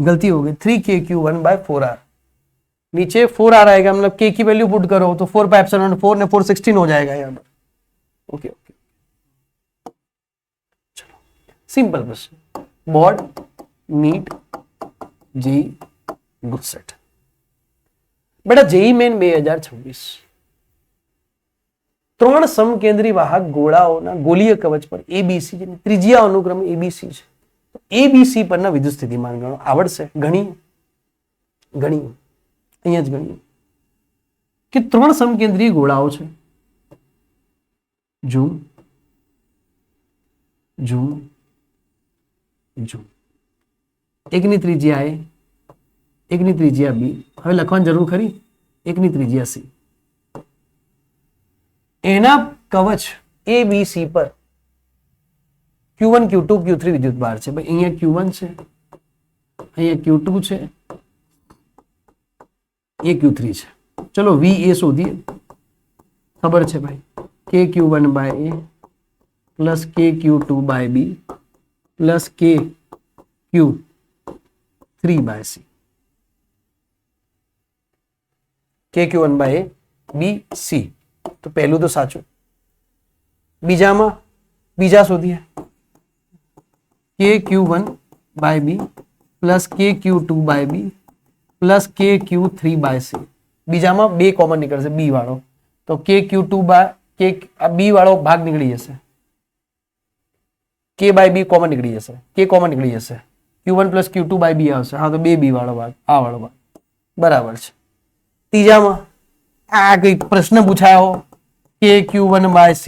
[SPEAKER 1] गलती हो गई. 3KQ1 बाय 4R, नीचे 4R आएगा, मतलब K की वैल्यू पुट करो तो 4 बाय एप्सिलॉन 4 ने 4 16 हो जाएगा यहाँ पर. ओके ओके, चलो सिंपल प्रश्न. Board NEET JEE GUJCET. બેટા જેઈ મેન 2026 3 સમકેન્દ્રી વાહક ગોળાઓના ગોલીય કવચ પર એબીસી જેની ત્રિજ્યા અનુક્રમે એબીસી છે. એબીસી પરના વિદ્યુત સ્થિતિમાન ગણો. આવડશે? ગણી અહીંયા જ ગણીએ કે 3 સમકેન્દ્રીય ગોળાઓ છે. ઝૂમ એકની ત્રિજ્યા એ, એકની ત્રિજ્યા બી. હવે લખવાની જરૂર ખરી? એકની ત્રિજ્યા સી. એના કવચ એબીસી પર Q1 Q2 Q3 વિદ્યુત ભાર છે. ભાઈ અહીંયા Q1 છે, અહીંયા Q2 છે, એ Q3 છે. ચલો V એ શોધીએ. ખબર છે ભાઈ KQ1 by A plus KQ2 by B plus KQ3 by C. KQ1 by A B C. તો પહેલું તો સાચું. બીજા શોધીએ. KQ1 by B plus KQ2 by B plus KQ3 by C. બીજામાં 2 કોમન નીકળશે B વાળો, તો KQ2 બાય B વાળો ભાગ નીકળી જશે. K બાય B કોમન નીકળી જશે, K કોમન નીકળી જશે. Q1 plus Q2 by B આવશે. હા, તો 2 B વાળો ભાગ, આ વાળો ભાગ બરાબર છે. ત્રીજામાં આ કઈ પ્રશ્ન પૂછાયો, KQ1 by C,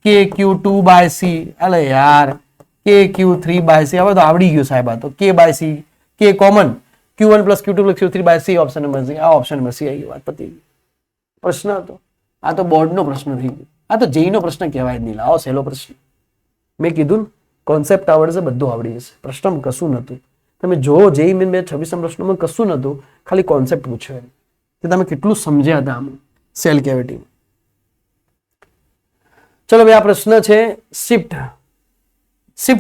[SPEAKER 1] KQ2 by C. અલે યાર, KQ3 બાય C. હવે તો આવડી ગયું સાહેબ. આ તો K by C, K common, Q1 plus Q2 plus Q3 by C. Option number C. આ ઓપ્શન નંબર C આવી ગયો. વાત પતી ગઈ. પ્રશ્ન હતો આ, તો બોર્ડનો પ્રશ્ન થઈ ગયો. આ તો જેઈનો પ્રશ્ન કહેવાય જ નહીં. આવો સહેલો પ્રશ્ન. મેં કીધું કોન્સેપ્ટ આવડશે, બધું આવડી જશે. પ્રશ્ન કશું નહોતું. તમે જો જેઈ મેન 2026 પ્રશ્નમાં કશું નહોતું, ખાલી કોન્સેપ્ટ પૂછ્યો કે તમે કેટલું સમજ્યા હતા આમાં સેલ કેવિટી. ચલો ભાઈ, આ પ્રશ્ન છે શિફ્ટ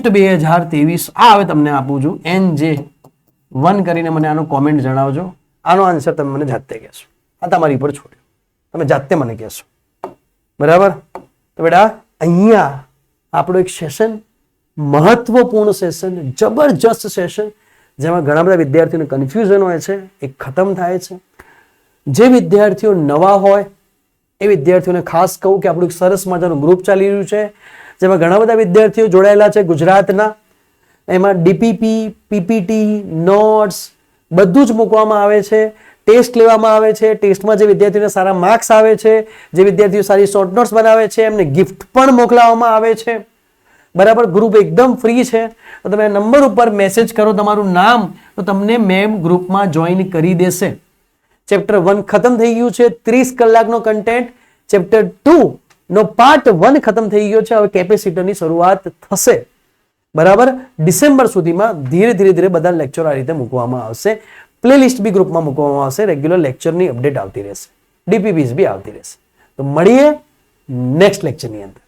[SPEAKER 1] 2023. આ હવે તમને આપું છું NJ1 કરીને મને આનો કોમેન્ટ જણાવજો. આનો આન્સર તમે મને જાતે કહેશો. આ તમારી પર છોડ્યો, તમે જાતે મને કહેશો. બરાબર? તો બેટા અહીંયા આપણું એક સેશન, મહત્વપૂર્ણ સેશન, જબરજસ્ત સેશન, જેમાં ઘણા બધા વિદ્યાર્થીઓને કન્ફ્યુઝન હોય છે, એ ખતમ થાય છે. જે વિદ્યાર્થીઓ નવા હોય એ વિદ્યાર્થીઓને ખાસ કહું કે આપણું એક સરસ મજાનું ગ્રુપ ચાલી રહ્યું છે, જેમાં ઘણા બધા વિદ્યાર્થીઓ જોડાયેલા છે ગુજરાતના. એમાં ડીપીપી, પીપીટી, નોટ્સ બધું જ મૂકવામાં આવે છે. ટેસ્ટ લેવામાં આવે છે. ટેસ્ટમાં જે વિદ્યાર્થીઓને સારા માર્ક્સ આવે છે, જે વિદ્યાર્થીઓ સારી શોર્ટ નોટ્સ બનાવે છે, એમને ગિફ્ટ પણ મોકલાવવામાં આવે છે. બરાબર? ગ્રુપ એકદમ ફ્રી છે. તો તમે નંબર ઉપર મેસેજ કરો તમારું નામ, તો તમને મેમ ગ્રુપમાં જોઈન કરી દેશે. ચેપ્ટર 1 ખતમ થઈ ગયું છે. 30 કલાકનો કન્ટેન્ટ. ચેપ્ટર 2 નો પાર્ટ 1 ખતમ થઈ ગયો છે. હવે કેપેસિટરની શરૂઆત થશે. બરાબર? ડિસેમ્બર સુધીમાં ધીરે બધા લેક્ચર આ રીતે મૂકવામાં આવશે. પ્લેલિસ્ટ બી ગ્રુપમાં મૂકવામાં આવશે. રેગ્યુલર લેક્ચરની અપડેટ આવતી રહેશે. ડીપીપીસ બી આવતી રહેશે. તો મળીએ નેક્સ્ટ લેક્ચરની અંદર.